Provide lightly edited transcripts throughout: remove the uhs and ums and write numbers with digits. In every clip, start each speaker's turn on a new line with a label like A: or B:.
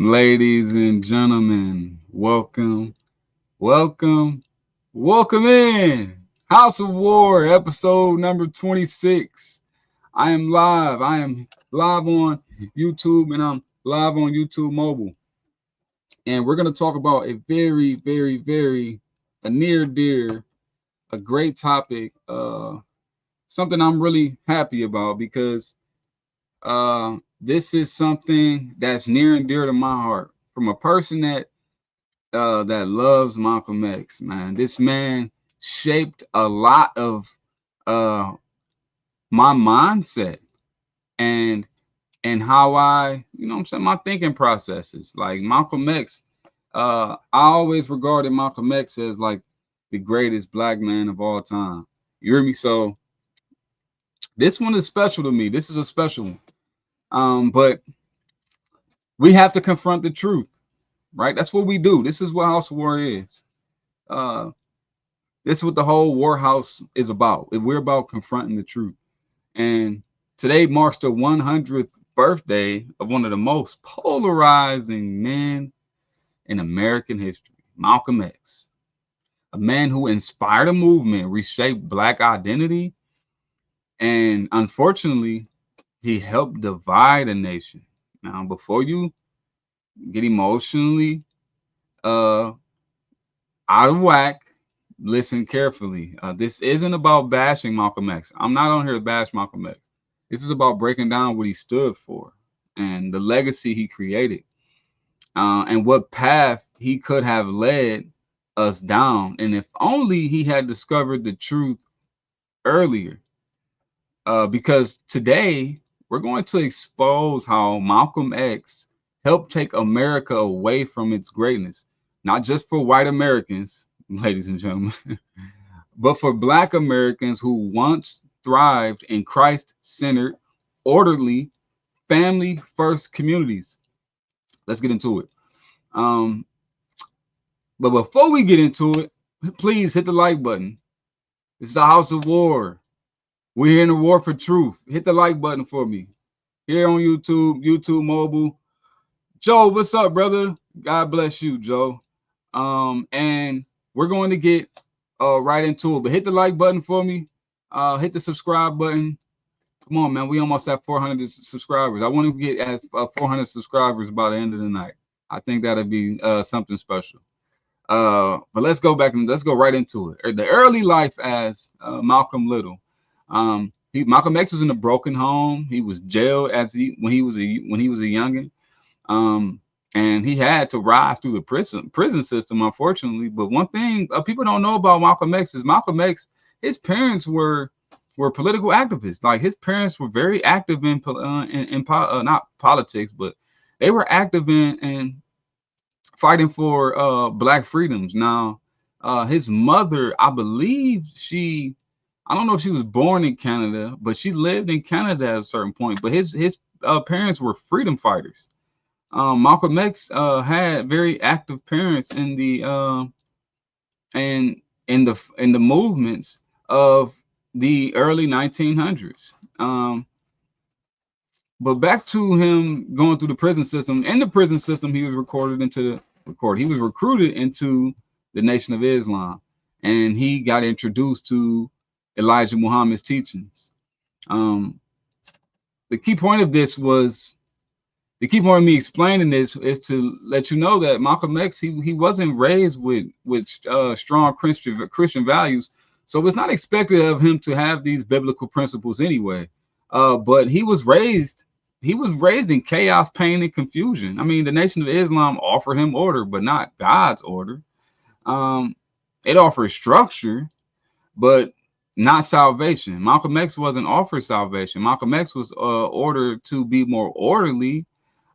A: Ladies and gentlemen, welcome, welcome in. House of War, episode number 26. I am live on YouTube and I'm live on YouTube mobile. And we're going to talk about a very, a near dear, a great topic, something I'm really happy about because this is something that's near and dear to my heart from a person that loves Malcolm X, man. This man shaped a lot of uh my mindset and how I'm saying, my thinking processes. Like Malcolm X, I always regarded Malcolm X as like the greatest black man of all time. You hear me? So this one is special to me. This is a special one. But we have to confront the truth, right? That's what we do. This is what House of War is. Uh, This is what the whole Warhouse is about. We're about confronting the truth. And today marks the 100th birthday of one of the most polarizing men in American history, Malcolm X, a man who inspired a movement, reshaped Black identity, and unfortunately, he helped divide a nation. Now, before you get emotionally uh, out of whack, listen carefully. This isn't about bashing Malcolm X. I'm not on here to bash Malcolm X. This is about breaking down what he stood for and the legacy he created, and what path he could have led us down. And if only he had discovered the truth earlier. Because today we're going to expose how Malcolm X helped take America away from its greatness, not just for white Americans, ladies and gentlemen, but for Black Americans who once thrived in Christ centered, orderly, family first communities. Let's get into it. Um, but before we get into it, please hit the like button. It's the House of War. We're in a war for truth. Hit the like button for me. Here on YouTube, YouTube mobile. Joe, what's up, brother? God bless you, Joe. And we're going to get right into it. But hit the like button for me. Hit the subscribe button. Come on, man. We almost have 400 subscribers. I want to get at 400 subscribers by the end of the night. I think that'll be something special. But let's go back and let's go right into it. The early life as Malcolm Little. Malcolm X was in a broken home. He was jailed when he was a youngin. And he had to rise through the prison system, unfortunately. But one thing people don't know about Malcolm X is Malcolm X, his parents were political activists. Like his parents were very active in not politics, but they were active in fighting for Black freedoms. Now, his mother, I believe I don't know if she was born in Canada, but she lived in Canada at a certain point. But his parents were freedom fighters. Malcolm X had very active parents in the in the movements of the early 1900s. But back to him going through the prison system. In the prison system, he was He was recruited into the Nation of Islam, and he got introduced to Elijah Muhammad's teachings. Um, the key point of this was the key point of me explaining this is to let you know that Malcolm X he wasn't raised with strong Christian values, so it's not expected of him to have these biblical principles anyway. But he was raised in chaos, pain, and confusion. I mean, the Nation of Islam offered him order, but not God's order. Um, it offered structure, but not salvation. Malcolm X wasn't offered salvation. Malcolm X was ordered to be more orderly,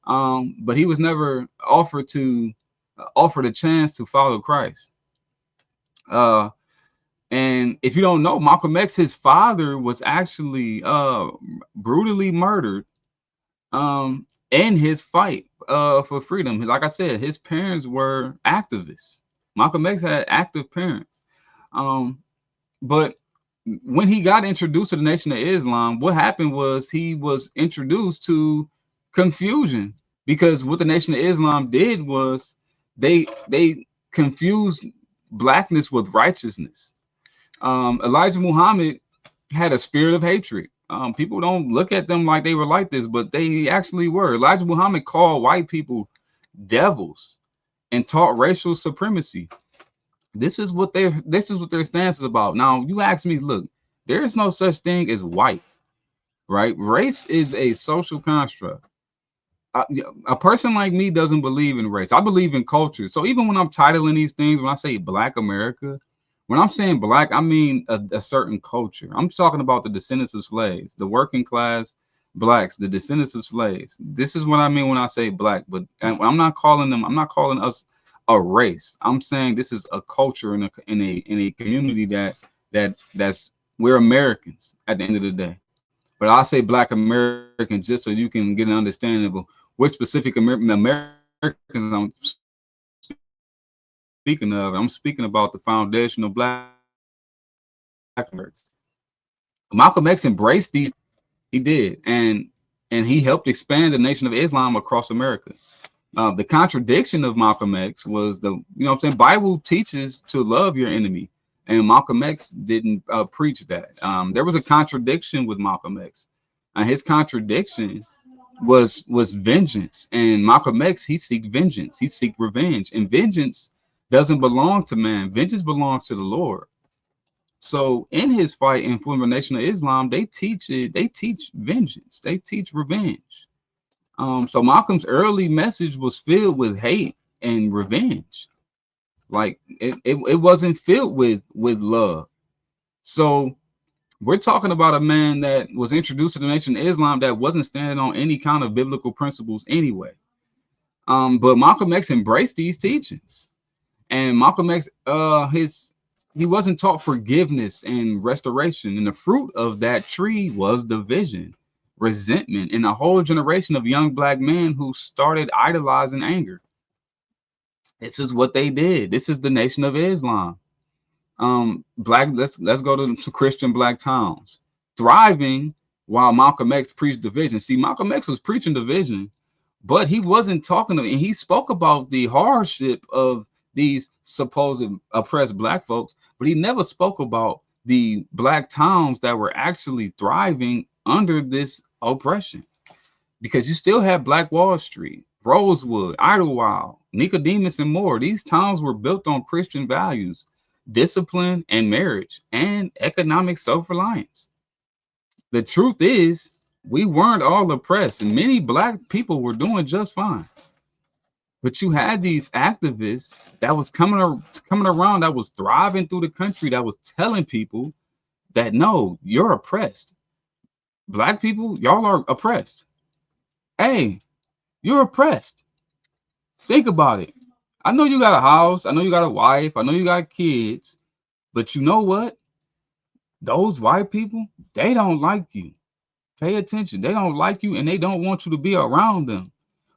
A: but he was never offered a chance to follow Christ. And if you don't know, Malcolm X, his father was actually brutally murdered in his fight for freedom. Like I said, his parents were activists. Malcolm X had active parents. But when he got introduced to the Nation of Islam, what happened was he was introduced to confusion. because what the Nation of Islam did was they confused blackness with righteousness. Elijah Muhammad had a spirit of hatred. People don't look at them like they were like this, but they actually were. Elijah Muhammad called white people devils and taught racial supremacy. This is what their stance is about. Now you ask me, look, there is no such thing as white, right? Race is a social construct. A person like me doesn't believe in race. I believe in culture. So even when I'm titling these things, when I say Black America, when I'm saying black, I mean a certain culture. I'm talking about the descendants of slaves, the working class blacks, the descendants of slaves. This is what I mean when I say black. But and I'm not calling them. I'm not calling us a race. I'm saying this is a culture in a community that's we're Americans at the end of the day. But I say Black American just so you can get an understanding of what specific Americans I'm speaking of. I'm speaking about the foundational Black Americans. Malcolm X embraced these. He did, and he helped expand the Nation of Islam across America. The contradiction of Malcolm X was I'm saying, Bible teaches to love your enemy, and Malcolm X didn't preach that. There was a contradiction with Malcolm X, and his contradiction was vengeance. And Malcolm X, he seek vengeance, he seek revenge, and vengeance doesn't belong to man. Vengeance belongs to the Lord. So in his fight in for the Nation of Islam, they teach it. They teach vengeance. They teach revenge. So Malcolm's early message was filled with hate and revenge. Like it wasn't filled with love. So we're talking about a man that was introduced to the Nation of Islam that wasn't standing on any kind of biblical principles anyway. But Malcolm X embraced these teachings, and Malcolm X, he wasn't taught forgiveness and restoration, and the fruit of that tree was division, resentment, and a whole generation of young black men who started idolizing anger. This is what they did. This is the Nation of Islam. Black. Let's go to Christian black towns thriving while Malcolm X preached division. See, Malcolm X was preaching division, but he wasn't talking to. And he spoke about the hardship of these supposed oppressed black folks, but he never spoke about the black towns that were actually thriving under this oppression. Because you still have Black Wall Street, Rosewood, Idlewild, Nicodemus, and more. These towns were built on Christian values, discipline, and marriage, and economic self-reliance. The truth is, we weren't all oppressed, and many black people were doing just fine. But you had these activists that was coming around, that was thriving through the country, that was telling people that no, you're oppressed. Black people, y'all are oppressed. Hey, you're oppressed. Think about it. I know you got a house. I know you got a wife. I know you got kids. But you know what? Those white people, they don't like you. Pay attention. They don't like you, and they don't want you to be around them.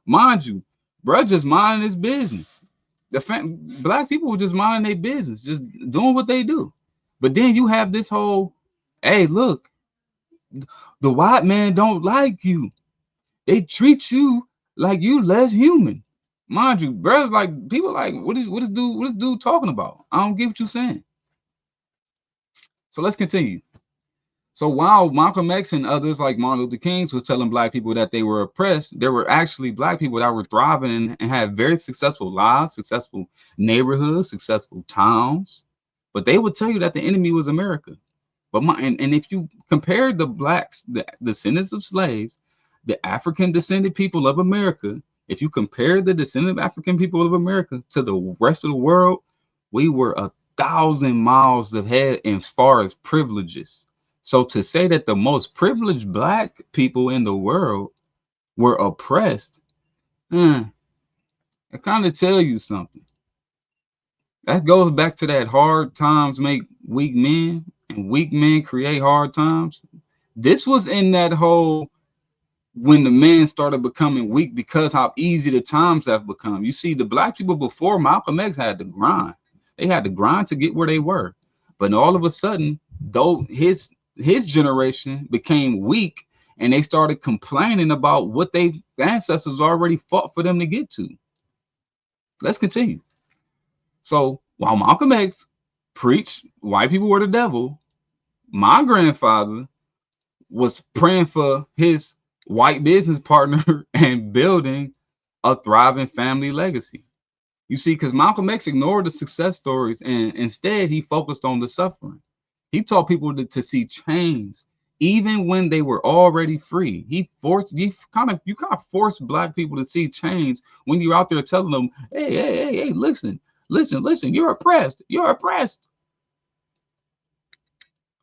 A: Mind you, bro, just minding his business. Black people were just minding their business, just doing what they do. But then you have this whole, hey, look, the white man don't like you. They treat you like you less human. Mind you, brothers, like people like, what is dude talking about? I don't get what you're saying. So let's continue. So while Malcolm X and others like Martin Luther King was telling black people that they were oppressed, there were actually black people that were thriving and had very successful lives, successful neighborhoods, successful towns. But they would tell you that the enemy was America. But and if you compare the blacks, the descendants of slaves, the African descended people of America, if you compare the descendant African people of America to the rest of the world, we were 1,000 miles ahead as far as privileges. So to say that the most privileged black people in the world were oppressed, I kind of tell you something. That goes back to that hard times make weak men, and weak men create hard times. This was in that whole when the men started becoming weak because how easy the times have become. You see, the black people before Malcolm X had to grind. They had to grind to get where they were. But all of a sudden, though his generation became weak and they started complaining about what their ancestors already fought for them to get to. Let's continue. So while Malcolm X preached white people were the devil, my grandfather was praying for his white business partner and building a thriving family legacy. You see, because Malcolm X ignored the success stories and instead he focused on the suffering. He taught people to see change even when they were already free. You kind of force black people to see change when you're out there telling them, hey, listen, you're oppressed. You're oppressed.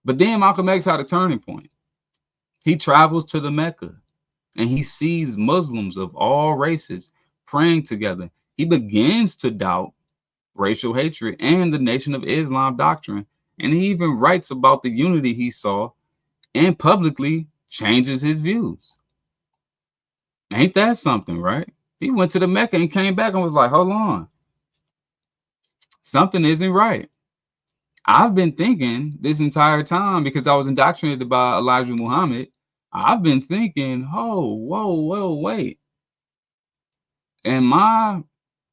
A: But then Malcolm X had a turning point. He travels to the Mecca and he sees Muslims of all races praying together. He begins to doubt racial hatred and the Nation of Islam doctrine. And he even writes about the unity he saw and publicly changes his views. Ain't that something, right? He went to the Mecca and came back and was like, hold on, something isn't right. I've been thinking this entire time, because I was indoctrinated by Elijah Muhammad, I've been thinking, oh, whoa, wait. Am I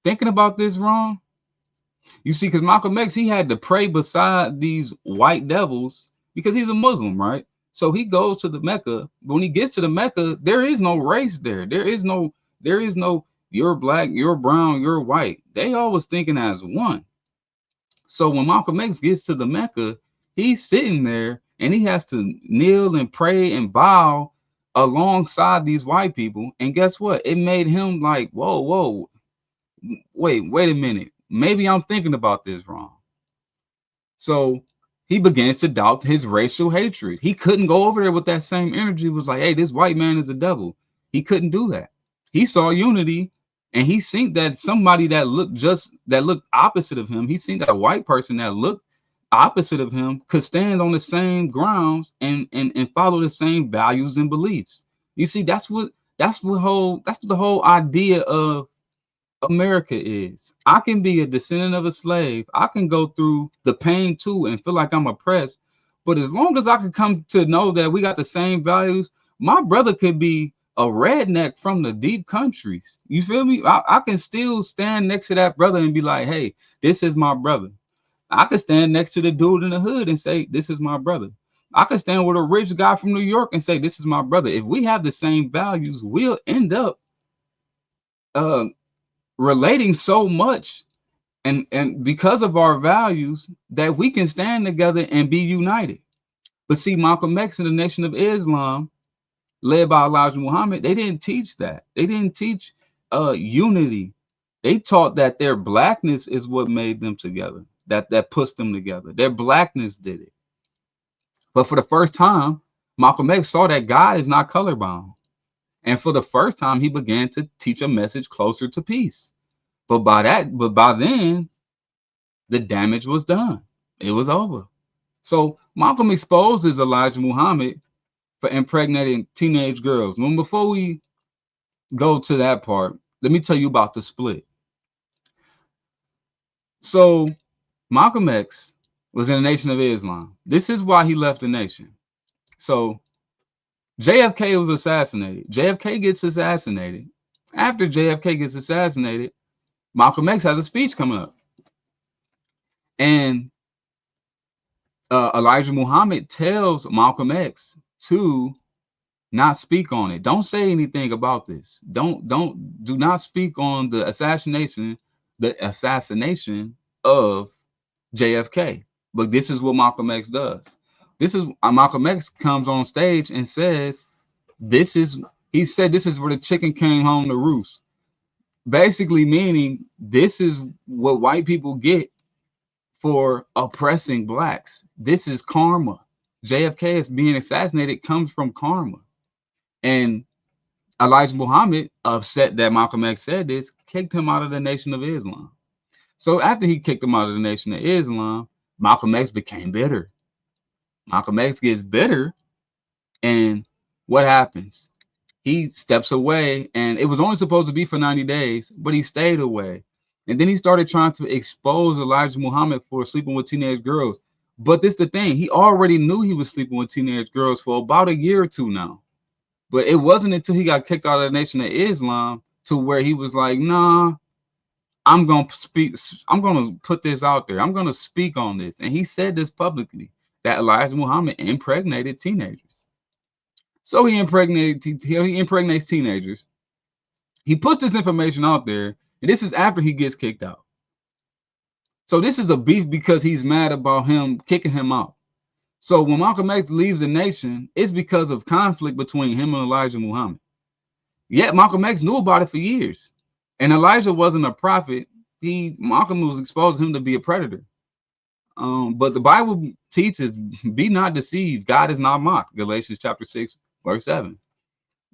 A: thinking about this wrong? You see, because Malcolm X, he had to pray beside these white devils because he's a Muslim, right? So he goes to the Mecca. But when he gets to the Mecca, there is no race there. There is no, you're black, you're brown, you're white. They always thinking as one. So when Malcolm X gets to the Mecca, he's sitting there and he has to kneel and pray and bow alongside these white people. And guess what? It made him like, whoa, wait a minute. Maybe I'm thinking about this wrong. So he begins to doubt his racial hatred. He couldn't go over there with that same energy. It was like, hey, this white man is a devil. He couldn't do that. He saw unity, and he seen that somebody that looked opposite of him. He seen that a white person that looked opposite of him could stand on the same grounds and follow the same values and beliefs. You see, that's what the whole idea of America is. I can be a descendant of a slave. I can go through the pain too and feel like I'm oppressed. But as long as I can come to know that we got the same values, my brother could be a redneck from the deep countries. You feel me? I can still stand next to that brother and be like, hey, this is my brother. I could stand next to the dude in the hood and say, this is my brother. I could stand with a rich guy from New York and say, this is my brother. If we have the same values, we'll end up relating so much and because of our values that we can stand together and be united. But see, Malcolm X and the Nation of Islam, led by Elijah Muhammad, they didn't teach that. They didn't teach unity. They taught that their blackness is what made them together, that pushed them together. Their blackness did it. But for the first time, Malcolm X saw that God is not colorbound. And for the first time, he began to teach a message closer to peace. But by then, the damage was done. It was over. So Malcolm exposes Elijah Muhammad for impregnating teenage girls. Well, before we go to that part, let me tell you about the split. So Malcolm X was in the Nation of Islam. This is why he left the nation. So JFK was assassinated. JFK gets assassinated. After JFK gets assassinated, Malcolm X has a speech coming up. And Elijah Muhammad tells Malcolm X to not speak on it. Don't say anything about this. Do not speak on the assassination of JFK. But this is what Malcolm X does. This is Malcolm X comes on stage and says, he said this is where the chicken came home to roost. Basically meaning this is what white people get for oppressing blacks. This is karma. JFK is being assassinated comes from karma. And Elijah Muhammad, upset that Malcolm X said this, kicked him out of the Nation of Islam. So after he kicked him out of the Nation of Islam, Malcolm X became bitter. Malcolm X gets bitter, and what happens? He steps away, and it was only supposed to be for 90 days, but he stayed away. And then he started trying to expose Elijah Muhammad for sleeping with teenage girls. But this is the thing, he already knew he was sleeping with teenage girls for about a year or two now. But it wasn't until he got kicked out of the Nation of Islam to where he was like, nah, I'm going to speak. I'm going to put this out there. I'm going to speak on this. And he said this publicly, that Elijah Muhammad impregnated teenagers. So he impregnates teenagers. He puts this information out there, and this is after he gets kicked out. So this is a beef because he's mad about him kicking him out. So when Malcolm X leaves the nation, it's because of conflict between him and Elijah Muhammad. Yet Malcolm X knew about it for years. And Elijah wasn't a prophet. Malcolm was exposing him to be a predator. But the Bible teaches, be not deceived. God is not mocked. Galatians chapter 6, verse 7.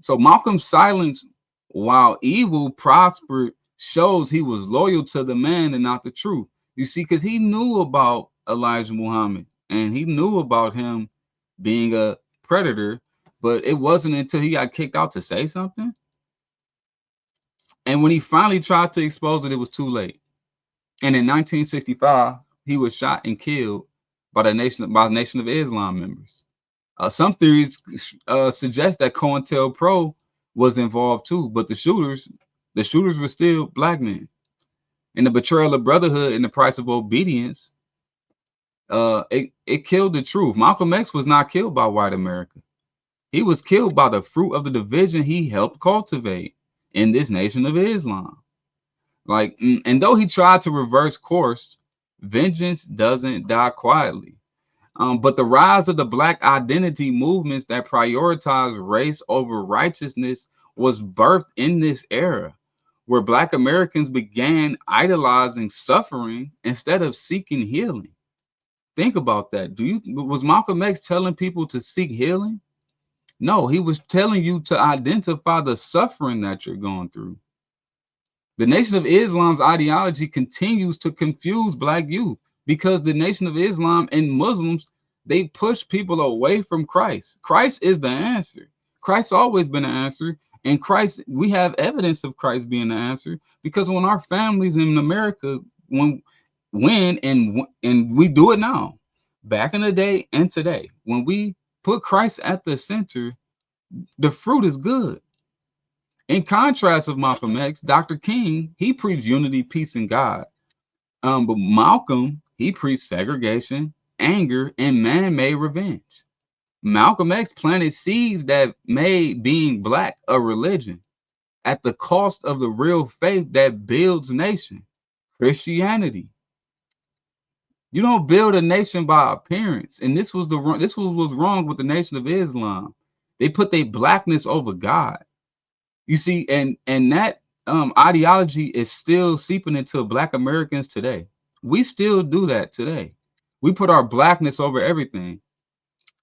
A: So Malcolm's silence while evil prospered shows he was loyal to the man and not the truth. You see, because he knew about Elijah Muhammad and he knew about him being a predator, but it wasn't until he got kicked out to say something. And when he finally tried to expose it, it was too late. And in 1965, he was shot and killed by the Nation of Islam members. Some theories suggest that COINTELPRO was involved too, but the shooters were still black men. And the betrayal of brotherhood and the price of obedience, it killed the truth. Malcolm X was not killed by white America. He was killed by the fruit of the division he helped cultivate in this Nation of Islam. And though he tried to reverse course, vengeance doesn't die quietly. But the rise of the Black identity movements that prioritize race over righteousness was birthed in this era, where Black Americans began idolizing suffering instead of seeking healing. Think about that. Was Malcolm X telling people to seek healing? No, he was telling you to identify the suffering that you're going through. The Nation of Islam's ideology continues to confuse Black youth because the Nation of Islam and Muslims, they push people away from Christ. Christ is the answer. Christ's always been the answer. And Christ, we have evidence of Christ being the answer because when our families in America, when we do it now, back in the day and today, when we put Christ at the center, the fruit is good. In contrast of Malcolm X, Dr. King, he preached unity, peace, and God. But Malcolm, he preached segregation, anger, and man-made revenge. Malcolm X planted seeds that made being Black a religion at the cost of the real faith that builds nation, Christianity. You don't build a nation by appearance, and this was what's wrong with the Nation of Islam. They put their Blackness over God. You see, and that ideology is still seeping into Black Americans today. We still do that today. We put our Blackness over everything.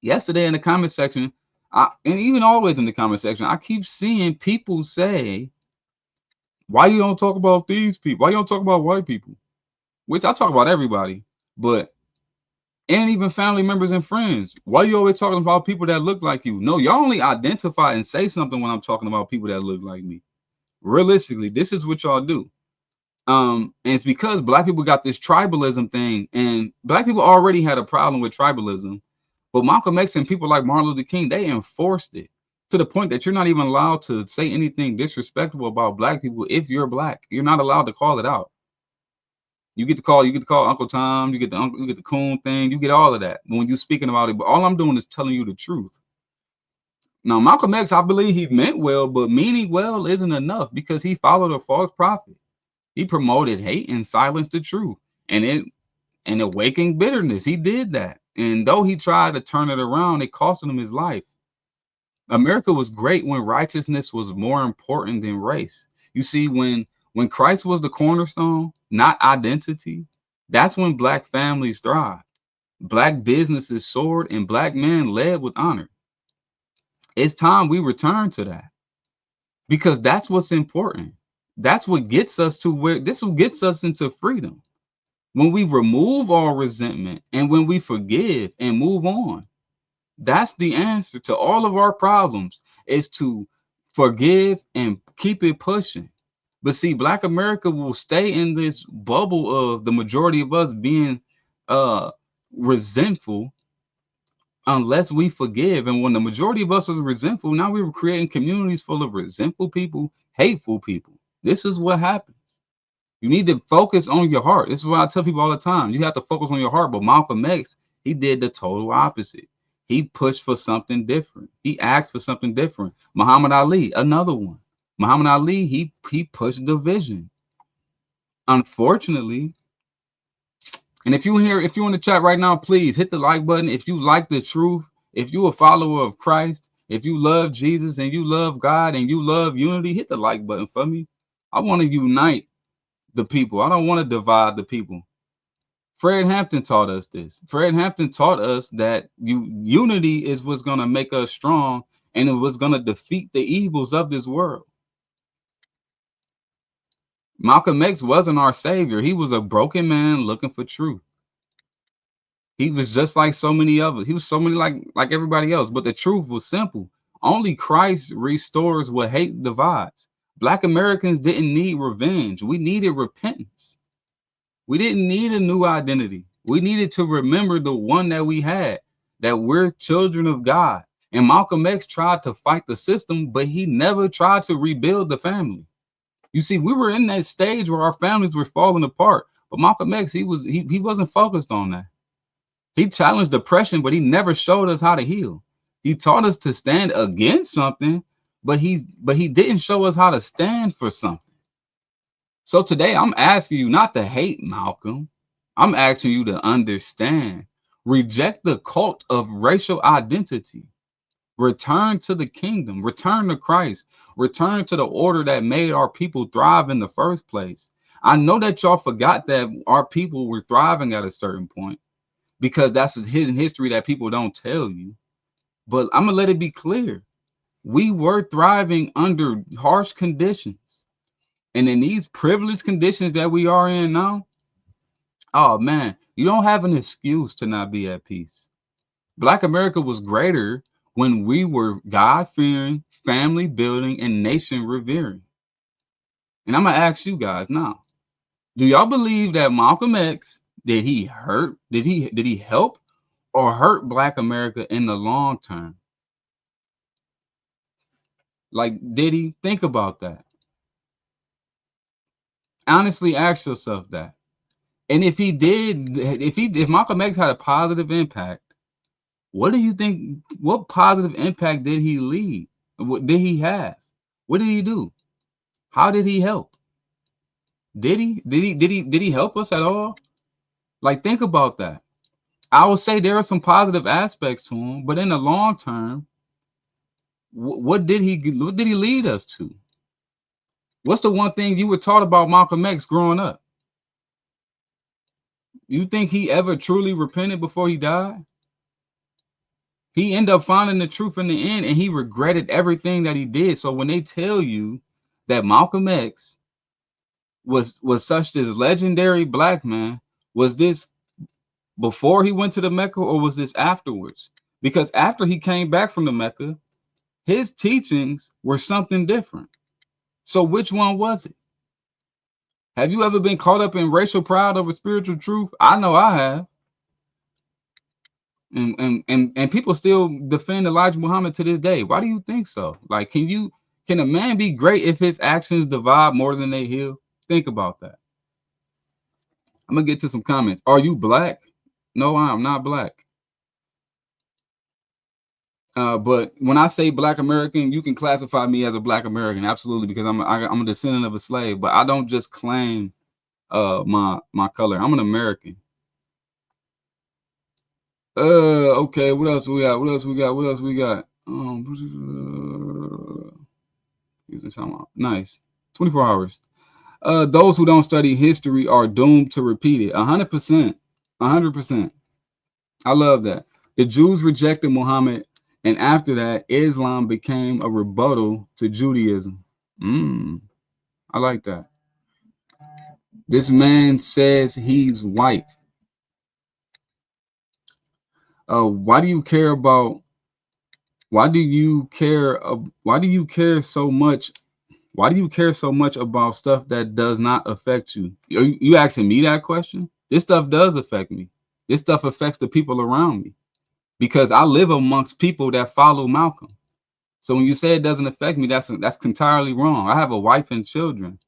A: Yesterday in the comment section, and even always in the comment section, I keep seeing people say, why you don't talk about these people? Why you don't talk about white people? Which I talk about everybody, and even family members and friends. Why you always talking about people that look like you? No, y'all only identify and say something when I'm talking about people that look like me. Realistically, this is what y'all do. And it's because Black people got this tribalism thing, and Black people already had a problem with tribalism. But Malcolm X and people like Martin Luther King, they enforced it to the point that you're not even allowed to say anything disrespectful about Black people if you're Black. You're not allowed to call it out. You get to call Uncle Tom, you get the coon thing, you get all of that when you're speaking about it. But all I'm doing is telling you the truth. Now, Malcolm X, I believe he meant well, but meaning well isn't enough because he followed a false prophet. He promoted hate and silenced the truth, and awakened bitterness. He did that. And though he tried to turn it around, it cost him his life. America was great when righteousness was more important than race. You see, when Christ was the cornerstone, not identity, that's when Black families thrived. Black businesses soared and Black men led with honor. It's time we return to that because that's what's important. That's what gets us to what gets us into freedom. When we remove all resentment and when we forgive and move on, that's the answer to all of our problems, is to forgive and keep it pushing. But see, Black America will stay in this bubble of the majority of us being resentful unless we forgive. And when the majority of us is resentful, now we're creating communities full of resentful people, hateful people. This is what happens. You need to focus on your heart. This is what I tell people all the time. You have to focus on your heart. But Malcolm X, he did the total opposite. He pushed for something different. He asked for something different. Muhammad Ali, another one. Muhammad Ali, he pushed division. Unfortunately, and if you're in the chat right now, please hit the like button. If you like the truth, if you're a follower of Christ, if you love Jesus and you love God and you love unity, hit the like button for me. I want to unite the people. I don't want to divide the people. Fred Hampton taught us this. Fred Hampton taught us that unity is what's going to make us strong, and it was going to defeat the evils of this world. Malcolm X wasn't our savior. He was a broken man looking for truth. He was just like so many others. He was so many like everybody else. But the truth was simple. Only Christ restores what hate divides. Black Americans didn't need revenge. We needed repentance. We didn't need a new identity. We needed to remember the one that we had, that we're children of God. And Malcolm X tried to fight the system, but he never tried to rebuild the family. You see, we were in that stage where our families were falling apart. But Malcolm X, he wasn't focused on that. He challenged depression, but he never showed us how to heal. He taught us to stand against something, but he didn't show us how to stand for something. So today I'm asking you not to hate Malcolm. I'm asking you to understand. Reject the cult of racial identity. Return to the kingdom. Return to Christ. Return to the order that made our people thrive in the first place. I know that y'all forgot that our people were thriving at a certain point, because that's a hidden history that people don't tell you. But I'm gonna let it be clear. We were thriving under harsh conditions. And in these privileged conditions that we are in now, oh man, you don't have an excuse to not be at peace. Black America was greater when we were God-fearing, family building, and nation revering. And I'm gonna ask you guys now, do y'all believe that Malcolm X, did he hurt? Did he help or hurt Black America in the long term? Like, did he? Think about that. Honestly, ask yourself that. And if he did, if Malcolm X had a positive impact, what do you think? What positive impact did he lead? What did he have? What did he do? How did he help? Did he help us at all? Like, think about that. I would say there are some positive aspects to him, but in the long term, what did he lead us to? What's the one thing you were taught about Malcolm X growing up? You think he ever truly repented before he died? He ended up finding the truth in the end, and he regretted everything that he did. So when they tell you that Malcolm X was such this legendary Black man, was this before he went to the Mecca, or was this afterwards? Because after he came back from the Mecca, his teachings were something different. So which one was it? Have you ever been caught up in racial pride over spiritual truth? I know I have. And people still defend Elijah Muhammad to this day. Why do you think so? Like, can a man be great if his actions divide more than they heal? Think about that. I'm gonna get to some comments. Are you Black? No, I'm not Black. But when I say Black American, you can classify me as a Black American, absolutely, because I'm a descendant of a slave. But I don't just claim my color. I'm an American. Okay. What else we got? What else we got? What else we got? Nice. 24 hours. Those who don't study history are doomed to repeat it. 100%. 100%. I love that. The Jews rejected Muhammad, and after that, Islam became a rebuttal to Judaism. I like that. This man says he's white. Why do you care about? Why do you care? Why do you care so much? Why do you care so much about stuff that does not affect you? You asking me that question? This stuff does affect me. This stuff affects the people around me. because I live amongst people that follow Malcolm. So when you say it doesn't affect me, that's entirely wrong. I have a wife and children.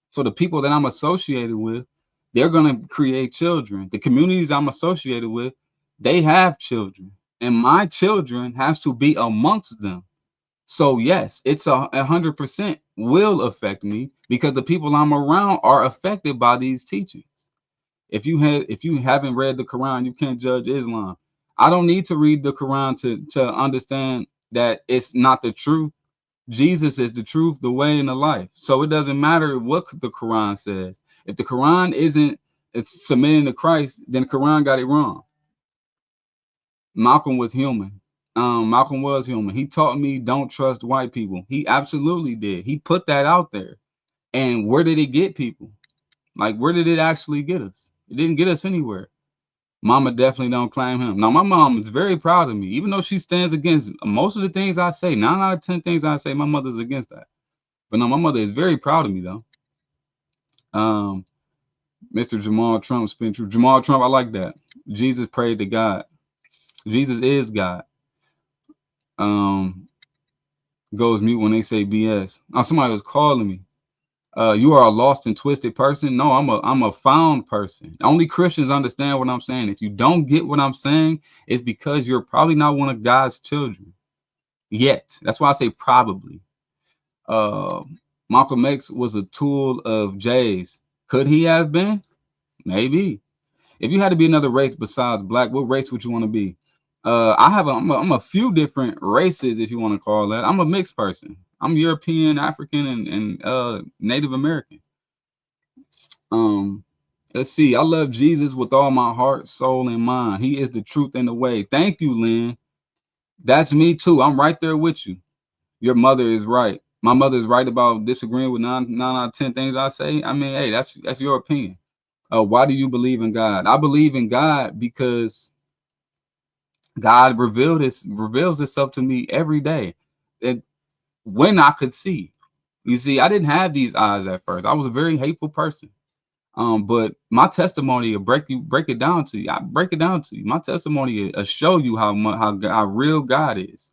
A: So the people that I'm associated with, they're going to create children. The communities I'm associated with, they have children. And my children has to be amongst them. So yes, it's 100% will affect me because the people I'm around are affected by these teachings. If you haven't read the Quran, you can't judge Islam. I don't need to read the Quran to understand that it's not the truth. Jesus is the truth, the way, and the life. So it doesn't matter what the Quran says. If the Quran isn't it's submitting to Christ, then the Quran got it wrong. Malcolm was human. Malcolm was human. He taught me don't trust white people. He absolutely did. He put that out there. And where did it get people? Like, where did it actually get us? It didn't get us anywhere. Mama definitely don't claim him. Now, my mom is very proud of me, even though she stands against most of the things I say. 9 out of 10 things I say, my mother's against that. But no, my mother is very proud of me, though. Mr. Jamal Trump spin true. Jamal Trump, I like that. Jesus prayed to God. Jesus is God. Goes mute when they say BS. Oh, somebody was calling me. You are a lost and twisted person. No, I'm a found person. Only Christians understand what I'm saying. If you don't get what I'm saying, it's because you're probably not one of God's children yet. That's why I say probably. Malcolm X was a tool of Jay's. Could he have been? Maybe. If you had to be another race besides black, what race would you want to be? I'm a few different races, if you want to call that. I'm a mixed person. I'm European, African, and Native American. Let's see. I love Jesus with all my heart, soul, and mind. He is the truth and the way. Thank you, Lynn. That's me too. I'm right there with you. Your mother is right. My mother is right about disagreeing with nine out of 10 things I say. I mean, hey, that's your opinion. Why do you believe in God? I believe in God because God reveals itself to me every day. And when I could see. You see, I didn't have these eyes at first. I was a very hateful person. But my testimony will break it down to you. I break it down to you. My testimony will show you how real God is.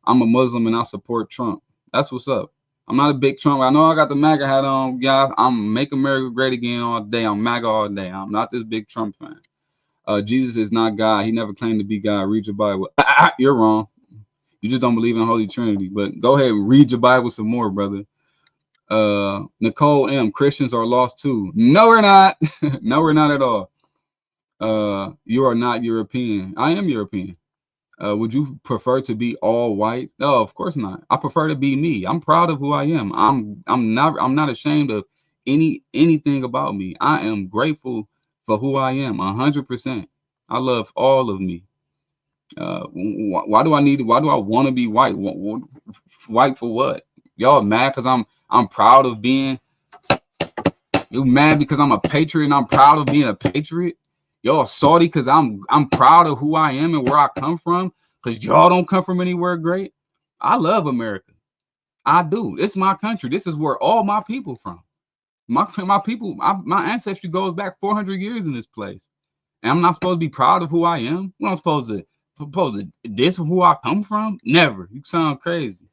A: I'm a Muslim and I support Trump. That's what's up. I'm not a big Trump. I know I got the MAGA hat on. Yeah, I'm Make America Great Again all day. I'm MAGA all day. I'm not this big Trump fan. Jesus is not God. He never claimed to be God. Read your Bible. You're wrong. You just don't believe in the Holy Trinity. But go ahead and read your Bible some more, brother. Nicole M. Christians are lost too. No, we're not. No, we're not at all. You are not European. I am European. Would you prefer to be all white? No, of course not. I prefer to be me. I'm proud of who I am. I'm not ashamed of anything about me. I am grateful for who I am 100%. I love all of me. Why do I want to be white? White for what? Y'all mad because I'm proud of being. You mad because I'm a patriot and I'm proud of being a patriot? Y'all salty because I'm proud of who I am and where I come from because y'all don't come from anywhere great. I love America. I do. It's my country. This is where all my people from. My people, my ancestry goes back 400 years in this place. And I'm not supposed to be proud of who I am. I'm not supposed to this who I come from. Never. You sound crazy.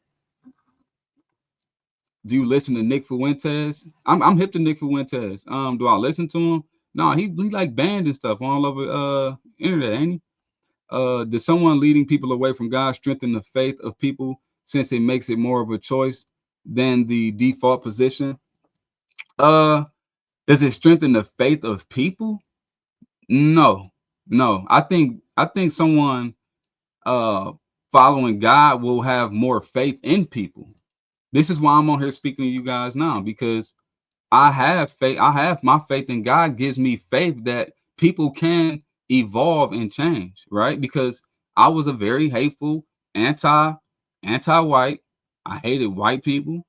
A: Do you listen to Nick Fuentes? I'm hip to Nick Fuentes. Do I listen to him? No, he like banned and stuff all over internet, ain't he? Does someone leading people away from God strengthen the faith of people since it makes it more of a choice than the default position? Uh, does it strengthen the faith of people? No, no. I think someone uh following God will have more faith in people. This is why I'm on here speaking to you guys now because I have faith. I have my faith in God gives me faith that people can evolve and change, right? Because I was a very hateful, anti-white. I hated white people.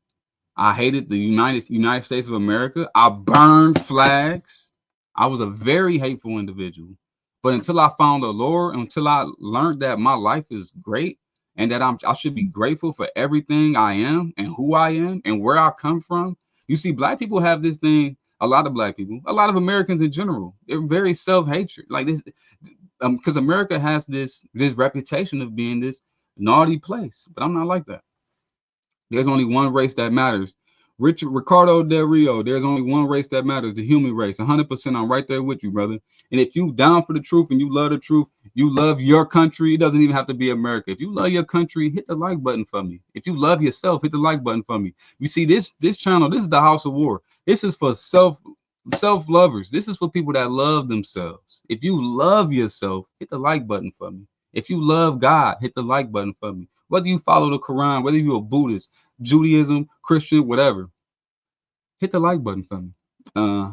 A: I hated the United States of America. I burned flags. I was a very hateful individual. But until I found the Lord, until I learned that my life is great and that I should be grateful for everything I am and who I am and where I come from. You see, black people have this thing, a lot of black people, a lot of Americans in general, they're very self-hatred. Like this, because America has this reputation of being this naughty place, but I'm not like that. There's only one race that matters. Ricardo Del Rio, there's only one race that matters, the human race. 100%, I'm right there with you, brother. And if you down for the truth and you love the truth, you love your country, it doesn't even have to be America. If you love your country, hit the like button for me. If you love yourself, hit the like button for me. You see, this channel, this is the House of War. This is for self-lovers. This is for people that love themselves. If you love yourself, hit the like button for me. If you love God, hit the like button for me. Whether you follow the Quran, whether you're a Buddhist, Judaism, Christian, whatever, hit the like button for me. Uh,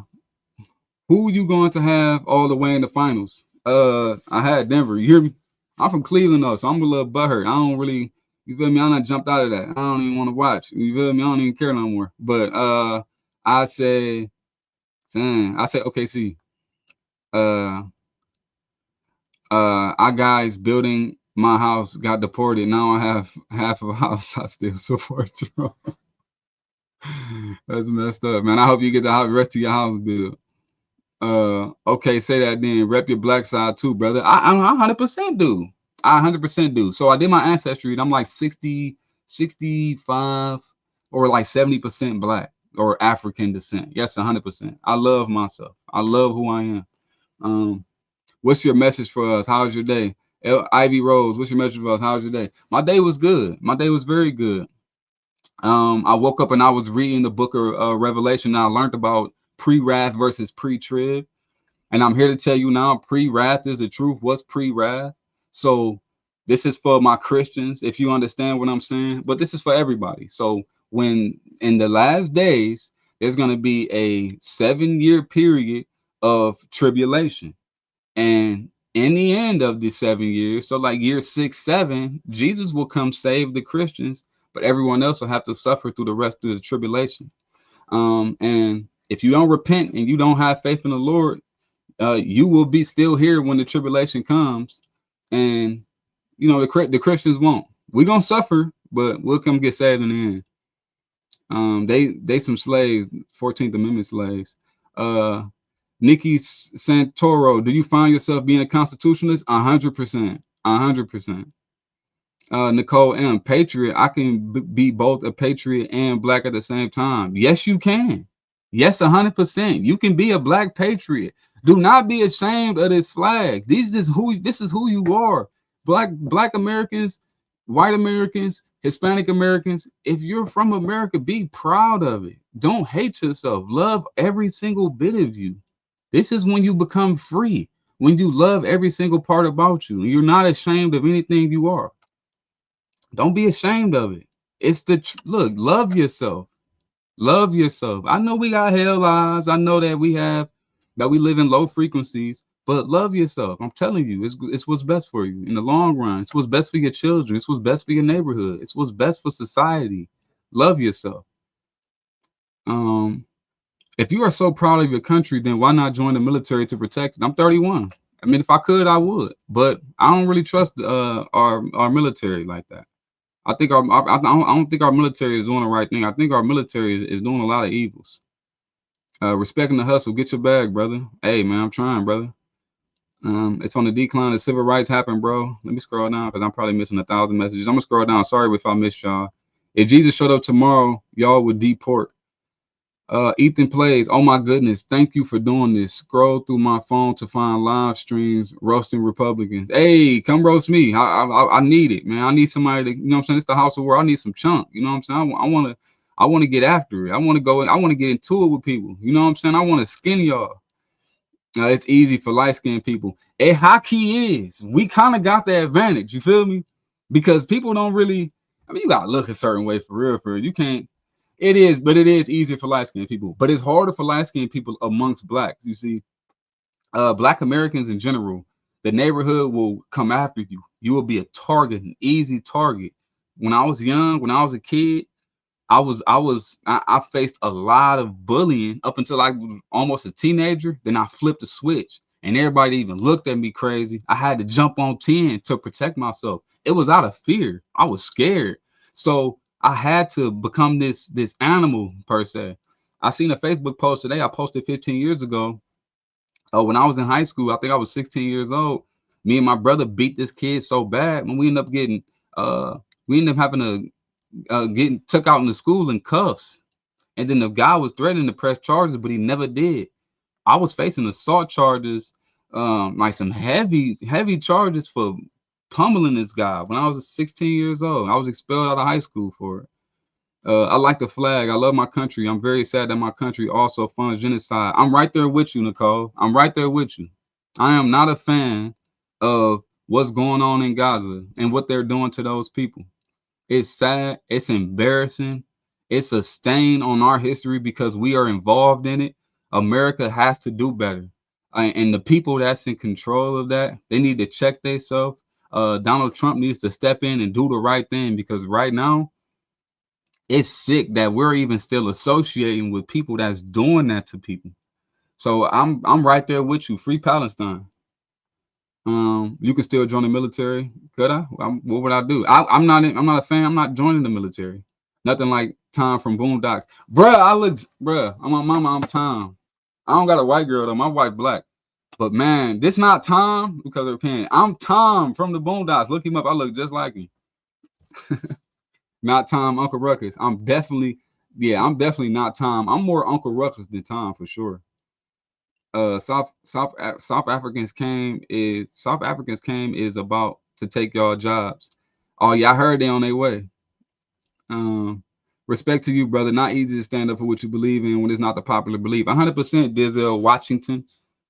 A: who you going to have all the way in the finals? I had Denver. You hear me? I'm from Cleveland though, so I'm a little butthurt. I don't really, you feel me? I done jumped out of that. I don't even want to watch. You feel me? I don't even care no more. But I say, dang, I say OKC. Uh, our guys building my house got deported. Now I have half of a house. I still support Trump. That's messed up, man. I hope you get the rest of your house built. Okay, say that then. Rep your black side too, brother. I 100% do. I 100% do. So I did my ancestry, and I'm like 60, 65, or like 70% black or African descent. Yes, 100%. I love myself. I love who I am. What's your message for us? How's your day? Ivy Rose, what's your message for us? How's your day? My day was good. My day was very good. I woke up and I was reading the book of Revelation, and I learned about pre-wrath versus pre-trib. And I'm here to tell you now, pre-wrath is the truth. What's pre-wrath? So this is for my Christians, if you understand what I'm saying, but this is for everybody. So when in the last days, there's going to be a 7-year period of tribulation. And in the end of the 7 years, so like year 6, 7, Jesus will come save the Christians, but everyone else will have to suffer through the rest of the tribulation. And if you don't repent and you don't have faith in the Lord, you will be still here when the tribulation comes, and you know the Christians won't. We're gonna suffer, but we'll come get saved in the end. They some slaves, 14th Amendment slaves. Nikki Santoro, do you find yourself being a constitutionalist? 100%, 100%. Nicole M, patriot. I can be both a patriot and black at the same time. Yes, you can. Yes, 100%. You can be a black patriot. Do not be ashamed of this flag. This is who you are. Black Americans, white Americans, Hispanic Americans. If you're from America, be proud of it. Don't hate yourself. Love every single bit of you. This is when you become free. When you love every single part about you. You're not ashamed of anything you are. Don't be ashamed of it. It's look, love yourself. Love yourself. I know we got hell lies. I know that we live in low frequencies, but love yourself. I'm telling you, it's what's best for you in the long run. It's what's best for your children. It's what's best for your neighborhood. It's what's best for society. Love yourself. If you are so proud of your country, then why not join the military to protect it? I'm 31. I mean, if I could, I would, but I don't really trust our military like that. I don't think our military is doing the right thing. I think our military is doing a lot of evils. Respecting the hustle, get your bag, brother. Hey, man, I'm trying, brother. It's on the decline. The civil rights happened, bro. Let me scroll down because I'm probably missing 1,000 messages. I'm gonna scroll down. Sorry if I missed y'all. If Jesus showed up tomorrow, y'all would deport. Ethan plays. Oh my goodness, thank you for doing this. Scroll through my phone to find live streams roasting Republicans. Hey, come roast me. I need it, man. I need somebody to, you know what I'm saying? It's the House of War. I need some chunk. You know what I'm saying? I want to get after it. I want to go. I want to get into it with people. You know what I'm saying? I want to skin y'all. It's easy for light-skinned people. It hockey is. We kind of got the advantage. You feel me? Because people don't really. I mean, you gotta look a certain way for real. For real. You can't. It is, but it is easier for light-skinned people. But it's harder for light-skinned people amongst blacks. You see, black Americans in general, the neighborhood will come after you. You will be a target, an easy target. When I was young, when I was a kid, I faced a lot of bullying up until I was almost a teenager. Then I flipped the switch, and everybody even looked at me crazy. I had to jump on 10 to protect myself. It was out of fear. I was scared. So I had to become this animal per se. I seen a Facebook post today. I posted 15 years ago. When I was in high school, I think I was 16 years old. Me and my brother beat this kid so bad, when we ended up getting we ended up having to getting took out in the school in cuffs. And then the guy was threatening to press charges, but he never did. I was facing assault charges, like some heavy charges for pummeling this guy when I was 16 years old. I was expelled out of high school for it. I like the flag. I love my country. I'm very sad that my country also funds genocide. I'm right there with you, Nicole. I'm right there with you. I am not a fan of what's going on in Gaza and what they're doing to those people. It's sad. It's embarrassing. It's a stain on our history because we are involved in it. America has to do better. And the people that's in control of that, they need to check themselves. Donald Trump needs to step in and do the right thing, because right now it's sick that we're even still associating with people that's doing that to people. So I'm right there with you. Free Palestine. You can still join the military. Could I? What would I do? I'm not a fan. I'm not joining the military. Nothing like Tom from Boondocks. Bruh, I'm on mama, I'm Tom. I don't got a white girl though. My wife black. But man, this not Tom because they're paying. I'm Tom from the Boondocks. Look him up. I look just like him. Not Tom, Uncle Ruckus. I'm definitely not Tom. I'm more Uncle Ruckus than Tom for sure. South Africans came is about to take y'all jobs. Oh yeah, I heard they on their way. Um, Respect to you, brother. Not easy to stand up for what you believe in when it's not the popular belief. 100% Denzel Washington.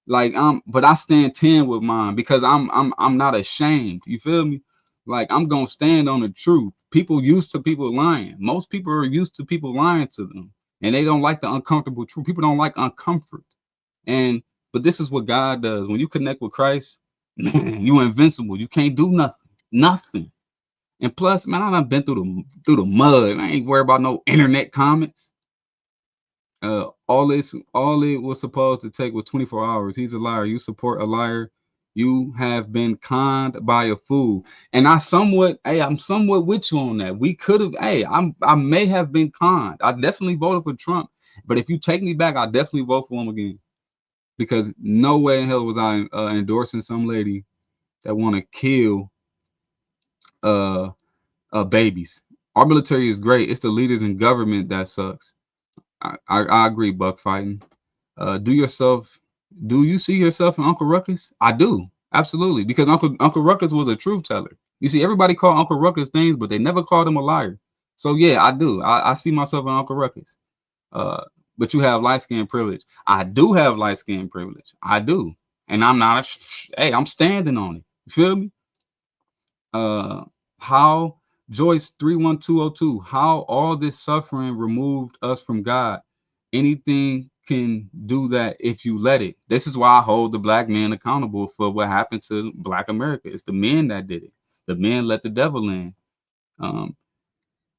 A: Like but I stand 10 with mine because I'm not ashamed. You feel me? Like I'm gonna stand on the truth. People used to people lying. Most people are used to people lying to them, and they don't like the uncomfortable truth. People don't like uncomfort. And but this is what God does. When you connect with Christ, man, you invincible. You can't do nothing. Nothing. And plus, man, I done been through the mud. I ain't worried about no internet comments. All it was supposed to take was 24 hours. He's a liar. You support a liar. You have been conned by a fool. And I'm somewhat with you on that. We could have, I may have been conned. I definitely voted for Trump. But if you take me back, I definitely vote for him again. Because no way in hell was I endorsing some lady that want to kill uh, babies. Our military is great. It's the leaders in government that sucks. I agree, Buck fighting. Do you see yourself in Uncle Ruckus? I do, absolutely, because Uncle Ruckus was a truth teller. You see, everybody called Uncle Ruckus things, but they never called him a liar. So yeah, I do. I see myself in Uncle Ruckus. Uh, but you have light skin privilege. I do have light skin privilege. I do, and I'm not. Hey, I'm standing on it. You feel me? Uh, how Joyce 31202? How all this suffering removed us from God? Anything can do that if you let it. This is why I hold the black man accountable for what happened to Black America. It's the men that did it. The men let the devil in. Um,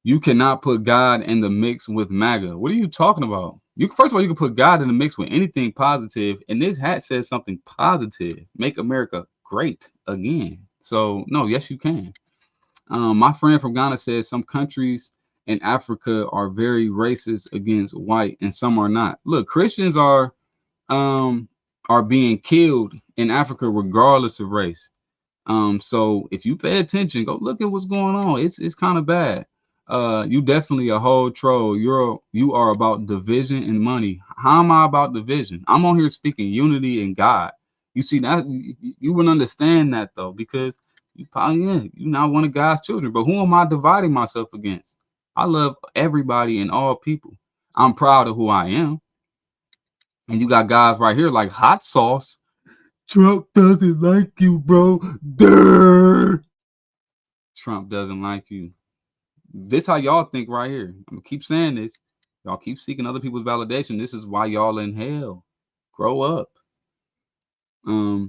A: you cannot put God in the mix with MAGA. What are you talking about? You first of all, you can put God in the mix with anything positive, and this hat says something positive. Make America great again. So no, yes, you can. My friend from Ghana says some countries in Africa are very racist against white, and some are not. Look, Christians are being killed in Africa regardless of race. So if you pay attention, go look at what's going on. It's kind of bad. You definitely a whole troll. You are about division and money. How am I about division? I'm on here speaking unity in God. You see that you wouldn't understand that though, because you probably you're not one of God's children. But who am I dividing myself against? I love everybody and all people. I'm proud of who I am. And you got guys right here like hot sauce. Trump doesn't like you, bro. Durr. Trump doesn't like you. This how y'all think right here. I'm gonna keep saying this. Y'all keep seeking other people's validation. This is why y'all in hell. Grow up. Um,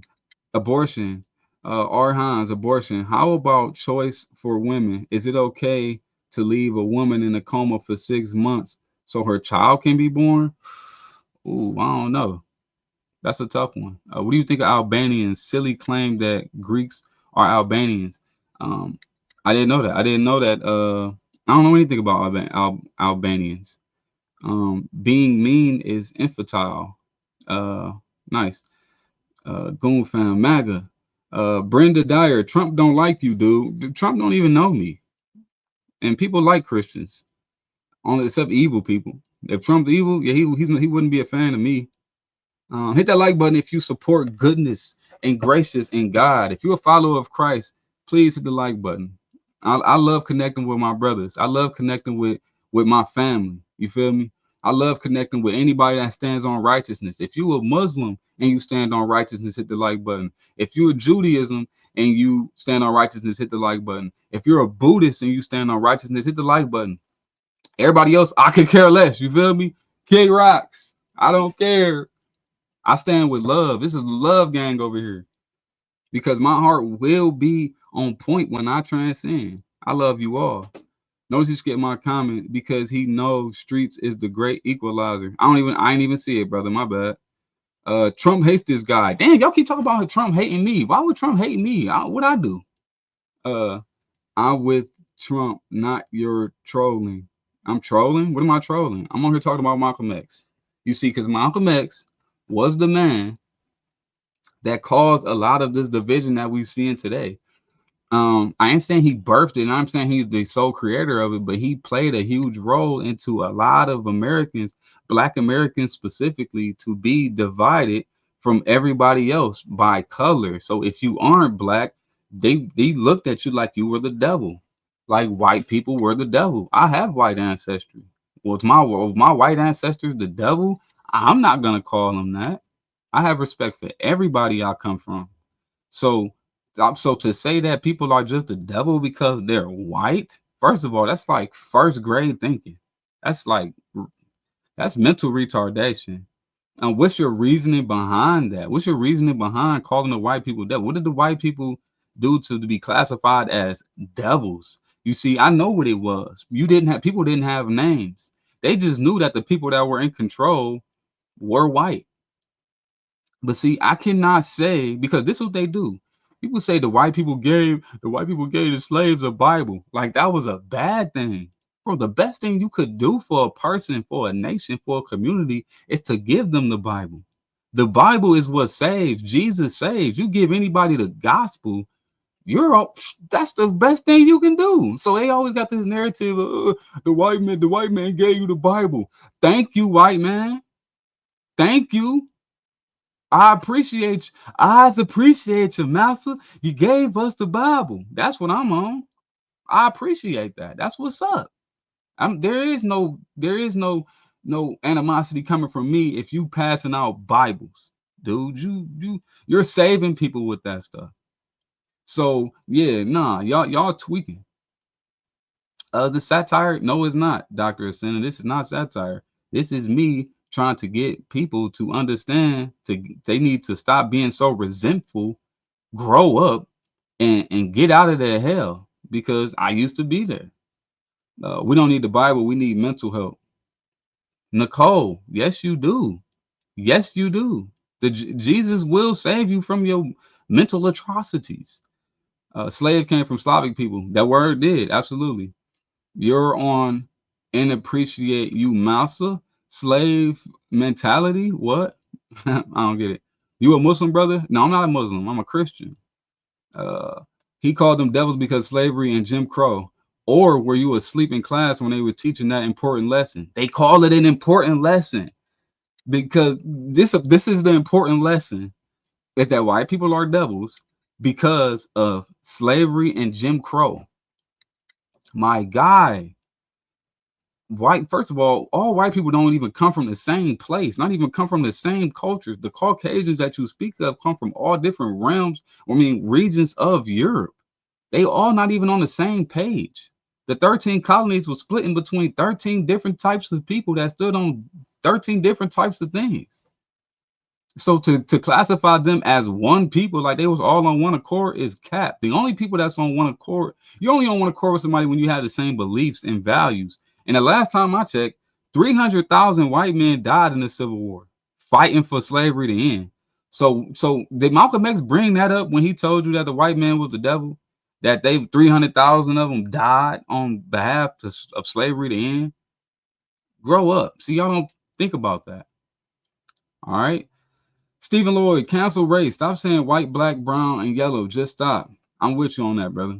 A: Abortion. R. Hines, abortion. How about choice for women? Is it okay to leave a woman in a coma for 6 months so her child can be born? Ooh, I don't know. That's a tough one. What do you think of Albanians' silly claim that Greeks are Albanians? Um, I didn't know that. I didn't know that. I don't know anything about Albanians. Being mean is infantile. Nice. Goon fam, MAGA. Brenda Dyer, Trump don't like you, dude. Trump don't even know me. And people like Christians, only except evil people. If Trump's evil, yeah, he wouldn't be a fan of me. Hit that like button if you support goodness and gracious in God. If you're a follower of Christ, please hit the like button. I love connecting with my brothers. I love connecting with my family. You feel me? I love connecting with anybody that stands on righteousness. If you're a Muslim and you stand on righteousness, hit the like button. If you're a Judaism and you stand on righteousness, hit the like button. If you're a Buddhist and you stand on righteousness, hit the like button. Everybody else, I could care less. You feel me? Kick rocks. I don't care. I stand with love. This is the love gang over here because my heart will be on point when I transcend. I love you all. Notice you skip my comment because he knows streets is the great equalizer. I ain't even see it, brother. My bad. Trump hates this guy. Damn, y'all keep talking about Trump hating me. Why would Trump hate me? What I do? I'm with Trump, not your trolling. I'm trolling? What am I trolling? I'm on here talking about Malcolm X. You see, because Malcolm X was the man that caused a lot of this division that we're seeing today. I ain't saying he birthed it, and I'm saying he's the sole creator of it, but he played a huge role into a lot of Americans, Black Americans specifically, to be divided from everybody else by color. So if you aren't Black, they looked at you like you were the devil, like white people were the devil. I have white ancestry. Was my white ancestors the devil? I'm not gonna call them that. I have respect for everybody I come from. So, so to say that people are just the devil because they're white, first of all, that's like first grade thinking. That's like that's mental retardation. And what's your reasoning behind that? What's your reasoning behind calling the white people devil? What did the white people do to be classified as devils? You see, I know what it was. People didn't have names. They just knew that the people that were in control were white. But see, I cannot say because this is what they do. People say the white people gave the slaves a Bible. Like that was a bad thing. Bro, the best thing you could do for a person, for a nation, for a community is to give them the Bible. The Bible is what saves. Jesus saves. You give anybody the gospel, that's the best thing you can do. So they always got this narrative of the white man gave you the Bible. Thank you, white man. Thank you. I appreciate you, master. You gave us the Bible. That's what I'm on. I appreciate that. That's what's up. There is no animosity coming from me if you passing out Bibles, dude. You're saving people with that stuff. So yeah, nah, y'all tweaking. The satire? No, it's not, Dr. Ascendant. This is not satire. This is me trying to get people to understand they need to stop being so resentful, grow up, and get out of their hell because I used to be there. We don't need the Bible. We need mental help. Nicole, yes, you do. Yes, you do. Jesus will save you from your mental atrocities. Slave came from Slavic people. That word did, absolutely. You're on and appreciate you, massa slave mentality. What? I don't get it. You a Muslim brother? No, I'm not a Muslim. I'm a Christian. He called them devils because slavery and Jim Crow. Or were you asleep in class when they were teaching that important lesson? They call it an important lesson because this is the important lesson is that white people are devils because of slavery and Jim Crow. My guy, first of all white people don't even come from the same place, not even come from the same cultures. The Caucasians that you speak of come from all different regions of Europe. They all not even on the same page. The 13 colonies were split in between 13 different types of people that stood on 13 different types of things. So to classify them as one people, like they was all on one accord, is cap. The only people that's on one accord, you only on one accord with somebody when you have the same beliefs and values. And the last time I checked, 300,000 white men died in the Civil War fighting for slavery to end. So did Malcolm X bring that up when he told you that the white man was the devil? That 300,000 of them died on behalf of slavery to end? Grow up. See, y'all don't think about that. All right. Stephen Lloyd, cancel race. Stop saying white, black, brown, and yellow. Just stop. I'm with you on that, brother.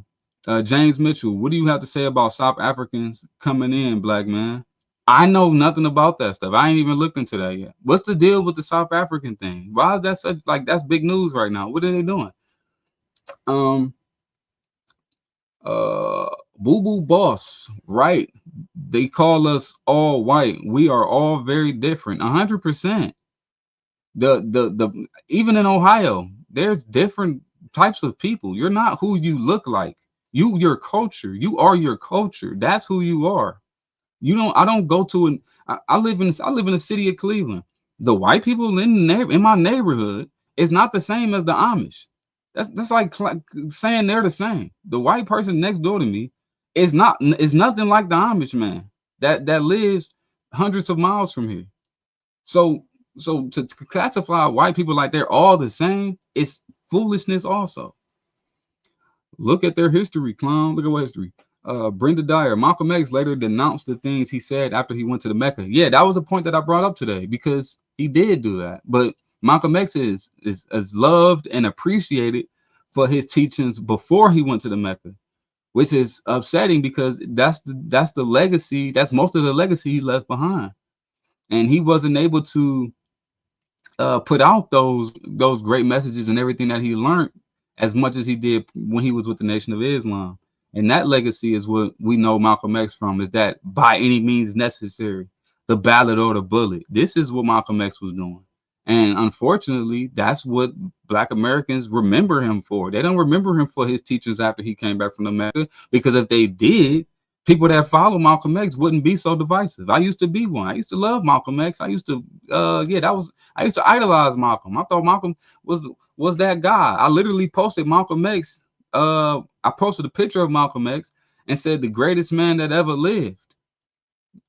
A: James Mitchell, what do you have to say about South Africans coming in, black man? I know nothing about that stuff. I ain't even looked into that yet. What's the deal with the South African thing? Why is that such like that's big news right now? What are they doing? Um, Boo Boo Boss, right? They call us all white. We are all very different. 100%. The even in Ohio, there's different types of people. You're not who you look like. Your culture. You are your culture. That's who you are. You don't. I don't go to an. I live in. I live in the city of Cleveland. The white people in my neighborhood is not the same as the Amish. That's like saying they're the same. The white person next door to me is not. Is nothing like the Amish man that lives hundreds of miles from here. So to classify white people like they're all the same is foolishness. Also, look at their history, clown. Look at what history. Brenda Dyer, Malcolm X later denounced the things he said after he went to the Mecca. Yeah, that was a point that I brought up today because he did do that. But Malcolm X is loved and appreciated for his teachings before he went to the Mecca, which is upsetting because that's the legacy. That's most of the legacy he left behind, and he wasn't able to put out those great messages and everything that he learned as much as he did when he was with the Nation of Islam. And that legacy is what we know Malcolm X from, is that by any means necessary, the ballot or the bullet. This is what Malcolm X was doing. And unfortunately, that's what Black Americans remember him for. They don't remember him for his teachings after he came back from the Mecca, because if they did, people that follow Malcolm X wouldn't be so divisive. I used to be one. I used to love Malcolm X. I used to, I used to idolize Malcolm. I thought Malcolm was that guy. I literally posted Malcolm X. I posted a picture of Malcolm X and said the greatest man that ever lived.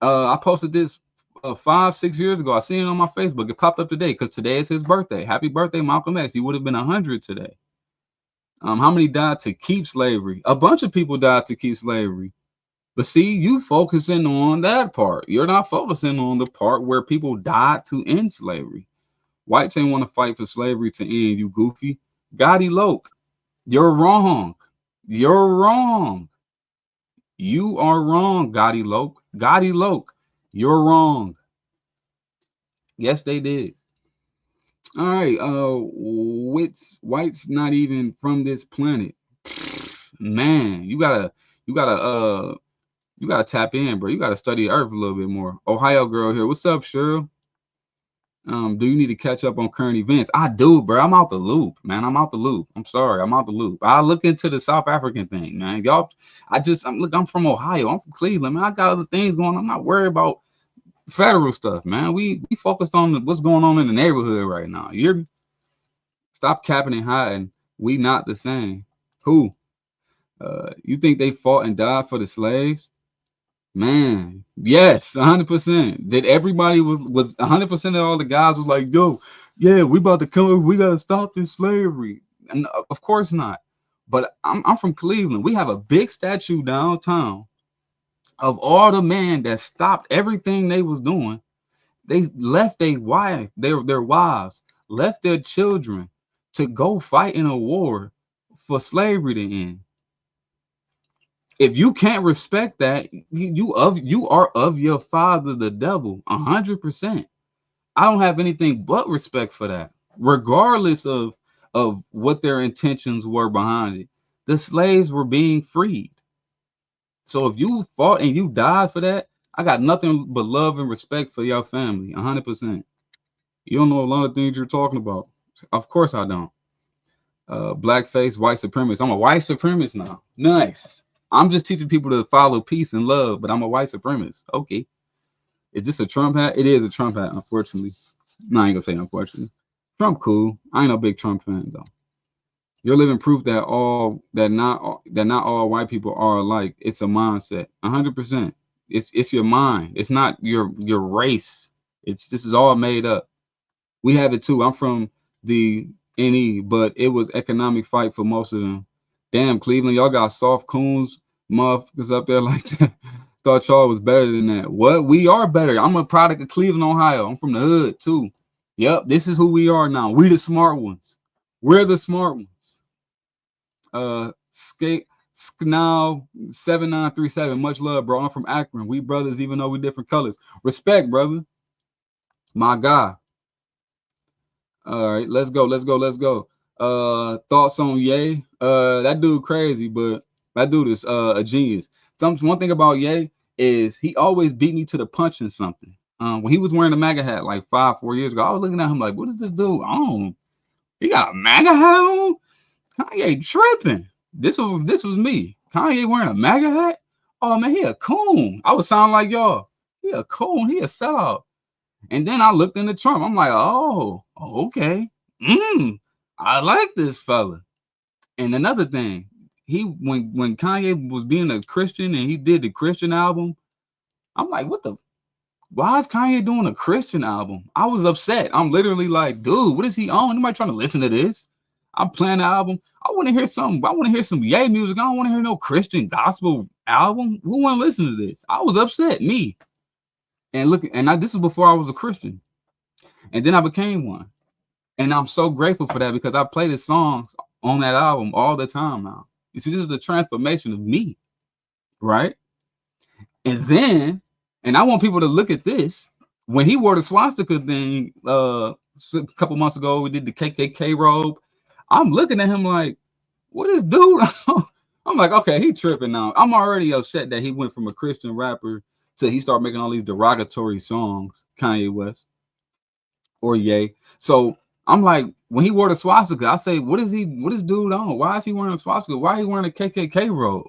A: I posted this 5-6 years ago. I seen it on my Facebook. It popped up today because today is his birthday. Happy birthday, Malcolm X. He would have been 100 today. How many died to keep slavery? A bunch of people died to keep slavery. But see, you focusing on that part. You're not focusing on the part where people died to end slavery. Whites ain't want to fight for slavery to end, you goofy. Gotti Loke, you're wrong. You're wrong. You are wrong, Gotti Loke. Gotti Loke, you're wrong. Yes, they did. All right. Whites not even from this planet. Man, you gotta tap in, bro. You gotta study Earth a little bit more. Ohio girl here. What's up, Cheryl? Do you need to catch up on current events? I do, bro. I'm out the loop, man. I'm out the loop. I'm sorry. I'm out the loop. I look into the South African thing, man. Y'all, I'm from Ohio. I'm from Cleveland, man. I got other things going on. I'm not worried about federal stuff, man. We focused on what's going on in the neighborhood right now. You're stop capping and hiding. We not the same. Who? You think they fought and died for the slaves? Man, yes, 100%. Did everybody was 100% of all the guys was like, yo, yeah, we about to come, we gotta stop this slavery. And of course not. But I'm from Cleveland. We have a big statue downtown of all the men that stopped everything they was doing. They left their wives, left their children to go fight in a war for slavery to end. If you can't respect that, you are of your father, the devil, 100%. I don't have anything but respect for that, regardless of what their intentions were behind it. The slaves were being freed. So if you fought and you died for that, I got nothing but love and respect for your family, 100%. You don't know a lot of things you're talking about. Of course I don't. Blackface, white supremacist. I'm a white supremacist now. Nice. I'm just teaching people to follow peace and love, but I'm a white supremacist. Okay. Is this a Trump hat? It is a Trump hat, unfortunately. No, I ain't gonna say unfortunately. Trump cool. I ain't no big Trump fan though. You're living proof that not all white people are alike. It's a mindset. 100%. It's your mind. It's not your race. This is all made up. We have it too. I'm from the NE, but it was economic fight for most of them. Damn, Cleveland, y'all got soft coons, motherfuckers up there like that. Thought y'all was better than that. What? We are better. I'm a product of Cleveland, Ohio. I'm from the hood too. Yep, this is who we are now. We the smart ones. We're the smart ones. Skate now 7937. Much love, bro. I'm from Akron. We brothers, even though we different colors. Respect, brother. My guy. All right, let's go. Let's go. Let's go. Thoughts on Ye? That dude crazy, but that dude is a genius. One thing about Ye is he always beat me to the punch in something. When he was wearing the MAGA hat like 4 years ago, I was looking at him like, what is this dude on? He got a MAGA hat on? Kanye tripping. This was me. Kanye wearing a MAGA hat? Oh man, he a coon. I would sound like y'all. He a coon. He a sellout. And then I looked into Trump. I'm like, oh, okay. I like this fella. And another thing, when Kanye was being a Christian and he did the Christian album, I'm like, why is Kanye doing a Christian album? I was upset. I'm literally like, dude, what is he on? Anybody trying to listen to this? I'm playing the album. I want to hear something. I want to hear some Ye music. I don't want to hear no Christian gospel album. Who want to listen to this? I was upset, me. And look, this is before I was a Christian. And then I became one. And I'm so grateful for that because I play the songs on that album all the time now. You see, this is the transformation of me, right? And I want people to look at this. When he wore the swastika thing a couple months ago, we did the KKK robe. I'm looking at him like, what is dude? I'm like, okay, he tripping now. I'm already upset that he went from a Christian rapper to he started making all these derogatory songs, Kanye West or Ye. So I'm like, when he wore the swastika, I say, what is dude on? Why is he wearing a swastika? Why is he wearing a KKK robe?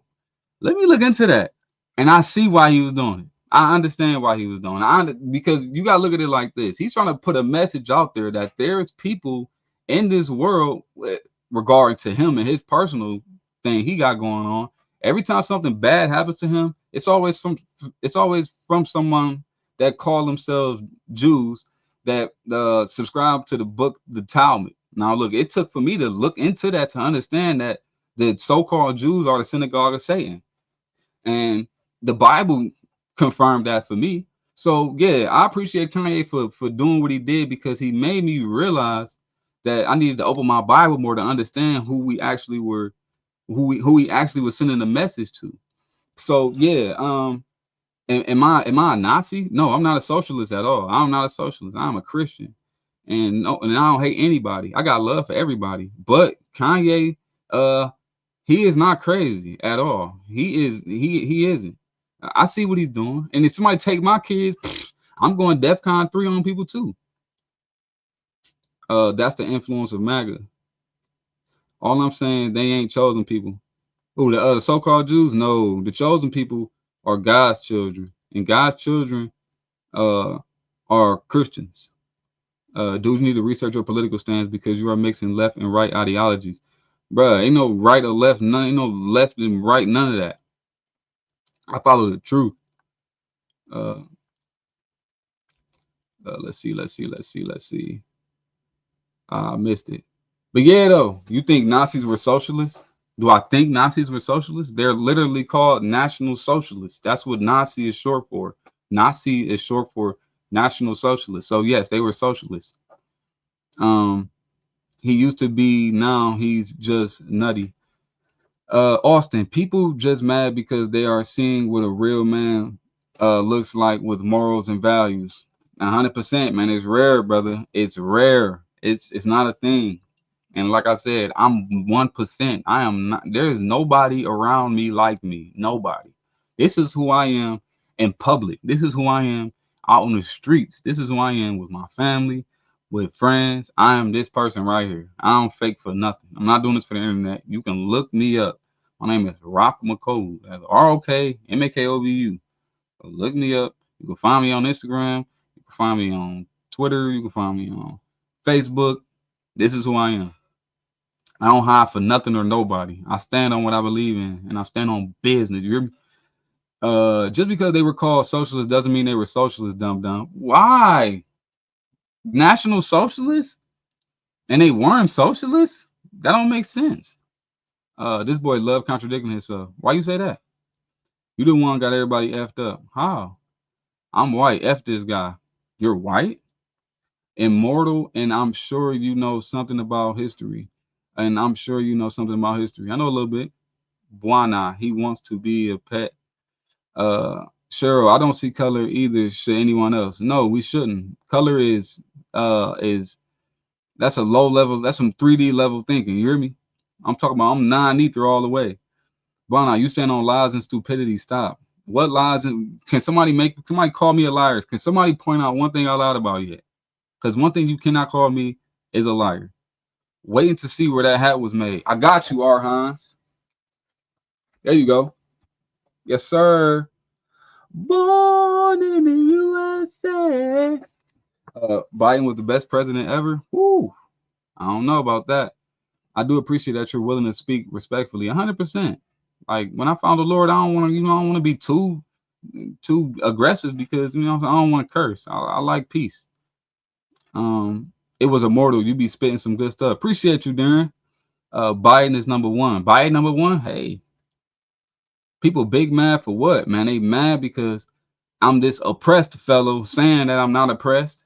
A: Let me look into that. And I see why he was doing it. I understand why he was doing it. Because you got to look at it like this. He's trying to put a message out there that there's people in this world regarding to him and his personal thing he got going on. Every time something bad happens to him, it's always from someone that call themselves Jews that subscribe to the book, the Talmud. Now, look, it took for me to look into that to understand that the so-called Jews are the synagogue of Satan. And the Bible confirmed that for me. So yeah, I appreciate Kanye for doing what he did because he made me realize that I needed to open my Bible more to understand who we actually were, who he actually was sending a message to. So yeah, am I a Nazi? No, I'm not a socialist at all. I'm not a socialist. I'm a Christian, and no, and I don't hate anybody. I got love for everybody. But Kanye, he is not crazy at all. He isn't. I see what he's doing. And if somebody take my kids, I'm going DEFCON 3 on people too. That's the influence of MAGA. All I'm saying, they ain't chosen people. Oh, the so-called Jews? No, the chosen people are God's children. And God's children are Christians. Dudes need to research your political stance because you are mixing left and right ideologies. Bruh, ain't no right or left, ain't no left and right, none of that. I follow the truth. Let's see. I missed it. But yeah, though, you think Nazis were socialists? Do I think Nazis were socialists? They're literally called National Socialists. That's what Nazi is short for. Nazi is short for National Socialist. So yes, they were socialists. He used to be, now he's just nutty. Austin, people just mad because they are seeing what a real man looks like with morals and values. 100%, man. It's rare, brother. It's rare. It's not a thing. And like I said, I'm 1%. I am not. There is nobody around me like me. Nobody. This is who I am in public. This is who I am out on the streets. This is who I am with my family, with friends. I am this person right here. I don't fake for nothing. I'm not doing this for the internet. You can look me up. My name is Rock McCold. That's ROKMAKOVU. Look me up. You can find me on Instagram. You can find me on Twitter. You can find me on Facebook. This is who I am. I don't hide for nothing or nobody. I stand on what I believe in, and I stand on business. You hear me? Just because they were called socialists doesn't mean they were socialists, dumb. Why? National socialists? And they weren't socialists? That don't make sense. This boy love contradicting himself. Why you say that? You the one got everybody effed up. How? I'm white. F this guy. You're white? immortal, and I'm sure you know something about history. And I'm sure you know something about history. I know a little bit. Buana, he wants to be a pet. Cheryl, I don't see color either. Should anyone else? No, we shouldn't. Color is that's a low level. That's some 3D level thinking. You hear me? I'm talking about I'm non-ether all the way. Buana, you stand on lies and stupidity. Stop. What lies? And can somebody call me a liar? Can somebody point out one thing I lied about yet? Because one thing you cannot call me is a liar. Waiting to see where that hat was made. I got you, R. Hans. There you go. Yes, sir. Born in the USA. Biden was the best president ever. Woo. I don't know about that. I do appreciate that you're willing to speak respectfully. 100%. Like when I found the Lord, I don't want to, I don't want to be too aggressive because I don't want to curse. I like peace. It was immortal. You be spitting some good stuff. Appreciate you, Darren. Biden is number one. Biden number one. Hey, people big mad for what, man? They mad because I'm this oppressed fellow saying that I'm not oppressed.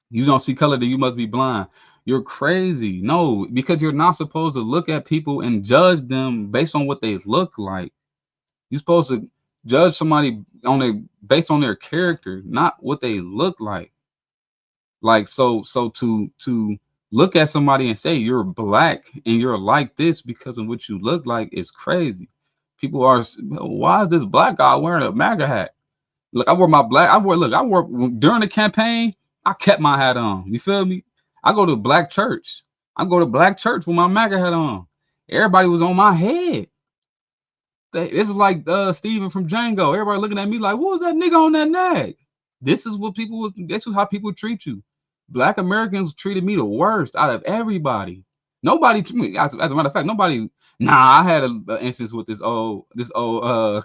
A: You don't see color, then you must be blind. You're crazy. No, because you're not supposed to look at people and judge them based on what they look like. You're supposed to judge somebody based on their character, not what they look like. Like so to look at somebody and say you're black and you're like this because of what you look like is crazy. People are, why is this black guy wearing a MAGA hat? Look, I wore during the campaign, I kept my hat on. You feel me? I go to black church. I go to black church with my MAGA hat on. Everybody was on my head. It was like Steven from Django. Everybody looking at me like, what was that nigga on that nag? This is how people treat you. Black Americans treated me the worst out of everybody. Nobody, as a matter of fact, nobody. Nah, I had an instance with this old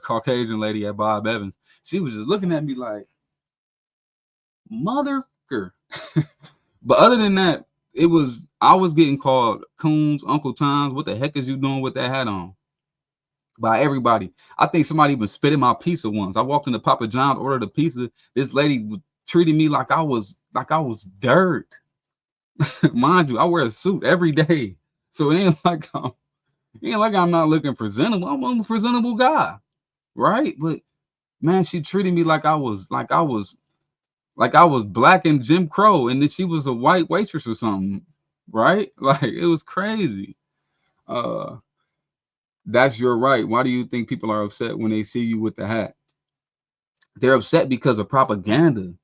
A: Caucasian lady at Bob Evans. She was just looking at me like, motherfucker. But other than that, I was getting called coons, Uncle Toms. What the heck is you doing with that hat on? By everybody. I think somebody even spit in my pizza once. I walked into Papa John's, ordered a pizza. This lady treated me like I was dirt. Mind you, I wear a suit every day, so it ain't like I'm not looking presentable. I'm a presentable guy, right? But man, she treated me like I was black and Jim Crow, and then she was a white waitress or something, right? Like it was crazy. Uh, that's your right. Why do you think people are upset when they see you with the hat? They're upset because of propaganda.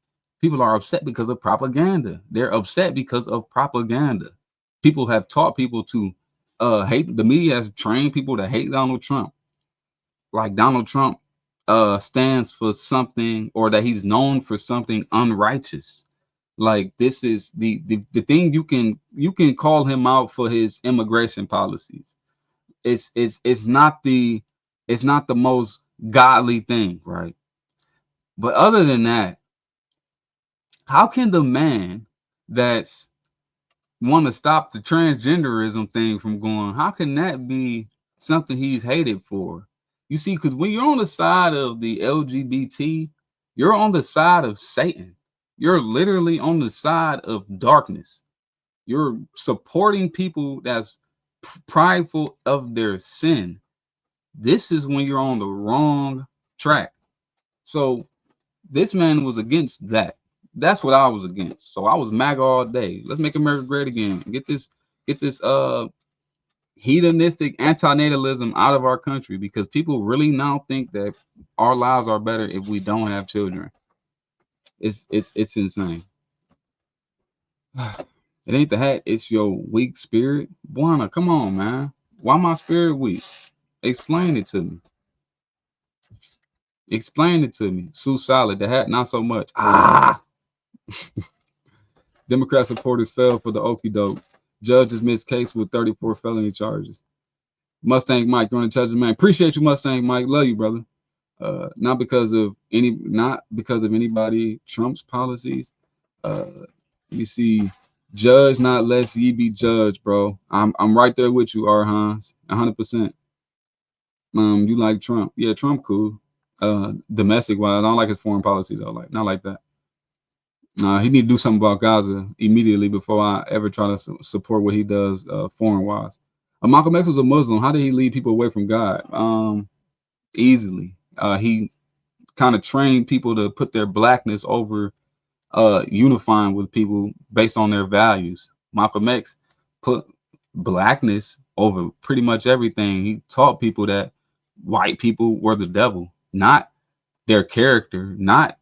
A: People are upset because of propaganda. They're upset because of propaganda. People have taught people to hate. The media has trained people to hate Donald Trump. Like Donald Trump stands for something, or that he's known for something unrighteous. Like this is the thing. You can call him out for his immigration policies. It's not the most godly thing, right? But other than that, how can the man that's want to stop the transgenderism thing from going, how can that be something he's hated for? You see, because when you're on the side of the LGBT, you're on the side of Satan. You're literally on the side of darkness. You're supporting people that's prideful of their sin. This is when you're on the wrong track. So this man was against that. That's what I was against. So I was MAGA all day. Let's make America great again. Get this hedonistic antinatalism out of our country, because people really now think that our lives are better if we don't have children. It's insane. It ain't the hat, it's your weak spirit. Buana, come on, man. Why my spirit weak? Explain it to me. Explain it to me. Sue Solid, the hat, not so much. Democrat supporters fell for the okie doke. Judge dismissed case with 34 felony charges. Mustang Mike, you're on the judge, man. Appreciate you, Mustang Mike. Love you, brother. Not because of anybody Trump's policies. You see, judge not lest ye be judged, bro. I'm right there with you, R. Hans, 100%. You like Trump? Yeah, Trump cool. Domestic wise, I don't like his foreign policies though. Like not like that. He need to do something about Gaza immediately before I ever try to support what he does foreign wise. Malcolm X was a Muslim. How did he lead people away from God? Easily. He kind of trained people to put their blackness over unifying with people based on their values. Malcolm X put blackness over pretty much everything. He taught people that white people were the devil, not their character, not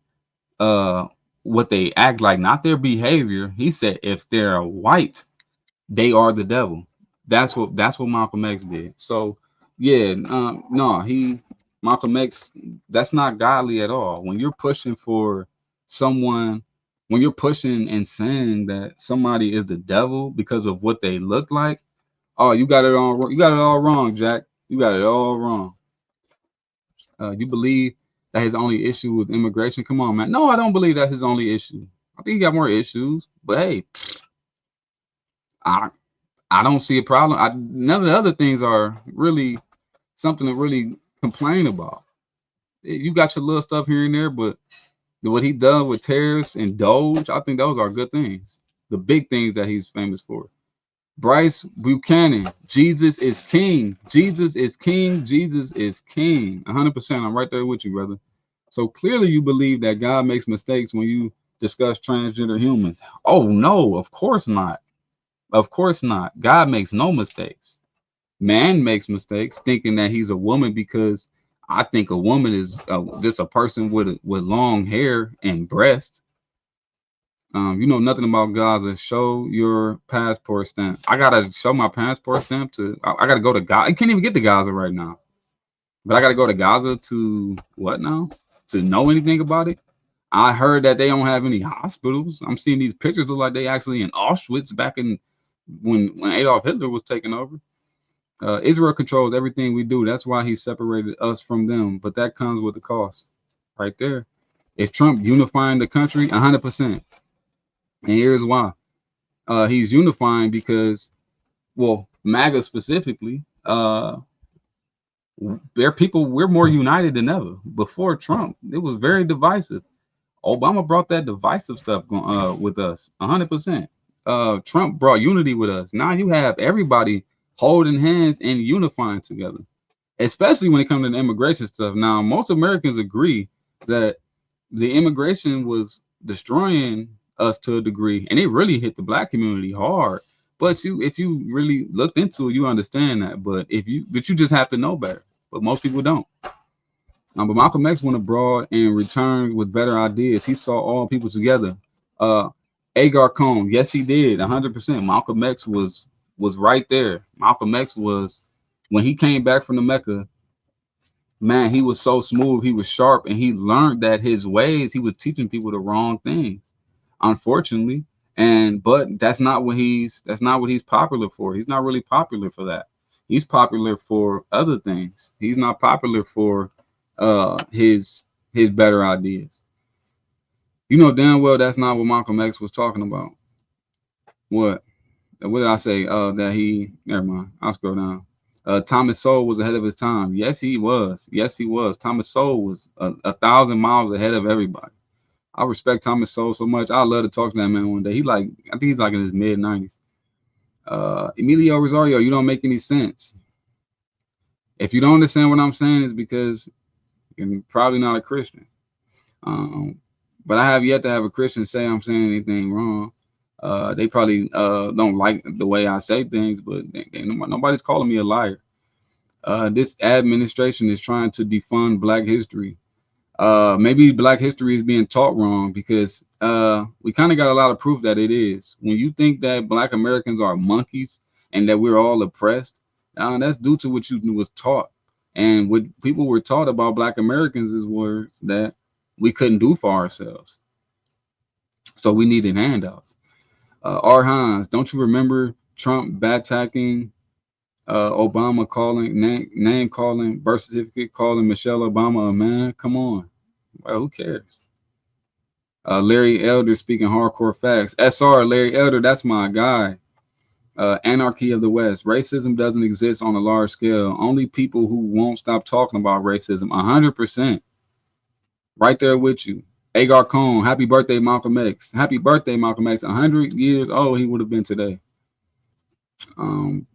A: uh what they act like, not their behavior. He said if they're white, they are the devil. That's what Malcolm X did. So yeah, no, he Malcolm X, that's not godly at all. When you're pushing for someone, when you're pushing and saying that somebody is the devil because of what they look like, oh, you got it all. You got it all wrong, Jack. You got it all wrong. You believe that his only issue with immigration? Come on, man. No, I don't believe that's his only issue. I think he got more issues. But hey, I I don't see a problem. None of the other things are really something to really complain about. You got your little stuff here and there, but what he done with tariffs and Doge, I think those are good things. The big things that he's famous for. Bryce Buchanan, Jesus is king. Jesus is king. Jesus is king. 100%. I'm right there with you, brother. So clearly you believe that God makes mistakes when you discuss transgender humans. Oh, no, of course not. Of course not. God makes no mistakes. Man makes mistakes thinking that he's a woman because I think a woman is just a person with long hair and breasts. You know nothing about Gaza. Show your passport stamp. I gotta show my passport stamp to. I gotta go to Gaza. I can't even get to Gaza right now. But I gotta go to Gaza to what now? To know anything about it? I heard that they don't have any hospitals. I'm seeing these pictures look like they actually in Auschwitz back in when Adolf Hitler was taking over. Israel controls everything we do. That's why he separated us from them. But that comes with a cost, right there. Is Trump unifying the country? 100%. And here's why. He's unifying because, well, MAGA specifically, we're more united than ever. Before Trump, it was very divisive. Obama brought that divisive stuff with us, 100%. Trump brought unity with us. Now you have everybody holding hands and unifying together, especially when it comes to the immigration stuff. Now, most Americans agree that the immigration was destroying us to a degree, and it really hit the black community hard. But if you really looked into it, you understand that. But you just have to know better. But most people don't. But Malcolm X went abroad and returned with better ideas. He saw all people together. Agar Cohn, yes, he did, 100%. Malcolm X was right there. Malcolm X was, when he came back from the Mecca, man, he was so smooth, he was sharp, and he learned that his ways, he was teaching people the wrong things, unfortunately. But that's not what he's popular for. He's not really popular for that. He's popular for other things. He's not popular for his better ideas. You know damn well that's not what Malcolm X was talking about. What? What did I say? That he. Never mind. I'll scroll down. Thomas Sowell was ahead of his time. Yes, he was. Yes, he was. Thomas Sowell was a thousand miles ahead of everybody. I respect Thomas Sowell so much. I love to talk to that man one day. I think he's like in his mid-90s. Emilio Rosario, you don't make any sense. If you don't understand what I'm saying, it's because you're probably not a Christian. But I have yet to have a Christian say I'm saying anything wrong. They probably don't like the way I say things, but nobody's calling me a liar. This administration is trying to defund Black history. Maybe Black history is being taught wrong because we kind of got a lot of proof that it is. When you think that Black Americans are monkeys and that we're all oppressed, that's due to what you was taught. And what people were taught about Black Americans is words that we couldn't do for ourselves. So we needed handouts. R. Hans, don't you remember Trump bad attacking Obama, calling name calling, birth certificate calling Michelle Obama a man? Come on. Well, who cares? Larry Elder speaking hardcore facts. SR, Larry Elder, that's my guy. Anarchy of the West. Racism doesn't exist on a large scale. Only people who won't stop talking about racism. 100%. Right there with you. Agar Cone, happy birthday, Malcolm X. Happy birthday, Malcolm X. 100 years old he would have been today.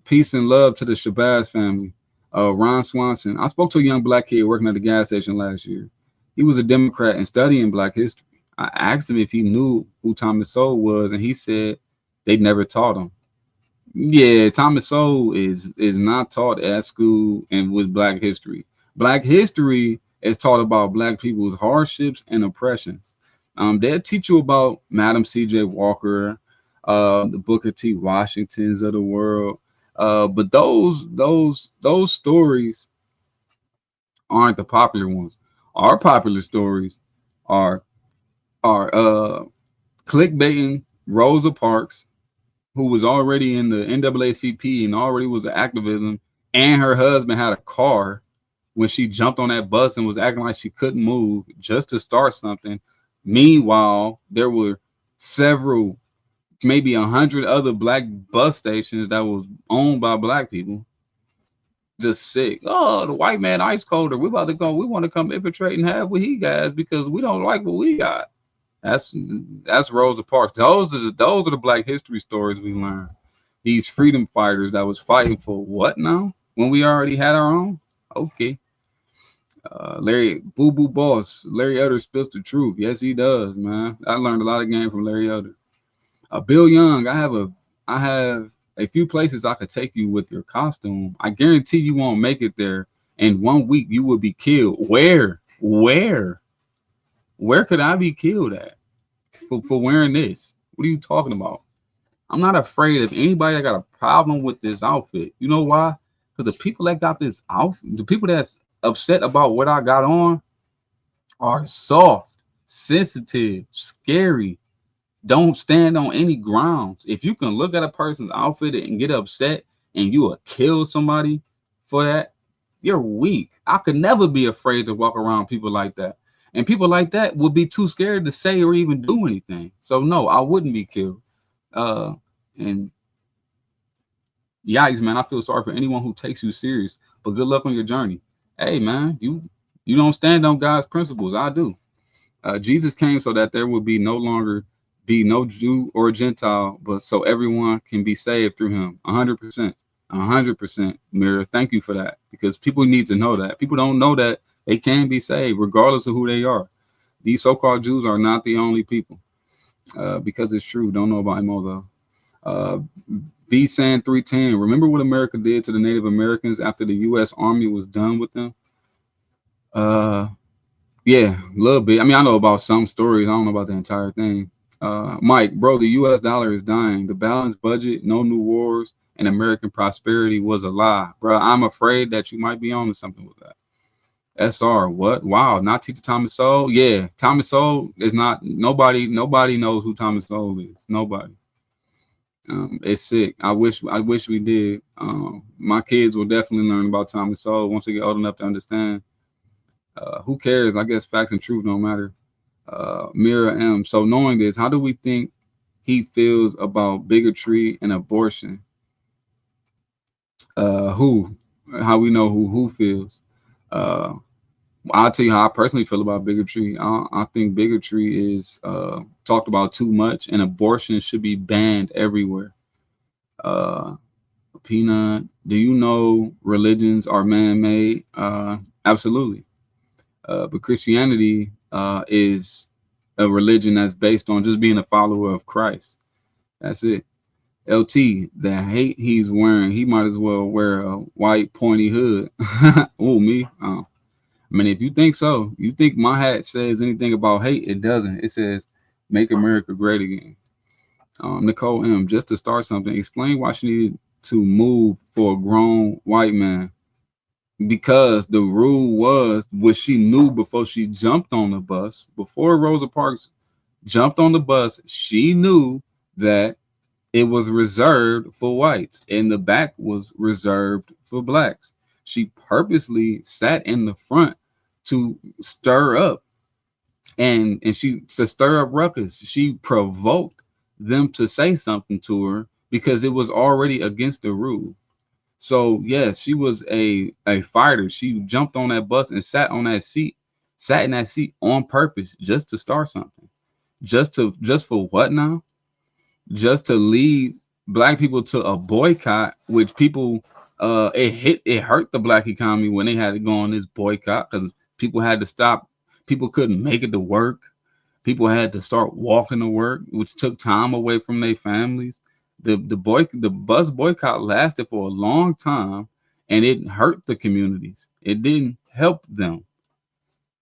A: Peace and love to the Shabazz family. Ron Swanson. I spoke to a young black kid working at the gas station last year. He was a Democrat and studying black history. I asked him if he knew who Thomas Sowell was, and he said they never taught him. Yeah, Thomas Sowell is not taught at school and with black history. Black history is taught about black people's hardships and oppressions. They'll teach you about Madam C.J. Walker, the Booker T. Washingtons of the world. But those stories aren't the popular ones. Our popular stories are are clickbaiting Rosa Parks, who was already in the NAACP and already was an activism, and her husband had a car when she jumped on that bus and was acting like she couldn't move just to start something. Meanwhile, there were several, maybe 100 other black bus stations that was owned by black people. Just sick. Oh, the white man ice colder. We about to go. We want to come infiltrate and have what he got because we don't like what we got. That's that's Rosa Parks. Those are the black history stories we learn. These freedom fighters that was fighting for what now? When we already had our own? Okay. Larry Boo Boo Boss. Larry Elder spills the truth. Yes, he does, man. I learned a lot of game from Larry Elder. Bill Young. I have a few places I could take you with your costume. I guarantee you won't make it there. In 1 week, you will be killed. Where? Where could I be killed at for wearing this? What are you talking about? I'm not afraid of anybody that got a problem with this outfit. You know why? Because the people that got this outfit, the people that's upset about what I got on are soft, sensitive, scary, don't stand on any grounds. If you can look at a person's outfit and get upset and you will kill somebody for that, you're weak. I could never be afraid to walk around people like that. And people like that would be too scared to say or even do anything. So no, I wouldn't be killed. Uh, and yikes, man, I feel sorry for anyone who takes you serious. But good luck on your journey. Hey, man, you don't stand on God's principles. I do. Jesus came so that there would be no longer be no Jew or Gentile, but so everyone can be saved through him. 100%. 100%. Mira, thank you for that. Because people need to know that. People don't know that they can be saved regardless of who they are. These so-called Jews are not the only people. Because it's true. Don't know about Imo though. VSAN 310. Remember what America did to the Native Americans after the U.S. Army was done with them? Yeah, a little bit. I mean, I know about some stories. I don't know about the entire thing. Mike, bro, the U.S. dollar is dying. The balanced budget, no new wars, and American prosperity was a lie, bro. I'm afraid that you might be on to something with that. SR, what? Wow, not teacher Thomas Sowell? Yeah, Thomas Sowell is not. Nobody knows who Thomas Sowell is. Nobody. It's sick. I wish we did. My kids will definitely learn about Thomas Sowell once they get old enough to understand. Who cares? I guess facts and truth don't matter. Mira M. So knowing this, how do we think he feels about bigotry and abortion? Who? How we know who feels? Uh, I'll tell you how I personally feel about bigotry. I think bigotry is talked about too much, and abortion should be banned everywhere. Uh, Peanut, do you know religions are man-made? Absolutely. But Christianity is a religion that's based on just being a follower of Christ. That's it. LT, the hate he's wearing, he might as well wear a white pointy hood. Oh, me? Oh. I mean, if you think so, you think my hat says anything about hate, it doesn't. It says, make America great again. Nicole M, just to start something, explain why she needed to move for a grown white man. Because the rule was what she knew before she jumped on the bus, before Rosa Parks jumped on the bus, she knew that it was reserved for whites and the back was reserved for blacks. She purposely sat in the front to stir up and she to stir up ruckus. She provoked them to say something to her because it was already against the rule. So yes, she was a fighter. She jumped on that bus and sat on that seat sat in that seat on purpose just to start something. Just for what now? Just to lead black people to a boycott, which people it hurt the black economy when they had to go on this boycott because people had to stop. People couldn't make it to work. People had to start walking to work, which took time away from their families. The bus boycott lasted for a long time, and it hurt the communities. It didn't help them.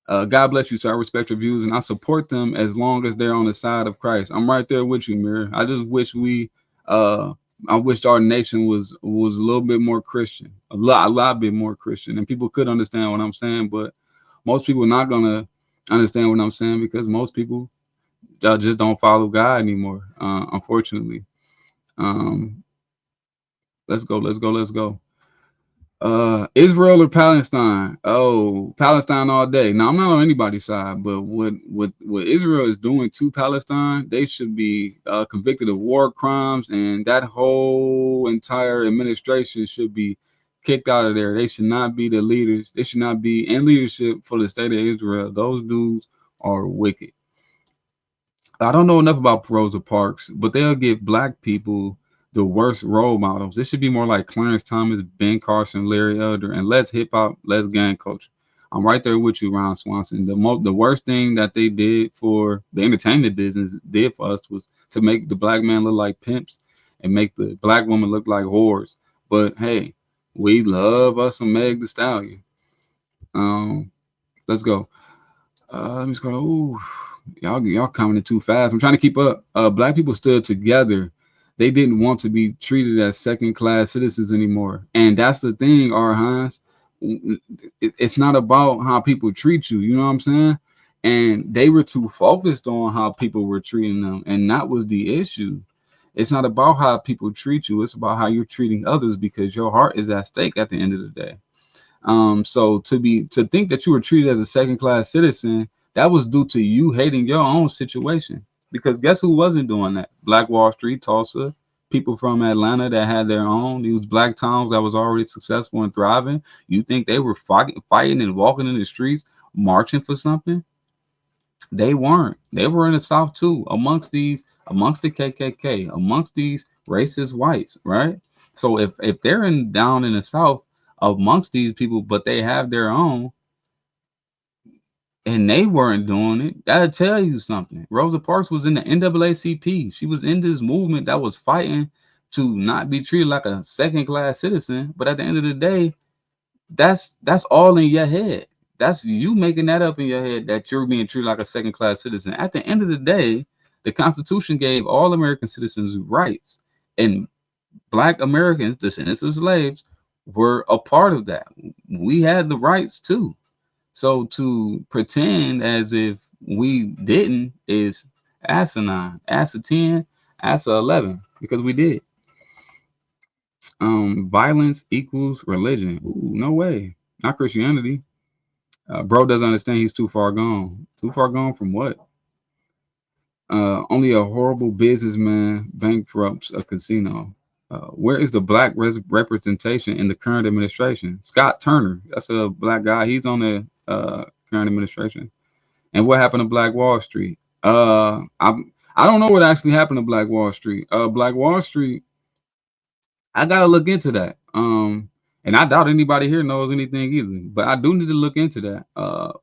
A: God bless you, sir. I respect your views and I support them as long as they're on the side of Christ. I'm right there with you, Mirror. I just wish I wish our nation was a little bit more Christian, a lot bit more Christian, and people could understand what I'm saying. But most people are not gonna understand what I'm saying because most people just don't follow God anymore. Unfortunately. Um, let's go. Let's go. Let's go. Israel or Palestine? Oh, Palestine all day. Now I'm not on anybody's side, but what Israel is doing to Palestine, they should be convicted of war crimes, and that whole entire administration should be kicked out of there. They should not be the leaders. They should not be in leadership for the state of Israel. Those dudes are wicked. I don't know enough about Rosa Parks, but they'll give black people the worst role models. It should be more like Clarence Thomas, Ben Carson, Larry Elder, and less hip hop, less gang culture. I'm right there with you, Ron Swanson. The worst thing that they did for the entertainment business did for us was to make the black man look like pimps and make the black woman look like whores. But hey, we love us some Meg the Stallion. Let's go. Let me scroll. Ooh, y'all commenting too fast. I'm trying to keep up. Black people stood together. They didn't want to be treated as second class citizens anymore. And that's the thing, R. Hines. It's not about how people treat you. You know what I'm saying? And they were too focused on how people were treating them, and that was the issue. It's not about how people treat you. It's about how you're treating others because your heart is at stake at the end of the day. So to think that you were treated as a second class citizen, that was due to you hating your own situation. Because guess who wasn't doing that? Black Wall Street, Tulsa, people from Atlanta that had their own, these black towns that was already successful and thriving. You think they were fighting and walking in the streets, marching for something? They weren't. They were in the South too, amongst the KKK, amongst these racist whites, right? So if they're down in the South amongst these people, but they have their own, and they weren't doing it, that'll tell you something. Rosa Parks was in the NAACP. She was in this movement that was fighting to not be treated like a second class citizen. But at the end of the day, that's all in your head. That's you making that up in your head that you're being treated like a second class citizen. At the end of the day, the Constitution gave all American citizens rights, and Black Americans, descendants of slaves, were a part of that. We had the rights too. So to pretend as if we didn't is asinine. Ask a 10, ask a 11, because we did. Violence equals religion. Ooh, no way. Not Christianity. Bro doesn't understand he's too far gone. Too far gone from what? Only a horrible businessman bankrupts a casino. Where is the black representation in the current administration? Scott Turner, that's a black guy. He's on the current administration. And what happened to Black Wall Street? I don't know what actually happened to Black Wall Street. Black Wall Street, I gotta look into that. And I doubt anybody here knows anything either. But I do need to look into that.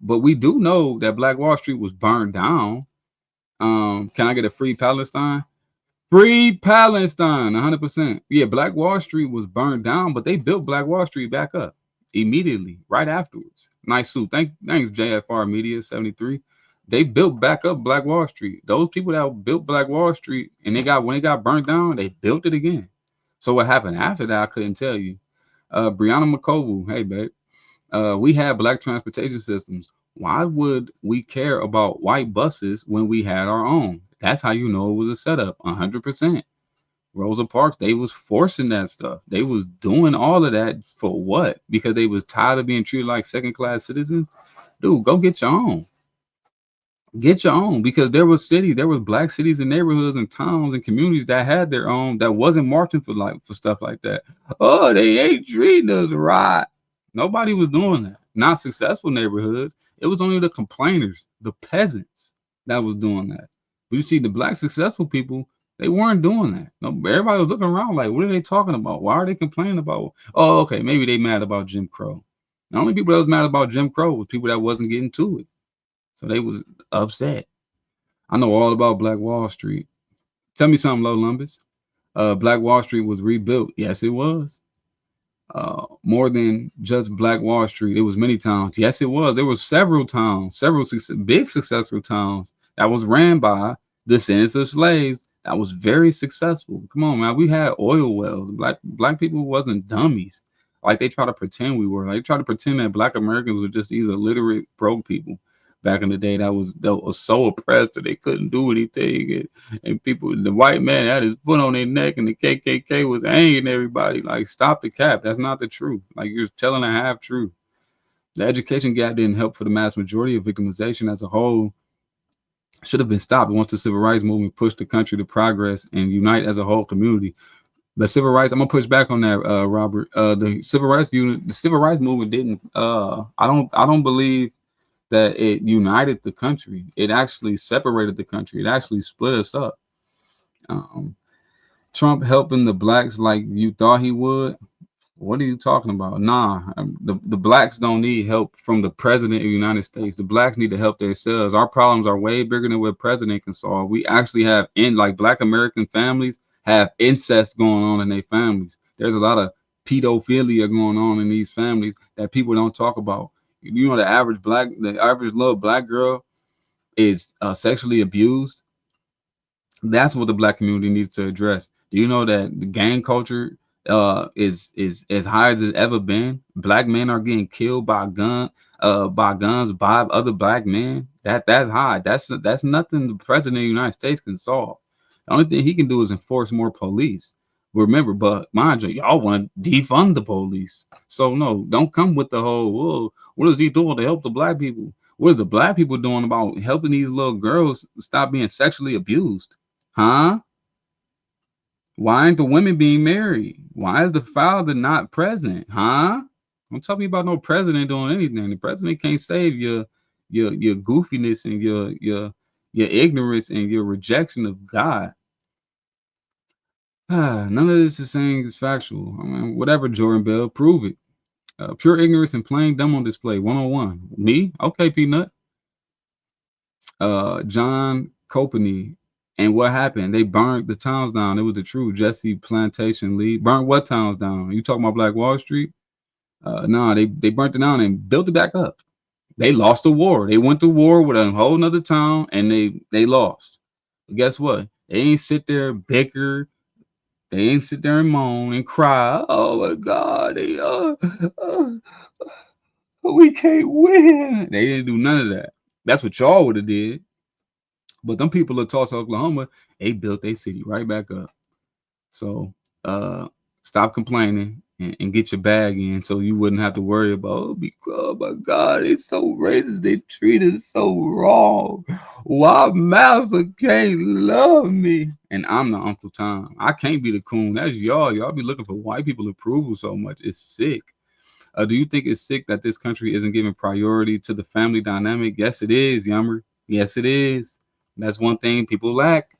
A: But we do know that Black Wall Street was burned down. Can I get a free Palestine? Free Palestine, 100%. Yeah, Black Wall Street was burned down, but they built Black Wall Street back up immediately, right afterwards. Nice suit. Thanks, JFR Media 73. They built back up Black Wall Street. Those people that built Black Wall Street and when it got burned down, they built it again. So what happened after that, I couldn't tell you. Brianna McCoble, hey babe. We had black transportation systems. Why would we care about white buses when we had our own? That's how you know it was a setup, 100%. Rosa Parks, they was forcing that stuff. They was doing all of that for what? Because they was tired of being treated like second-class citizens? Dude, go get your own. Get your own, because there was black cities and neighborhoods and towns and communities that had their own, that wasn't marching for stuff like that. Oh, they ain't treating us right. Nobody was doing that. not successful neighborhoods. It was only the complainers, the peasants, that was doing that. But you see, the black successful people, they weren't doing that. No, everybody was looking around like, what are they talking about? Why are they complaining about? Oh, okay, maybe they mad about Jim Crow. The only people that was mad about Jim Crow was people that wasn't getting to it. So they was upset. I know all about Black Wall Street. Tell me something, Low Lumbus. Black Wall Street was rebuilt. Yes, it was. More than just Black Wall Street. It was many towns. Yes, it was. There were several towns, several big successful towns that was ran by descendants of slaves. That was very successful. Come on, man. We had oil wells. Black people wasn't dummies. Like they try to pretend we were. Like they try to pretend that Black Americans were just these illiterate broke people back in the day that was so oppressed that they couldn't do anything. And people, the white man had his foot on their neck, and the KKK was hanging everybody. Like, stop the cap. That's not the truth. Like, you're telling a half truth. The education gap didn't help for the mass majority of victimization as a whole. Should have been stopped once the civil rights movement pushed the country to progress and unite as a whole community. The civil rights, I'm gonna push back on that, Robert. The civil rights movement didn't. I don't believe that it united the country. It actually separated the country. It actually split us up. Um, Trump helping the blacks like you thought he would. What are you talking about? Nah, the blacks don't need help from the president of the United States. The blacks need to help themselves. Our problems are way bigger than what president can solve. We actually have like Black American families have incest going on in their families. There's a lot of pedophilia going on in these families that people don't talk about. You know, the average little black girl is sexually abused. That's what the black community needs to address. Do you know that the gang culture is as high as it's ever been? Black men are getting killed by guns by other black men. That's high. That's nothing the president of the United States can solve. The only thing he can do is enforce more police. Remember, but mind you, y'all want to defund the police. So no, don't come with the whole, whoa, what is he doing to help the black people? What is the black people doing about helping these little girls stop being sexually abused? Huh? Why ain't the women being married? Why is the father not present? Huh? Don't tell me about no president doing anything. The president can't save your goofiness and your ignorance and your rejection of God. None of this is saying it's factual. I mean, whatever, Jordan Bell, prove it. Pure ignorance and plain dumb on display. 101. Me? Okay, Peanut. John Copany. And what happened? They burned the towns down. It was the true Jesse Plantation Lee. Burnt what towns down? You talking about Black Wall Street? No, they burnt it down and built it back up. They lost the war. They went to war with a whole nother town and they lost. But guess what? They ain't sit there bicker. They ain't sit there and moan and cry. Oh my God, we can't win. They didn't do none of that. That's what y'all would have did. But them people of Tulsa, Oklahoma, they built their city right back up. So stop complaining and get your bag in so you wouldn't have to worry about, oh my God, it's so racist. They treat us so wrong. Why Master can't love me? And I'm the Uncle Tom. I can't be the coon. That's y'all. Y'all be looking for white people approval so much. It's sick. Do you think it's sick that this country isn't giving priority to the family dynamic? Yes, it is, Yummer. Yes, it is. That's one thing people lack.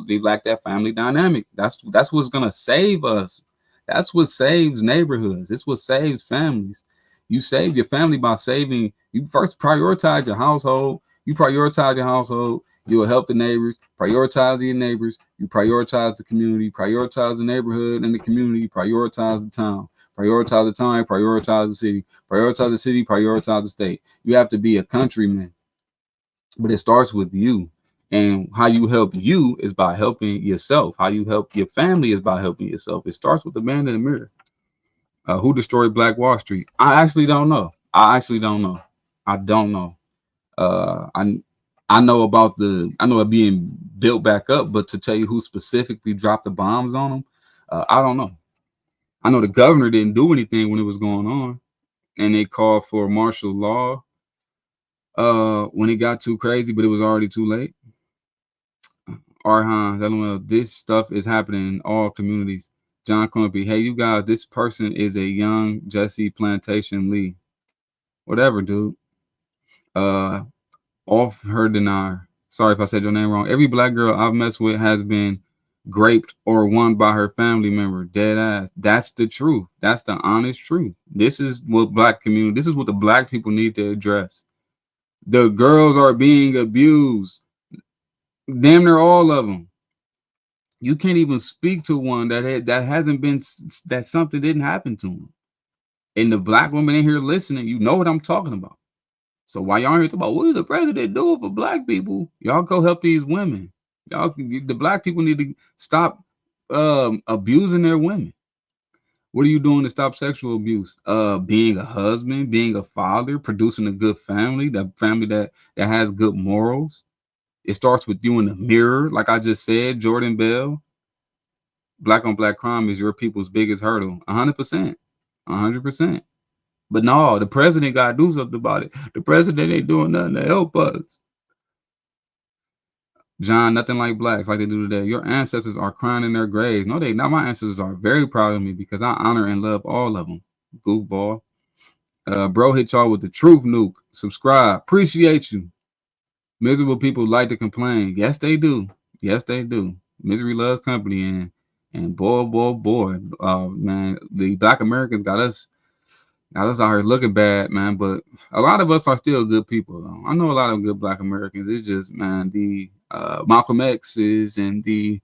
A: They lack that family dynamic. That's what's gonna save us. That's what saves neighborhoods. It's what saves families. You save your family by saving. You first prioritize your household. You prioritize your household. You'll help the neighbors. Prioritize your neighbors. You prioritize the community. Prioritize the neighborhood and the community. Prioritize the town. Prioritize the town. Prioritize the city. Prioritize the city. Prioritize the state. You have to be a countryman, but it starts with you. And how you help you is by helping yourself. How you help your family is by helping yourself. It starts with the man in the mirror. Who destroyed Black Wall Street? I actually don't know. I don't know. I know about I know it being built back up, but to tell you who specifically dropped the bombs on them, I don't know. I know the governor didn't do anything when it was going on, and they called for martial law when it got too crazy, but it was already too late. Arhan, this stuff is happening in all communities. John Cornby, hey, you guys, this person is a young Jesse Plantation Lee. Whatever, dude. Uh, Off her denier. Sorry if I said your name wrong. Every black girl I've messed with has been raped or won by her family member. Dead ass. That's the truth. That's the honest truth. This is what black community. This is what the black people need to address. The girls are being abused. Damn near all of them. You can't even speak to one that hasn't been that something didn't happen to them. And the black woman in here listening, you know what I'm talking about. So while y'all here talking about what is the president doing for black people, y'all go help these women. Y'all, the black people need to stop abusing their women. What are you doing to stop sexual abuse? Being a husband, being a father, producing a good family, that family that has good morals. It starts with you in the mirror, like I just said. Jordan Bell, black on black crime is your people's biggest hurdle. 100%, 100%. But no, the president got to do something about it. The president ain't doing nothing to help us. John, nothing like blacks like they do today. Your ancestors are crying in their graves. No, they not. My ancestors are very proud of me because I honor and love all of them. Goofball. Bro hit y'all with the truth nuke. Subscribe. Appreciate you. Miserable people like to complain. Yes, they do. Yes, they do. Misery loves company, and boy, man, the black Americans got us out here looking bad, man. But a lot of us are still good people, though. I know a lot of good black Americans. It's just, man, the Malcolm X's and the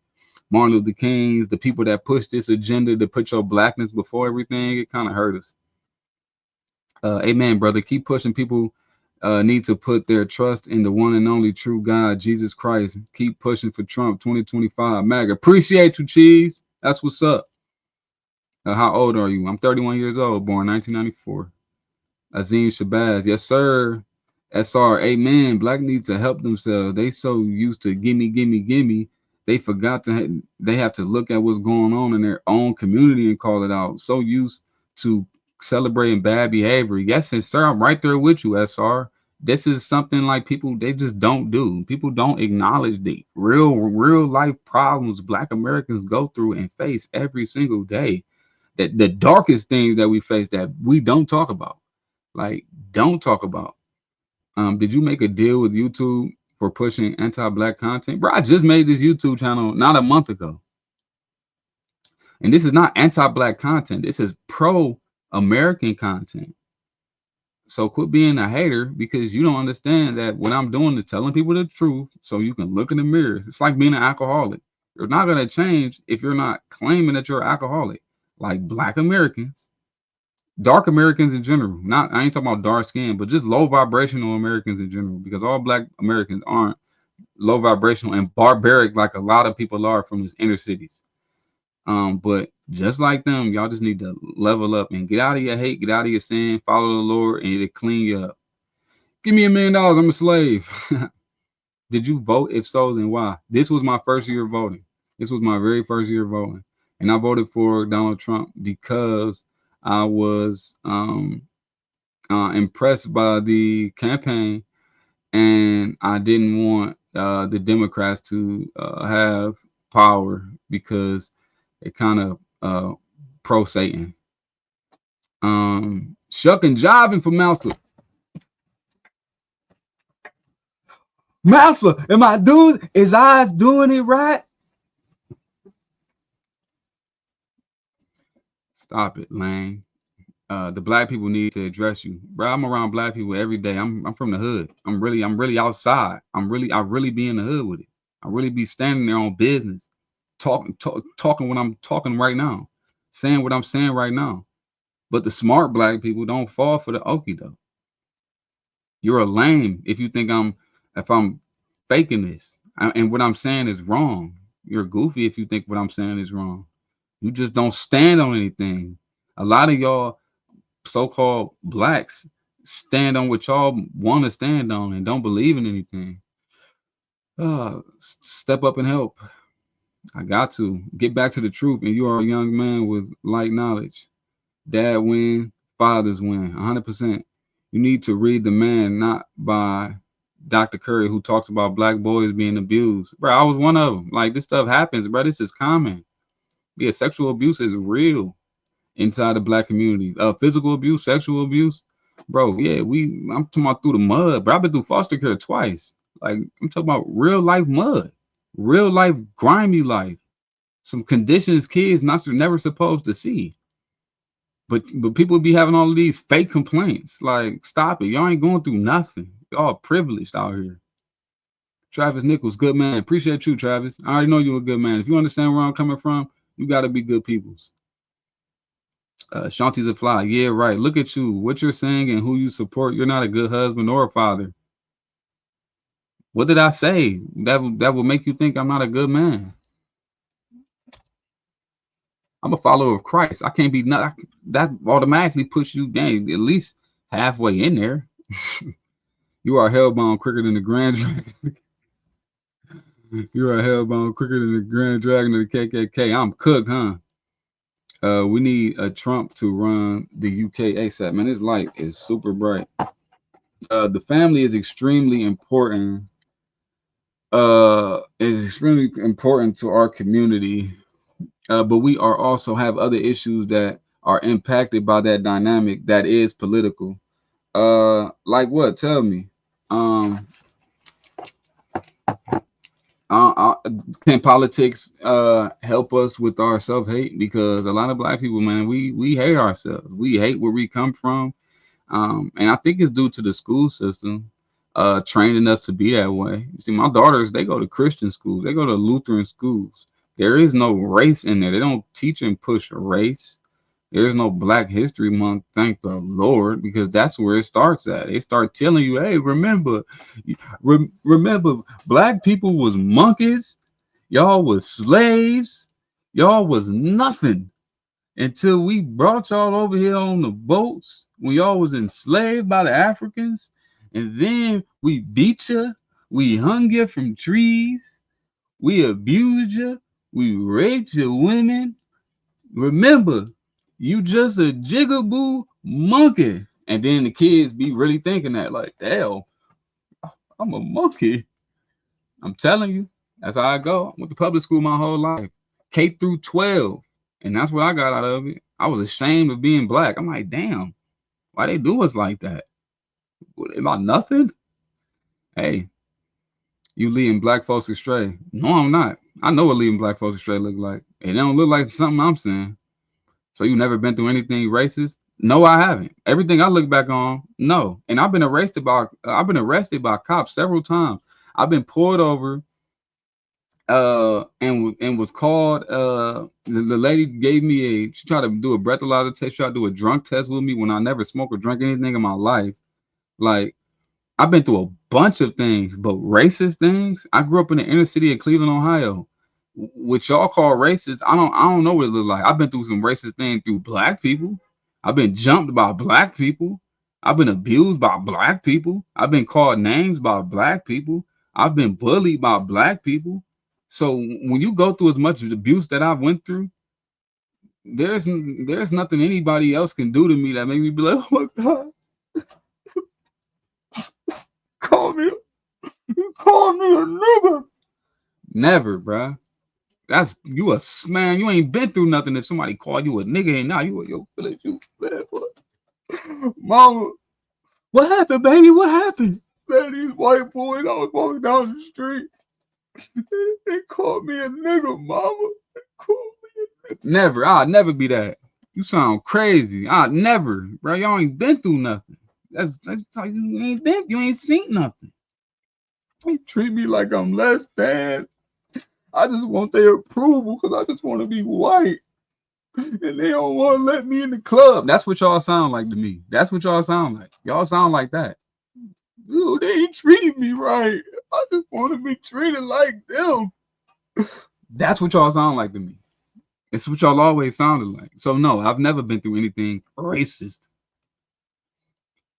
A: Martin Luther Kings, the people that push this agenda to put your blackness before everything, it kind of hurt us. Amen, brother. Keep pushing. People need to put their trust in the one and only true God, Jesus Christ. Keep pushing for Trump 2025. MAGA. Appreciate you, Cheese. That's what's up. How old are you? I'm 31 years old, born 1994. Azim Shabazz. Yes, sir. SR. Amen. Black need to help themselves. They so used to gimme, gimme, gimme. They forgot they have to look at what's going on in their own community and call it out. So used to celebrating bad behavior. Yes, sir. I'm right there with you, SR. This is something like people, they just don't do. People don't acknowledge the real life problems black Americans go through and face every single day. That the darkest things that we face that we don't talk about. Like, don't talk about. Did you make a deal with YouTube for pushing anti-black content? Bro, I just made this YouTube channel not a month ago. And this is not anti-black content. This is pro-American content. So quit being a hater because you don't understand that what I'm doing is telling people the truth so you can look in the mirror. It's like being an alcoholic. You're not going to change if you're not claiming that you're an alcoholic. Like black Americans, dark Americans in general. Not I ain't talking about dark skin, but just low vibrational Americans in general, because all black Americans aren't low vibrational and barbaric like a lot of people are from these inner cities. But just like them, y'all just need to level up and get out of your hate, get out of your sin, follow the Lord, and it'll clean you up. Give me $1 million, I'm a slave. Did you vote? If so, then why? This was my first year voting. This was my very first year voting. And I voted for Donald Trump because I was impressed by the campaign, and I didn't want the Democrats to have power because it kind of pro Satan. Shuck and jiving for Mouser. Mouser, am I doing? Is eyes doing it right? Stop it, Lane. The black people need to address you, bro. I'm around black people every day. I'm from the hood. I'm really outside. I really be in the hood with it. I really be standing there on business, talking what I'm talking right now, saying what I'm saying right now. But the smart black people don't fall for the okie doke. You're a lame if you think if I'm faking this and what I'm saying is wrong. You're goofy if you think what I'm saying is wrong. You just don't stand on anything. A lot of y'all so-called blacks stand on what y'all want to stand on and don't believe in anything. Step up and help. I got to get back to the truth. And you are a young man with light knowledge. Dad win, fathers win, 100%. You need to read The Man, not by Dr. Curry, who talks about black boys being abused. Bro, I was one of them. Like, this stuff happens, bro. This is common. Yeah, sexual abuse is real inside the black community. Physical abuse, sexual abuse. Bro, yeah, I'm talking about through the mud, but I've been through foster care twice. Like, I'm talking about real life mud, real life grimy life, some conditions kids not never supposed to see. But people be having all of these fake complaints. Like, stop it. Y'all ain't going through nothing. Y'all privileged out here. Travis Nichols, good man. Appreciate you, Travis. I already know you're a good man. If you understand where I'm coming from, you got to be good peoples. Shanti's a fly. Yeah, right. Look at you. What you're saying and who you support. You're not a good husband or a father. What did I say? That will make you think I'm not a good man. I'm a follower of Christ. I can't be not. That automatically puts you down at least halfway in there. You are hellbound quicker than the Grand Dragon. You are hellbound quicker than the Grand Dragon of the KKK. I'm cooked, huh? We need a Trump to run the UK ASAP. Man, this light is super bright. The family is extremely important. Is extremely important to our community. But we are also have other issues that are impacted by that dynamic that is political. Like what? Tell me. Um, can politics help us with our self-hate? Because a lot of black people, man, we hate ourselves. We hate where we come from. And I think it's due to the school system training us to be that way. You see, my daughters, they go to Christian schools, they go to Lutheran schools. There is no race in there. They don't teach and push race. There is no Black History Month, thank the Lord, because that's where it starts at. They start telling you, hey, remember, black people was monkeys, y'all was slaves, y'all was nothing until we brought y'all over here on the boats when y'all was enslaved by the Africans, and then we beat you, we hung you from trees, we abused you, we raped your women. Remember, you just a jigaboo monkey. And then the kids be really thinking that, like, damn, I'm a monkey. I'm telling you, that's how I go. I went to public school my whole life, K through 12. And that's what I got out of it. I was ashamed of being black. I'm like, damn, why they do us like that? Am I nothing? Hey, you leading black folks astray. No, I'm not. I know what leading black folks astray look like. It don't look like something I'm saying. So you never been through anything racist? No, I haven't. Everything I look back on, no. And I've been arrested by cops several times. I've been pulled over and was called the lady gave me she tried to do a breathalyzer test, tried to do a drunk test with me when I never smoked or drank anything in my life. Like, I've been through a bunch of things, but racist things. I grew up in the inner city of Cleveland, Ohio. What y'all call racist, I don't know what it look like. I've been through some racist things through black people. I've been jumped by black people. I've been abused by black people. I've been called names by black people. I've been bullied by black people. So when you go through as much abuse that I went through, there's nothing anybody else can do to me that make me be like, oh my God, call me, call me a nigga. Never, bruh. That's you a man. You ain't been through nothing. If somebody called you a nigga, and now you feeling you, man. What? Mama, what happened, baby? What happened? Man, these white boys. I was walking down the street. They called me a nigga, mama. They called me a nigga. Never. I'll never be that. You sound crazy. I'll never, bro. Y'all ain't been through nothing. That's like you ain't seen nothing. They treat me like I'm less than. I just want their approval because I just want to be white. And they don't want to let me in the club. That's what y'all sound like to me. That's what y'all sound like. Y'all sound like that. Dude, they ain't treating me right. I just want to be treated like them. That's what y'all sound like to me. It's what y'all always sounded like. So no, I've never been through anything racist.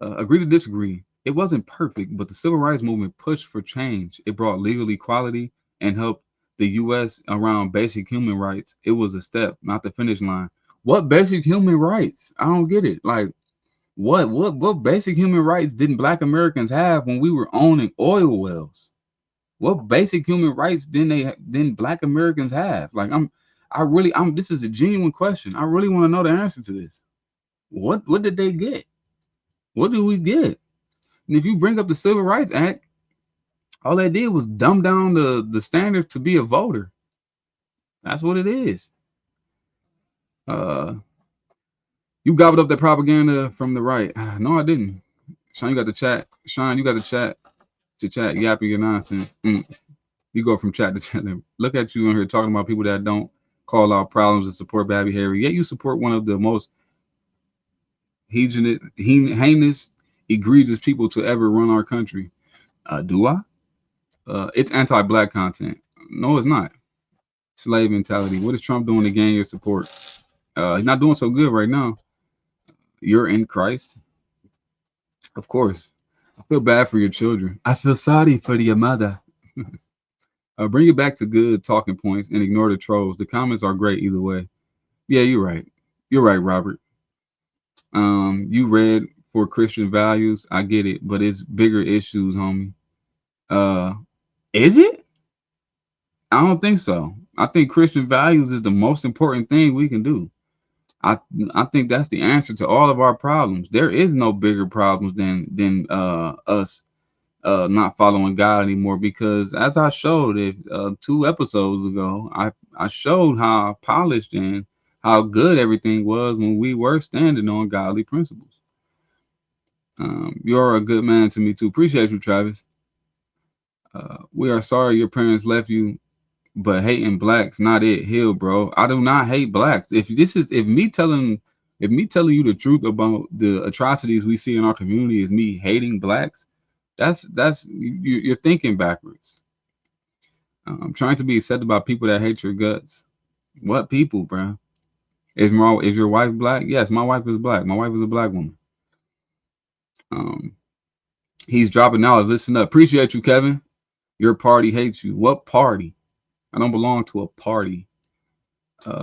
A: Agree to disagree. It wasn't perfect, but the civil rights movement pushed for change. It brought legal equality and helped the U.S. around basic human rights. It was a step, not the finish line. What basic human rights? I don't get it. Like, what basic human rights didn't Black Americans have when we were owning oil wells? What basic human rights didn't Black Americans have? Like, this is a genuine question. I really want to know the answer to this. What did they get? What do we get? And if you bring up the Civil Rights Act, all they did was dumb down the standards to be a voter. That's what it is. You gobbled up that propaganda from the right. No, I didn't. Sean, you got the chat. Sean, you got the chat to chat yapping your nonsense. You go from chat to chat. Look at you in here talking about people that don't call out problems and support bad behavior. Yet you support one of the most heinous, egregious people to ever run our country. Do I? It's anti-black content. No, it's not. Slave mentality. What is Trump doing to gain your support? He's not doing so good right now. You're in Christ. Of course. I feel bad for your children. I feel sorry for your mother. Bring it back to good talking points and ignore the trolls. The comments are great either way. Yeah, you're right. You're right, Robert. You read for Christian values. I get it, but it's bigger issues, homie. Is it? I don't think so. I think Christian values is the most important thing we can do. I think that's the answer to all of our problems. There is no bigger problems than us not following God anymore, because as I showed it 2 episodes ago, I showed how polished and how good everything was when we were standing on godly principles. You're a good man to me too. Appreciate you, Travis. We are sorry your parents left you, but hating blacks not it. Heal, bro. I do not hate blacks. If me telling you the truth about the atrocities we see in our community is me hating blacks, you're thinking backwards. I'm trying to be accepted by people that hate your guts. What people, bro? Is your wife black? Yes, my wife is black. My wife is a black woman. He's dropping knowledge. Listen up. Appreciate you, Kevin. Your party hates you. What party? I don't belong to a party.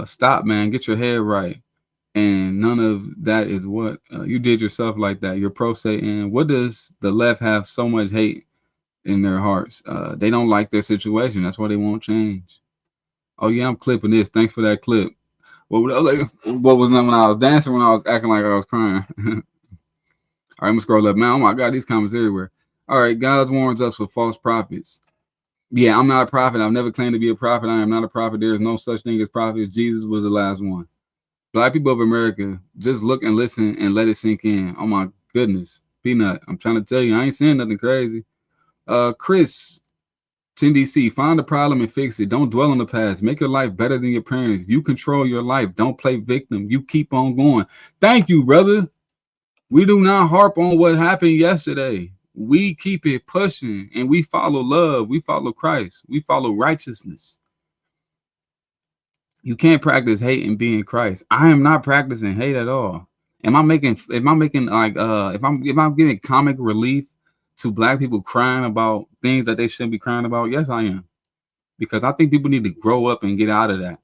A: Stop, man. Get your head right. And none of that is what you did yourself like that. You're pro-Satan. What does the left have so much hate in their hearts? They don't like their situation. That's why they won't change. Oh yeah, I'm clipping this. Thanks for that clip. What was when I was dancing, when I was acting like I was crying? All right, I'm gonna scroll up, man. Oh my God, these comments everywhere. All right, God warns us for false prophets. Yeah, I'm not a prophet. I've never claimed to be a prophet. I am not a prophet. There is no such thing as prophets. Jesus was the last one. Black people of America, just look and listen and let it sink in. Oh my goodness. Peanut, I'm trying to tell you, I ain't saying nothing crazy. Chris, 10DC, find the problem and fix it. Don't dwell on the past. Make your life better than your parents. You control your life. Don't play victim. You keep on going. Thank you, brother. We do not harp on what happened yesterday. We keep it pushing, and we follow love. We follow Christ. We follow righteousness. You can't practice hate and be in Christ. I am not practicing hate at all. Am I making like if I'm giving comic relief to black people crying about things that they shouldn't be crying about? Yes, I am. Because I think people need to grow up and get out of that.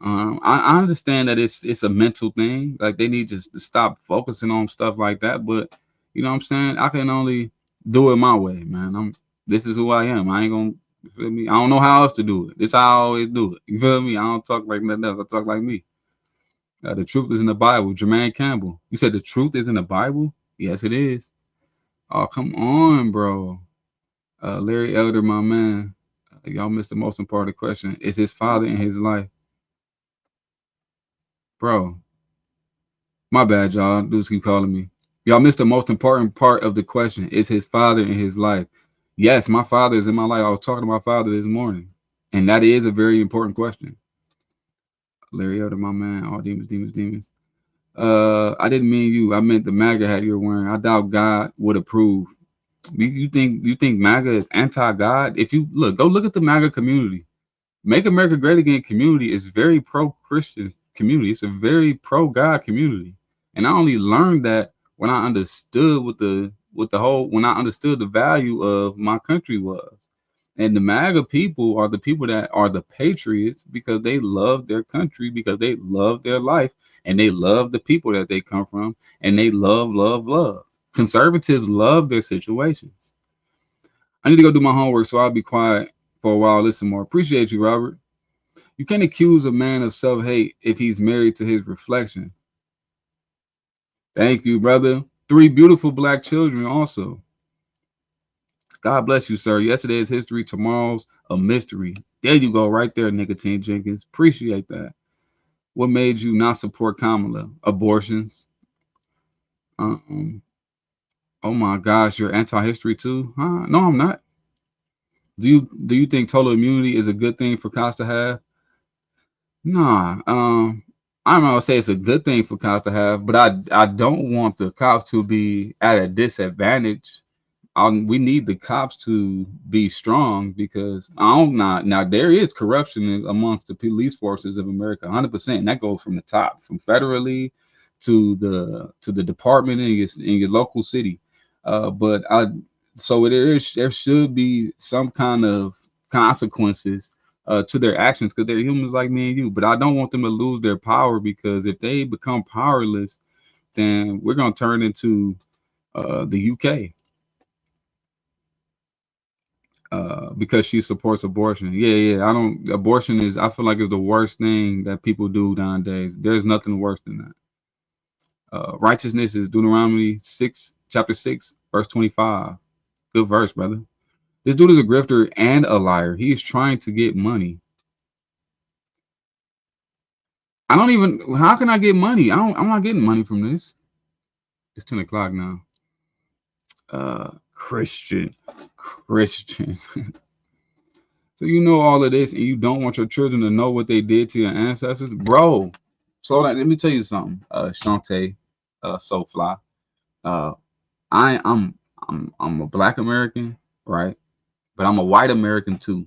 A: I understand that it's a mental thing. Like they need just to stop focusing on stuff like that. But you know what I'm saying? I can only do it my way, man. This is who I am. I ain't gonna, you feel me? I don't know how else to do it. This is how I always do it. You feel me? I don't talk like nothing else. I talk like me. The truth is in the Bible. Jermaine Campbell. You said the truth is in the Bible? Yes, it is. Oh, come on, bro. Larry Elder, my man. Y'all missed the most important question. Is his father in his life? Bro, my bad, y'all. Dudes keep calling me. Y'all missed the most important part of the question. Is his father in his life? Yes, my father is in my life. I was talking to my father this morning. And that is a very important question. Larry Elder, my man. All demons, demons, demons. I didn't mean you. I meant the MAGA hat you're wearing. I doubt God would approve. You think MAGA is anti-God? If you go look at the MAGA community. Make America Great Again community is very pro-Christian community. It's a very pro-God community. And I only learned that when I understood when I understood the value of my country was. And the MAGA people are the people that are the patriots because they love their country, because they love their life, and they love the people that they come from, and they love, love, love. Conservatives love their situations. I need to go do my homework, so I'll be quiet for a while. Listen more. Appreciate you, Robert. You can't accuse a man of self-hate if he's married to his reflection. Thank you, brother. 3 beautiful black children also. God bless you, sir. Yesterday is history, tomorrow's a mystery. There you go, right there, Nicotine Jenkins. Appreciate that. What made you not support Kamala? Abortions. Um, oh my gosh, you're anti-history too? Huh? No, I'm not. Do you think total immunity is a good thing for cops to have? Nah. I'm not gonna say it's a good thing for cops to have, but I don't want the cops to be at a disadvantage. We need the cops to be strong because I don't not now there is corruption amongst the police forces of America, 100%. And that goes from the top, from federally to the department in your local city. But I so there should be some kind of consequences to their actions because they're humans like me and you. But I don't want them to lose their power because if they become powerless, then we're gonna turn into the UK. Because she supports abortion. Yeah, yeah. I don't. Abortion is. I feel like it's the worst thing that people do nowadays. There's nothing worse than that. Righteousness is Deuteronomy 6, chapter 6, verse 25. Good verse, brother. This dude is a grifter and a liar. He is trying to get money. I don't even. How can I get money? I'm not getting money from this. It's 10 o'clock now. Christian. So you know all of this, and you don't want your children to know what they did to your ancestors, bro. Slow down. Let me tell you something, Shantae, Soulfly. Uh, I'm a Black American, right? But I'm a white American too.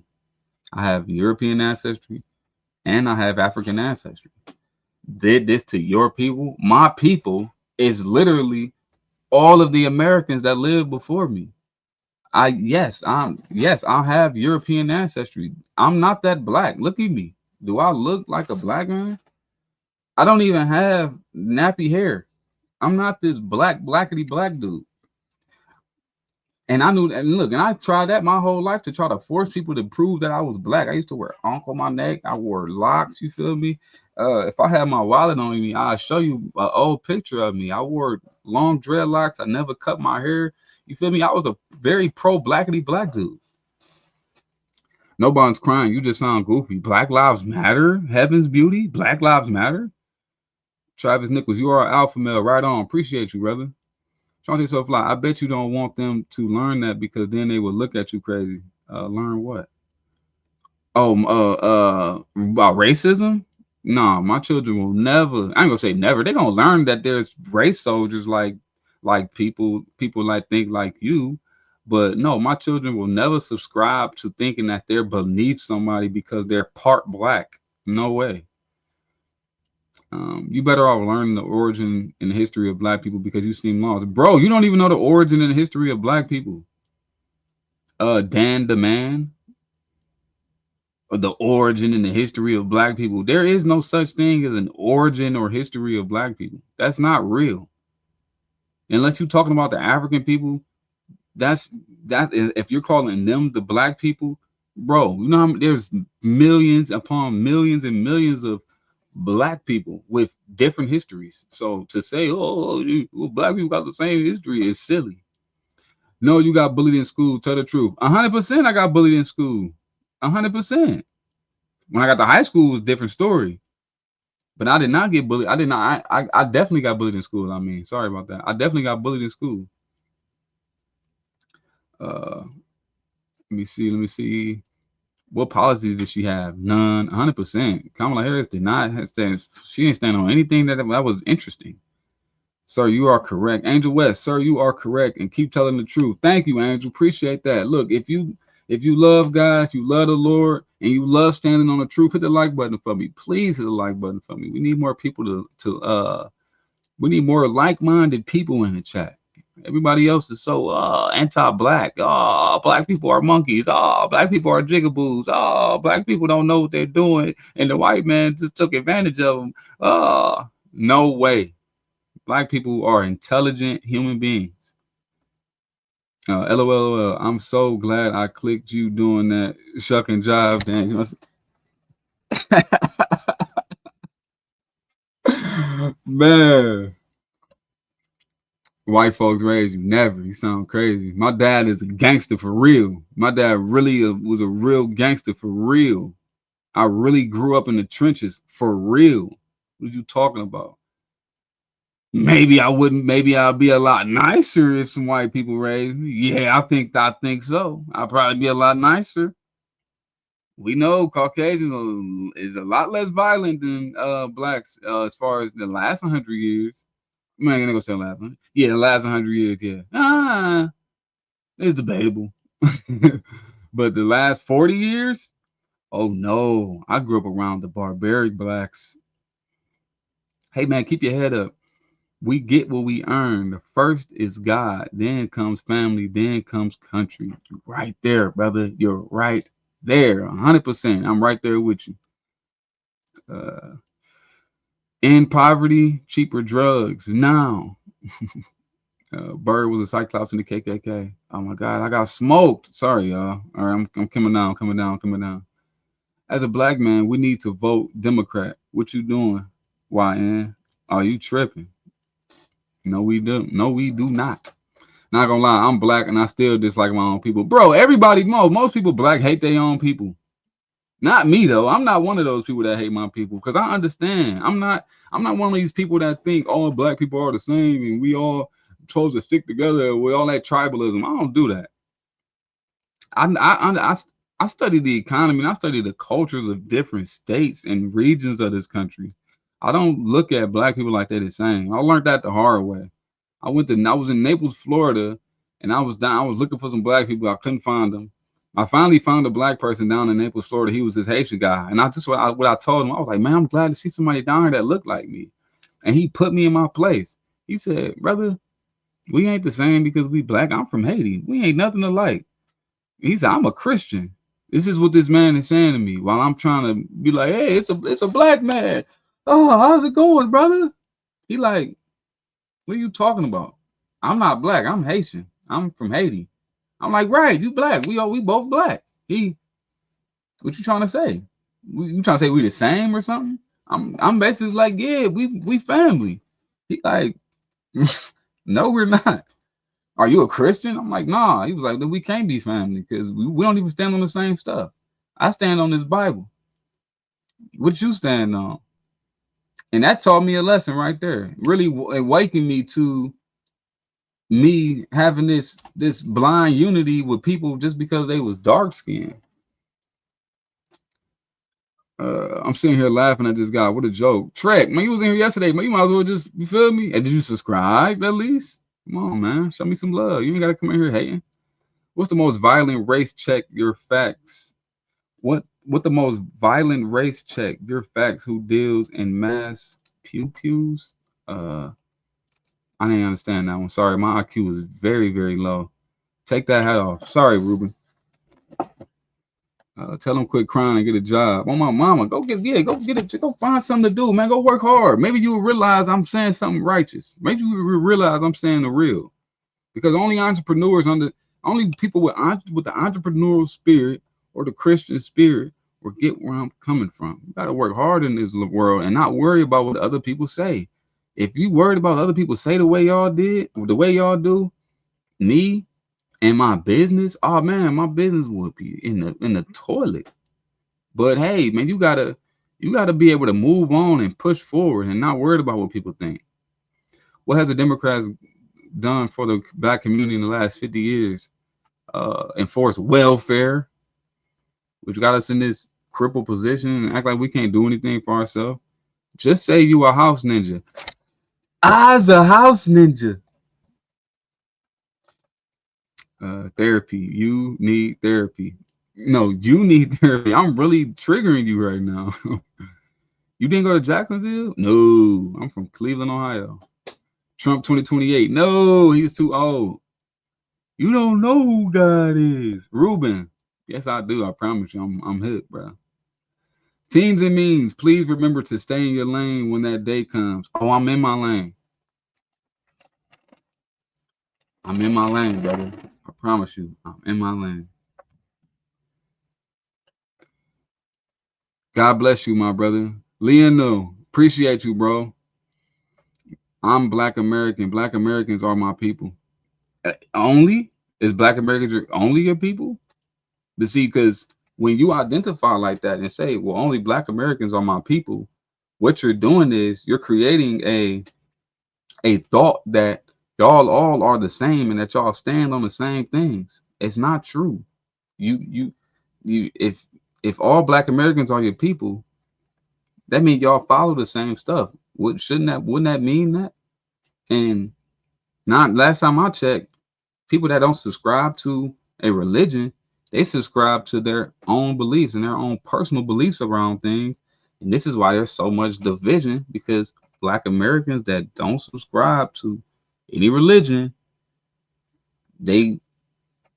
A: I have European ancestry and I have African ancestry. Did this to your people? My people is literally all of the Americans that lived before me. I have European ancestry. I'm not that black. Look at me. Do I look like a black man? I don't even have nappy hair. I'm not this blackety black dude. And I knew, and look, and I tried that my whole life to try to force people to prove that I was black. I used to wear ankh on my neck. I wore locks. You feel me? If I had my wallet on me, I'll show you an old picture of me. I wore long dreadlocks. I never cut my hair. You feel me? I was a very pro blackety black dude. Nobody's crying. You just sound goofy. Black Lives Matter. Heaven's Beauty. Black Lives Matter. Travis Nichols, you are an alpha male. Right on. Appreciate you, brother. Shantae So Fly, I bet you don't want them to learn that because then they will look at you crazy. Learn what? Oh, about racism? No, my children will never. I ain't gonna say never. They're gonna learn that there's race soldiers like people like think like you. But no, my children will never subscribe to thinking that they're beneath somebody because they're part black. No way. You better off learning the origin and history of black people because you seem lost. Bro, you don't even know the origin and history of black people. Dan the Man, or the origin and the history of black people. There is no such thing as an origin or history of black people. That's not real. Unless you're talking about the African people, that's that if you're calling them the black people, bro, you know how there's millions upon millions and millions of black people with different histories. So to say, oh, black people got the same history is silly. No, you got bullied in school. Tell the truth. 100% I got bullied in school. 100%. When I got to high school, it was a different story. But I did not get bullied. I did not. I definitely got bullied in school. I mean, sorry about that. I definitely got bullied in school. Let me see. Let me see. What policies did she have? None. 100%. Kamala Harris did not stand. She didn't stand on anything that was interesting. Sir, you are correct. Angel West, sir, you are correct, and keep telling the truth. Thank you, Angel. Appreciate that. Look, if you love God, if you love the Lord, and you love standing on the truth, hit the like button for me. Please hit the like button for me. We need more people we need more like-minded people in the chat. Everybody else is so anti-black. Oh, black people are monkeys. Oh, black people are jigaboos. Oh, black people don't know what they're doing, and the white man just took advantage of them. Oh, no way. Black people are intelligent human beings. LOL. I'm so glad I clicked you doing that shuck and jive dance. Man, white folks raised you. Never. You sound crazy. My dad is a gangster for real. My dad really was a real gangster for real. I really grew up in the trenches for real. What are you talking about? Maybe I wouldn't. Maybe I'll be a lot nicer if some white people raised me. Yeah, I think so. I'll probably be a lot nicer. We know Caucasians is a lot less violent than blacks as far as the last 100 years. I'm not gonna go say the last one. Yeah, the last 100 years. Yeah, it's debatable. But the last 40 years, oh no, I grew up around the barbaric blacks. Hey man, keep your head up. We get what we earn. The first is God, then comes family, then comes country. Right there, brother. You're right there, 100%. I'm right there with you. Uh, End poverty, cheaper drugs. Now, Bird was a Cyclops in the KKK. Oh my God, I got smoked. Sorry, y'all. All right, I'm coming down, coming down, coming down. As a black man, we need to vote Democrat. What you doing, YN? Are you tripping? No, we do. No, we do not. Not gonna lie, I'm black and I still dislike my own people. Bro, everybody, most people black hate their own people. Not me though. I'm not one of those people that hate my people because I understand. I'm not one of these people that think all black people are the same and we all supposed to stick together with all that tribalism. I don't do that. I study the economy and I study the cultures of different states and regions of this country. I don't look at black people like they're the same. I learned that the hard way. I was in Naples, Florida, and I was looking for some black people. I couldn't find them. I finally found a black person down in Naples, Florida. He was this Haitian guy, and I just what I told him, I was like, man, I'm glad to see somebody down here that looked like me, and he put me in my place. He said, brother, we ain't the same because we black. I'm from Haiti. We ain't nothing alike. He said, I'm a Christian. This is what this man is saying to me while I'm trying to be like, hey, it's a black man. Oh, how's it going, brother? He like, what are you talking about? I'm not black. I'm Haitian. I'm from Haiti. I'm like, right, you black. We both black. What you trying to say? You trying to say we the same or something? I'm basically like, yeah, we family. He like, no, we're not. Are you a Christian? I'm like, nah. He was like, then we can't be family because we don't even stand on the same stuff. I stand on this Bible. What you stand on? And that taught me a lesson right there. Really awakened me to me having this blind unity with people just because they was dark skinned. I'm sitting here laughing at this guy. What a joke. Trek, man, you was in here yesterday, man. You might as well just, you feel me? And did you subscribe at least? Come on, man. Show me some love. You ain't gotta come in here hating. What's the most violent race check your facts? What the most violent race check your facts? Who deals in mass pew pews? I didn't understand that one. Sorry, my IQ was very, very low. Take that hat off. Sorry, Ruben. Tell them quit crying and get a job. Oh my mama, go get it. Go find something to do, man. Go work hard. Maybe you will realize I'm saying something righteous. Maybe you will realize I'm saying the real. Because only entrepreneurs only people with the entrepreneurial spirit or the Christian spirit will get where I'm coming from. You gotta work hard in this world and not worry about what other people say. If you worried about what other people say the way y'all did, the way y'all do, me and my business, oh man, my business would be in the toilet. But hey, man, you gotta be able to move on and push forward and not worried about what people think. What has the Democrats done for the black community in the last 50 years? Enforce welfare, which got us in this crippled position and act like we can't do anything for ourselves. Just say you a house ninja. I's a house ninja. Therapy. You need therapy. No, you need therapy. I'm really triggering you right now. You didn't go to Jacksonville? No, I'm from Cleveland, Ohio. Trump 2028. No, he's too old. You don't know who God is. Ruben. Yes, I do. I promise you. I'm hip, bro. Teams and memes, please remember to stay in your lane when that day comes. Oh, I'm in my lane. I'm in my lane, brother. I promise you. I'm in my lane. God bless you, my brother. Leon, no. Appreciate you, bro. I'm Black American. Black Americans are my people. Only is Black Americans only your people? But see, because when you identify like that and say, well, only Black Americans are my people, what you're doing is you're creating a thought that y'all all are the same and that y'all stand on the same things. It's not true. You if all Black Americans are your people, that means y'all follow the same stuff. Wouldn't that mean that? And not last time I checked, people that don't subscribe to a religion, they subscribe to their own beliefs and their own personal beliefs around things. And this is why there's so much division, because Black Americans that don't subscribe to any religion, they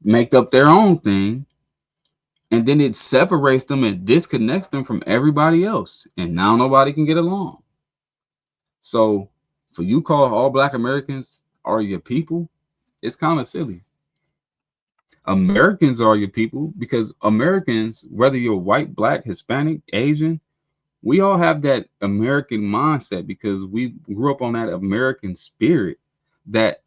A: make up their own thing, and then it separates them and disconnects them from everybody else. And now nobody can get along. So for you call all Black Americans are your people, it's kind of silly. Americans are your people because Americans, whether you're white, black, Hispanic, Asian, we all have that American mindset because we grew up on that American spirit, that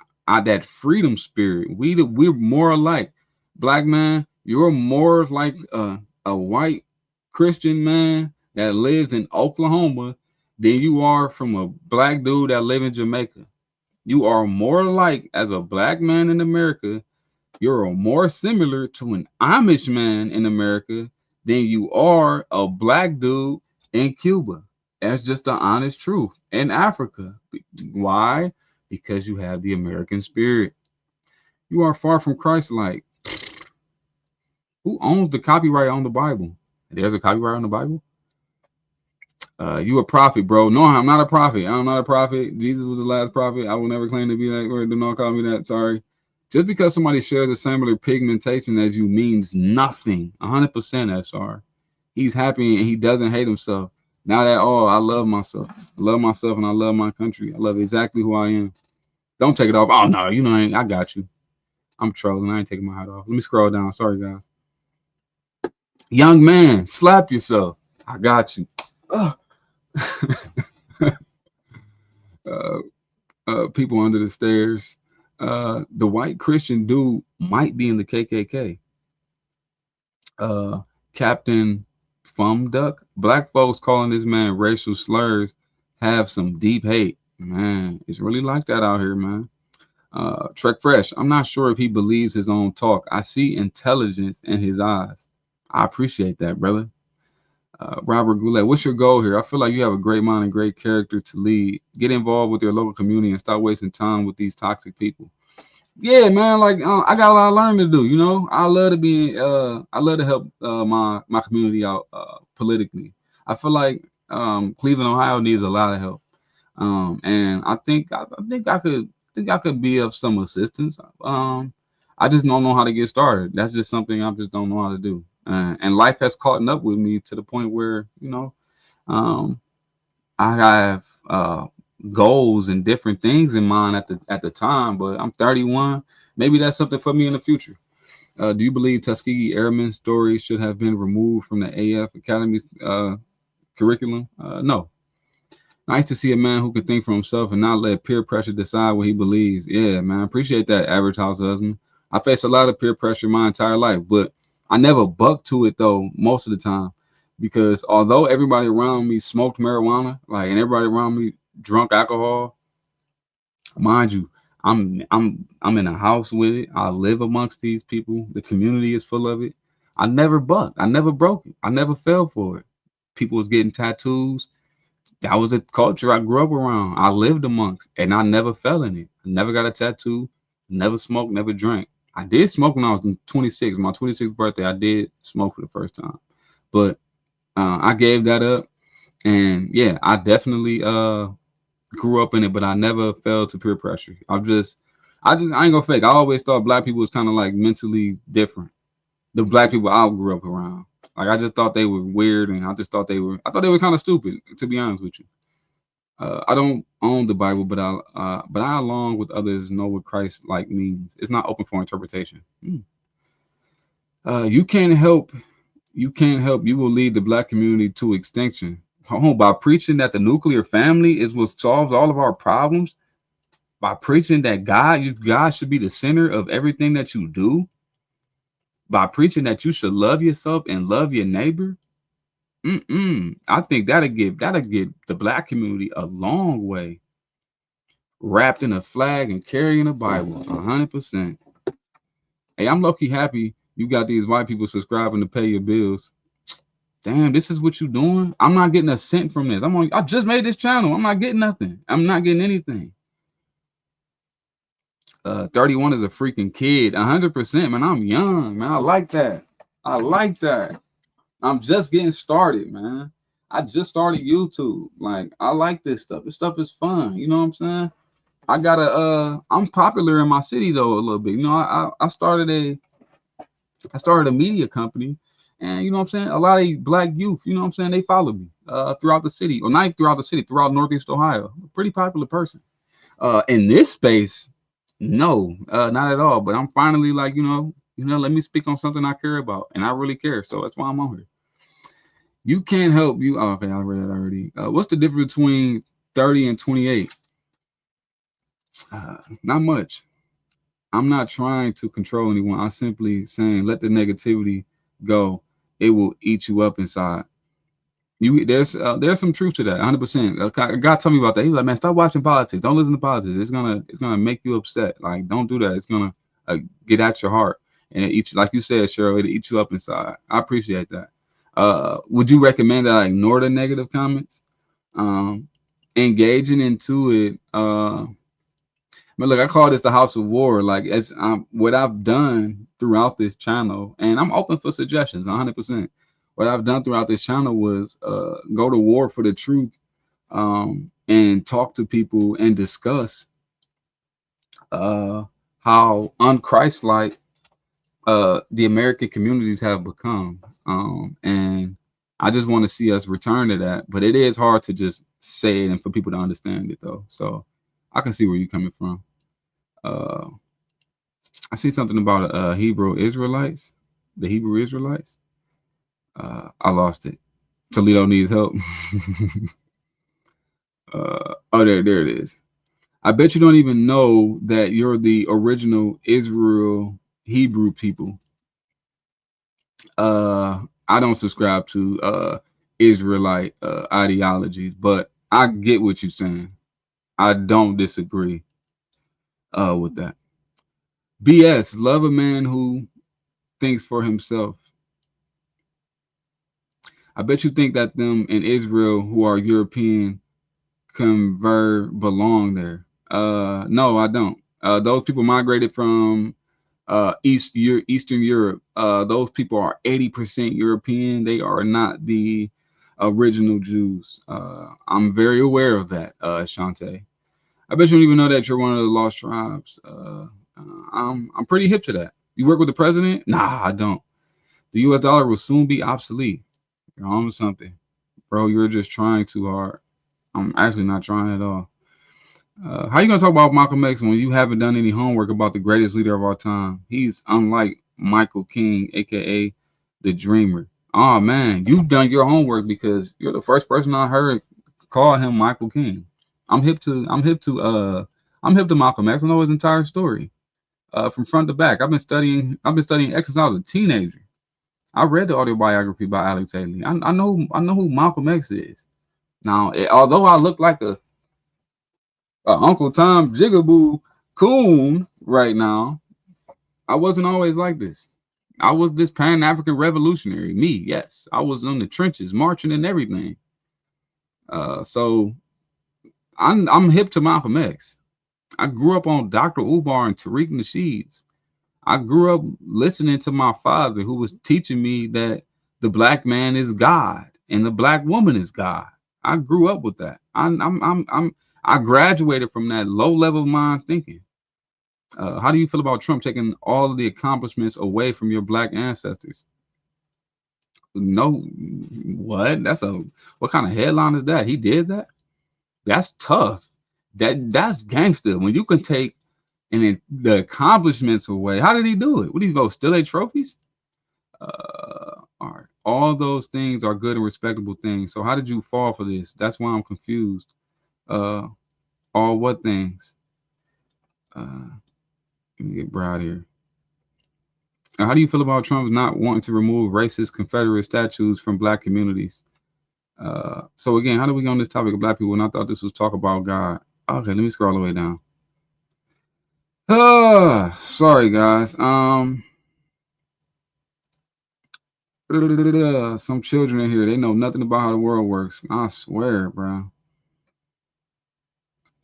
A: that freedom spirit. We're more alike. Black man, you're more like a white Christian man that lives in Oklahoma than you are from a black dude that live in Jamaica. You are more alike as a black man in America, you're more similar to an Amish man in America than you are a black dude in Cuba. That's just the honest truth. In Africa. Why? Because you have the American spirit. You are far from Christ like. Who owns the copyright on the Bible? There's a copyright on the Bible? You a prophet, bro. No, I'm not a prophet. I'm not a prophet. Jesus was the last prophet. I will never claim to be that, or do not call me that. Sorry. Just because somebody shares a similar pigmentation as you means nothing. 100% SR. He's happy and he doesn't hate himself. Now that, oh, I love myself. I love myself and I love my country. I love exactly who I am. Don't take it off. Oh, no, I got you. I'm trolling. I ain't taking my hat off. Let me scroll down. Sorry, guys. Young man, slap yourself. I got you. People under the stairs. The white Christian dude might be in the KKK. Captain Fumduck. Black folks calling this man racial slurs have some deep hate. Man, it's really like that out here, man. Trek Fresh. I'm not sure if he believes his own talk. I see intelligence in his eyes. I appreciate that, brother. Robert Goulet, what's your goal here? I feel like you have a great mind and great character to lead. Get involved with your local community and stop wasting time with these toxic people. Yeah, man, like I got a lot of learning to do. I love to be I love to help my community out politically. I feel like Cleveland, Ohio needs a lot of help. And I could be of some assistance. I just don't know how to get started. That's just something I just don't know how to do. And life has caught up with me to the point where, um, I have goals and different things in mind at the time, but I'm 31. Maybe that's something for me in the future. Do you believe Tuskegee Airmen stories should have been removed from the AF Academy's curriculum? No. Nice to see a man who can think for himself and not let peer pressure decide what he believes. Yeah, man, I appreciate that, average house husband. I faced a lot of peer pressure my entire life, but I never bucked to it though most of the time, because although everybody around me smoked marijuana, and everybody around me drunk alcohol, mind you, I'm in a house with it. I live amongst these people. The community is full of it. I never bucked. I never broke it. I never fell for it. People was getting tattoos. That was a culture I grew up around. I lived amongst, and I never fell in it. I never got a tattoo, never smoked, never drank. I did smoke when I was 26. My 26th birthday, I did smoke for the first time, but I gave that up. And yeah, I definitely grew up in it, but I never fell to peer pressure. I ain't gonna fake. I always thought black people was kind of like mentally different. The black people I grew up around. Like I just thought they were weird, and I thought they were kind of stupid, to be honest with you. I don't own the Bible, but I along with others know what Christ like means. It's not open for interpretation. You can't help. You can't help. You will lead the black community to extinction. By preaching that the nuclear family is what solves all of our problems. by preaching that God should be the center of everything that you do, by preaching that you should love yourself and love your neighbor. I think that'll give the black community a long way, wrapped in a flag and carrying a Bible, 100%. Hey, I'm low-key happy you got these white people subscribing to pay your bills. Damn, this is what you doing? I'm not getting a cent from this. I just made this channel. I'm not getting nothing. I'm not getting anything. 31 is a freaking kid. 100%, man. I'm young, man. I like that. I like that. I'm just getting started, man. I just started YouTube. Like, I like this stuff. This stuff is fun. You know what I'm saying? I'm popular in my city though a little bit. You know, I started a media company, and you know what I'm saying, a lot of black youth, you know what I'm saying, they follow me throughout the city, or not throughout the city, throughout Northeast Ohio. A pretty popular person. In this space, no, not at all. But I'm finally like, let me speak on something I care about, and I really care. So that's why I'm on here. You can't help you. Oh, okay, I read that already. What's the difference between 30 and 28? Not much. I'm not trying to control anyone. I'm simply saying let the negativity go. It will eat you up inside. There's some truth to that, 100%. God told me about that. He was like, man, stop watching politics. Don't listen to politics. It's gonna make you upset. Like, don't do that. It's gonna get at your heart, and it eats you, like you said, Cheryl. It eats you up inside. I appreciate that. Would you recommend that I ignore the negative comments? Engaging into it. But look, I call this the House of War. Like, as what I've done throughout this channel, and I'm open for suggestions, 100%. What I've done throughout this channel was go to war for the truth, and talk to people and discuss how unchristlike the American communities have become. And I just want to see us return to that. But it is hard to just say it and for people to understand it, though. So I can see where you're coming from. I see something about Hebrew Israelites, the Hebrew Israelites. I lost it. Toledo needs help. Oh, there it is. I bet you don't even know that you're the original Israel Hebrew people. I don't subscribe to Israelite ideologies, but I get what you're saying. I don't disagree with that. BS, love a man who thinks for himself. I bet you think that them in Israel who are European convert belong there. No, I don't. Those people migrated from Eastern Europe. Those people are 80% European. They are not the original Jews. I'm very aware of that, Shante. I bet you don't even know that you're one of the lost tribes. I'm pretty hip to that. You work with the president? Nah, I don't. The U.S. dollar will soon be obsolete. You're on to something, bro. You're just trying too hard. I'm actually not trying at all. How you gonna talk about Malcolm X when you haven't done any homework about the greatest leader of our time? He's unlike Michael King, aka the Dreamer. Oh man, you've done your homework because you're the first person I heard call him Michael King. I'm hip to Malcolm X. I know his entire story, from front to back. I've been studying X since I was a teenager. I read the autobiography by Alex Haley. I know who Malcolm X is. Now, although I look like a Uncle Tom Jigaboo coon right now, I wasn't always like this. I was this Pan-African revolutionary. Me, yes. I was in the trenches, marching and everything. So I'm hip to Malcolm X. I grew up on Dr. Umar and Tariq Nasheed's. I grew up listening to my father, who was teaching me that the black man is God and the black woman is God. I grew up with that. I graduated from that low level mind thinking. How do you feel about Trump taking all of the accomplishments away from your black ancestors? No, what? What kind of headline is that? He did that? That's tough. That's gangster. When you can take the accomplishments away. How did he do it? What did he go steal their trophies? All right. All those things are good and respectable things. So how did you fall for this? That's why I'm confused. All what things? Let me get Brad here. How do you feel about Trump not wanting to remove racist Confederate statues from black communities? So again, how do we get on this topic of black people? And I thought this was talk about God. Okay, let me scroll all the way down. Sorry guys. Some children in here, they know nothing about how the world works. I swear, bro.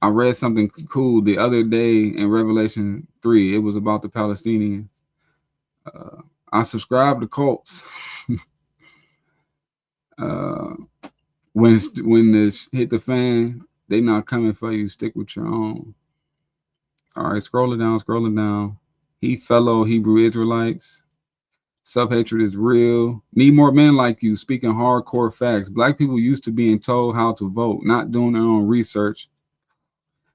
A: I read something cool the other day in Revelation 3. It was about the Palestinians. I subscribe to cults. When this hit the fan, they not coming for you. Stick with your own. All right, scrolling down. Fellow Hebrew Israelites. Self-hatred is real. Need more men like you speaking hardcore facts. Black people used to being told how to vote, not doing their own research.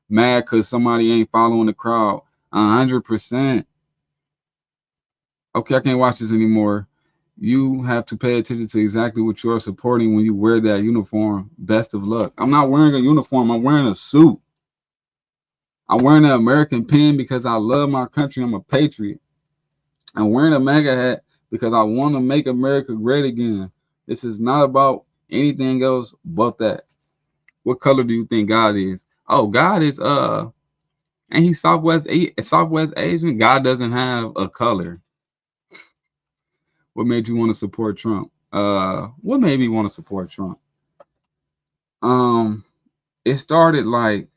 A: Mad because somebody ain't following the crowd. 100%. Okay, I can't watch this anymore. You have to pay attention to exactly what you're supporting when you wear that uniform. Best of luck. I'm not wearing a uniform. I'm wearing a suit. I'm wearing an American pin because I love my country. I'm a patriot. I'm wearing a MAGA hat because I want to make America great again. This is not about anything else but that. What color do you think God is? Oh, God is ain't he Southwest Asian? God doesn't have a color. What made you want to support Trump? What made me want to support Trump? It started like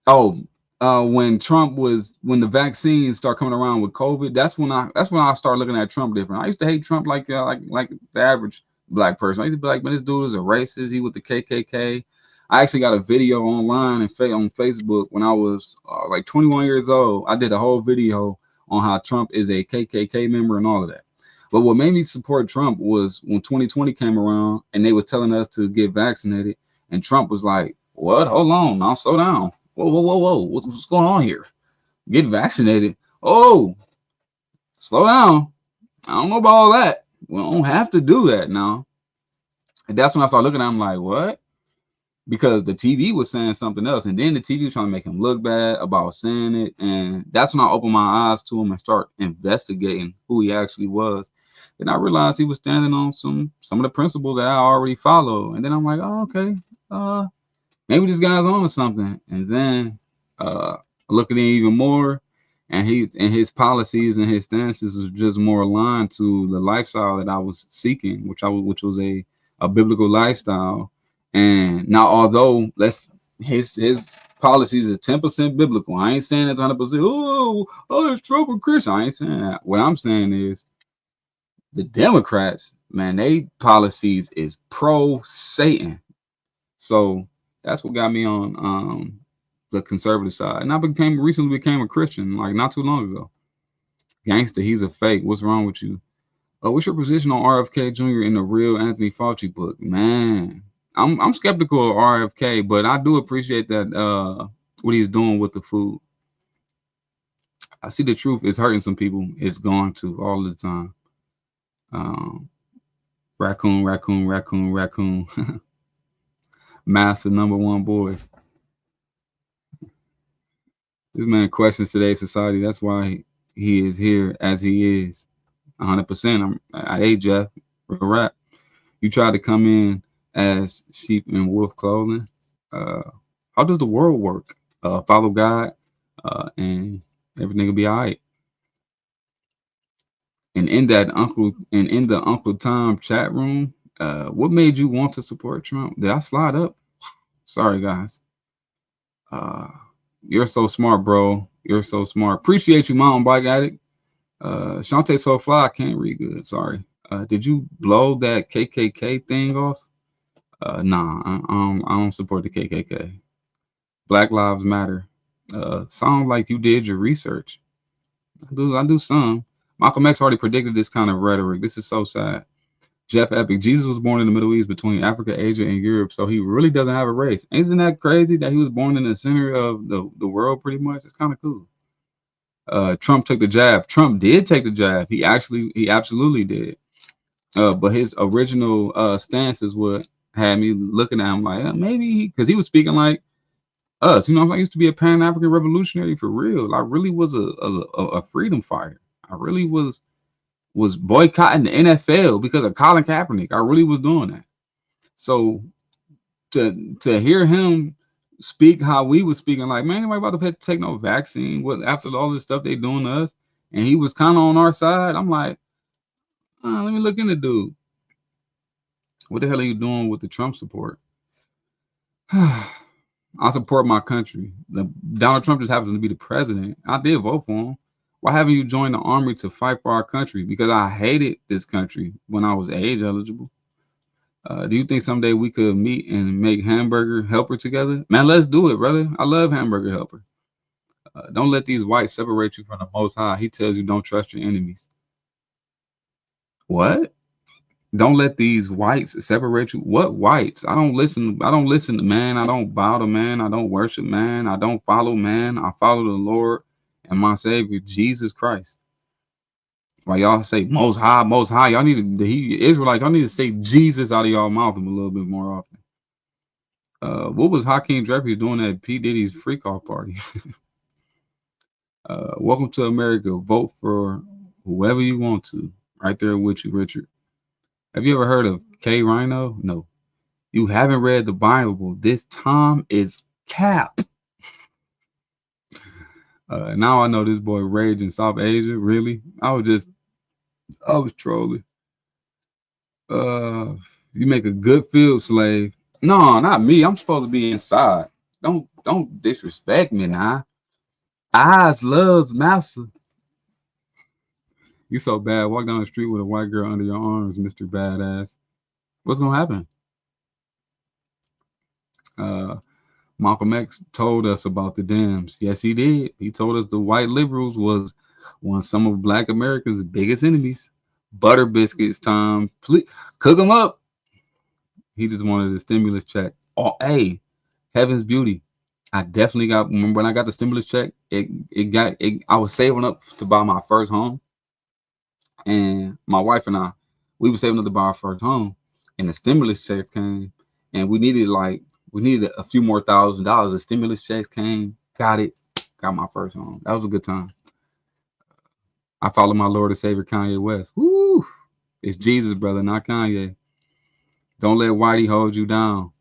A: when the vaccines start coming around with COVID, that's when I started looking at Trump different. I used to hate Trump like the average black person. I used to be like, man, this dude is a racist. He with the KKK. I actually got a video online and on Facebook when I was like 21 years old. I did a whole video on how Trump is a KKK member and all of that. But what made me support Trump was when 2020 came around and they was telling us to get vaccinated, and Trump was like, "What? Hold on, now slow down. Whoa. What's going on here? Get vaccinated. Oh, slow down. I don't know about all that. We don't have to do that now." And that's when I started looking at him like, what? Because the TV was saying something else. And then the TV was trying to make him look bad about saying it. And that's when I opened my eyes to him and start investigating who he actually was. And I realized he was standing on some of the principles that I already follow. And then I'm like, oh, okay. Maybe this guy's on to something. And then look at him even more, and his policies and his stances is just more aligned to the lifestyle that I was seeking, which was a biblical lifestyle. And now, although his policies is 10% biblical, I ain't saying it's 100%. Oh, it's Trump or Christian. I ain't saying that. What I'm saying is the Democrats, man, they policies is pro Satan. So that's what got me on the conservative side. And I recently became a Christian, like not too long ago. Gangster, he's a fake. What's wrong with you? What's your position on RFK Jr. in the real Anthony Fauci book? Man, I'm skeptical of RFK, but I do appreciate that what he's doing with the food. I see the truth is hurting some people. It's going to all the time. Raccoon. Master number one boy. This man questions today's society. That's why he is here as he is. 100%. Hey, Jeff, real rap. You try to come in as sheep in wolf clothing. How does the world work? Follow God, and everything will be all right. And in the Uncle Tom chat room, what made you want to support Trump? Did I slide up? Sorry, guys. You're so smart, bro. You're so smart. Appreciate you, Mountain Bike Addict. Shantae So Fly, I can't read good. Sorry. Did you blow that KKK thing off? Nah, I don't support the KKK. Black Lives Matter. Sound like you did your research. I do some. Malcolm X already predicted this kind of rhetoric. This is so sad. Jeff Epic. Jesus was born in the Middle East between Africa, Asia, and Europe, so he really doesn't have a race. Isn't that crazy that he was born in the center of the world pretty much? It's kind of cool. Trump took the jab. Trump did take the jab. He absolutely did. But his original stance is what had me looking at him like, maybe because he was speaking like us. You know, I used to be a Pan-African revolutionary for real. I really was a freedom fighter. I really was boycotting the NFL because of Colin Kaepernick. I really was doing that. So to hear him speak how we was speaking, like, man, anybody about to take no vaccine? What after all this stuff they doing to us? And he was kind of on our side. I'm like, let me look into dude. What the hell are you doing with the Trump support? I support my country. Donald Trump just happens to be the president. I did vote for him. Why haven't you joined the army to fight for our country? Because I hated this country when I was age eligible. Do you think someday we could meet and make Hamburger Helper together? Man, let's do it, brother. I love Hamburger Helper. Don't let these whites separate you from the Most High. He tells you don't trust your enemies. What? Don't let these whites separate you. What whites? I don't listen to man. I don't bow to man. I don't worship man. I don't follow man. I follow the Lord and my Savior, Jesus Christ. Why y'all say most high, most high? Y'all need to, Israelites, y'all need to say Jesus out of y'all mouth a little bit more often. What was Hakeem Jeffries doing at P. Diddy's freak off party? Welcome to America. Vote for whoever you want to. Right there with you, Richard. Have you ever heard of K. Rhino? No. You haven't read the Bible. This time is cap. Now I know this boy Rage in South Asia. Really? I was trolling. You make a good field slave. No, not me. I'm supposed to be inside. Don't disrespect me now. Eyes loves master. You so bad. Walk down the street with a white girl under your arms, Mr. Badass. What's gonna happen? Malcolm X told us about the Dems. Yes, he did. He told us the white liberals was some of Black America's biggest enemies. Butter biscuits time. Please cook them up. He just wanted a stimulus check. Oh, hey, Heaven's Beauty. I definitely remember when I got the stimulus check, I was saving up to buy my first home. And my wife and I, we were saving up to buy our first home. And the stimulus check came, and we needed a few more $1,000. The stimulus checks came, got my first home. That was a good time. I follow my Lord and Savior Kanye West. Woo! It's Jesus, brother, not Kanye. Don't let Whitey hold you down.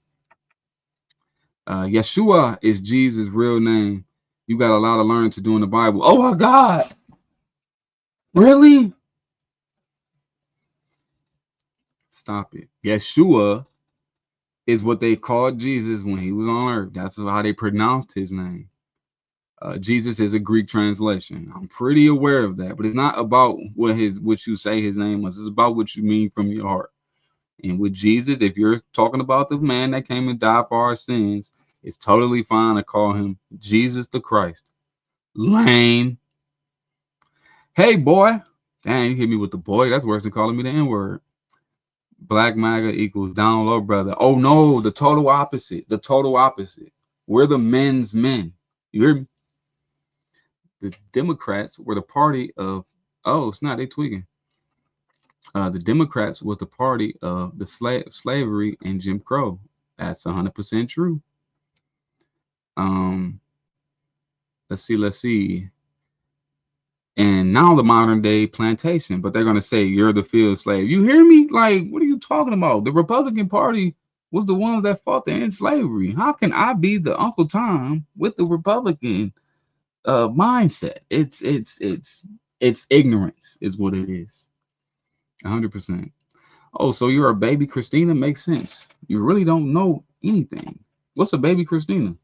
A: Yeshua is Jesus' real name. You got a lot to learn to do in the Bible. Oh my God! Really? Stop it. Yeshua is what they called Jesus when he was on earth. That's how they pronounced his name. Jesus is a Greek translation. I'm pretty aware of that, but it's not about what you say his name was. It's about what you mean from your heart. And with Jesus, if you're talking about the man that came and died for our sins, it's totally fine to call him Jesus the Christ. Lame. Hey, boy. Dang, you hit me with the boy. That's worse than calling me the N-word. Black MAGA equals down low, brother. Oh, no, the total opposite. The total opposite. We're the men's men. You hear me? The Democrats were the party of, oh, it's not, they tweaking. The Democrats was the party of the slavery and Jim Crow. That's 100% true. Let's see. And now the modern day plantation, but they're going to say you're the field slave. You hear me? Like, what are you talking about? The Republican Party was the ones that fought to end slavery. How can I be the Uncle Tom with the Republican mindset? It's ignorance is what it is. 100%. Oh, so you're a baby Christina? Makes sense. You really don't know anything. What's a baby Christina?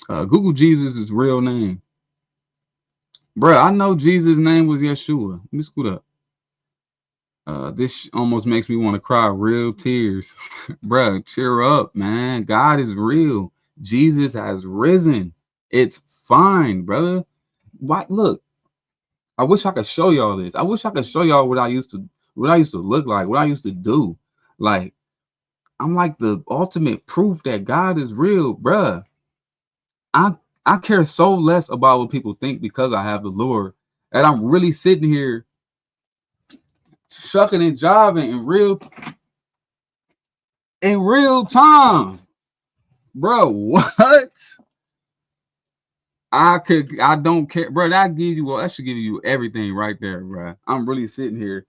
A: Google Jesus' real name. Bruh, I know Jesus' name was Yeshua. Let me scoot up. This almost makes me want to cry real tears. Bruh, cheer up, man. God is real. Jesus has risen. It's fine, brother. Why? Look, I wish I could show y'all this. I wish I could show y'all what I used to look like, what I used to do. Like, I'm like the ultimate proof that God is real, bruh. I care so less about what people think because I have the Lord that I'm really sitting here shucking and jiving in real time. bro. What? I don't care, bro. That give you, well, that should give you everything right there, bro. I'm really sitting here.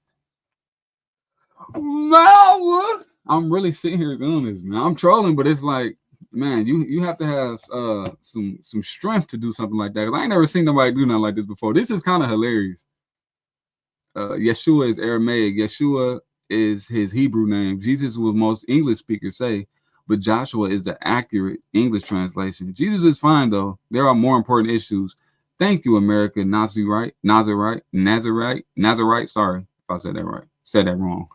A: No, I'm really sitting here doing this, man. I'm trolling, but it's like, man, you have to have some strength to do something like that. Cause I ain't never seen nobody do nothing like this before. This is kind of hilarious. Yeshua is Aramaic. Yeshua is his Hebrew name. Jesus is what most English speakers say, but Joshua is the accurate English translation. Jesus is fine though. There are more important issues. Thank you, America. Nazarite. Sorry if I said that right. Said that wrong.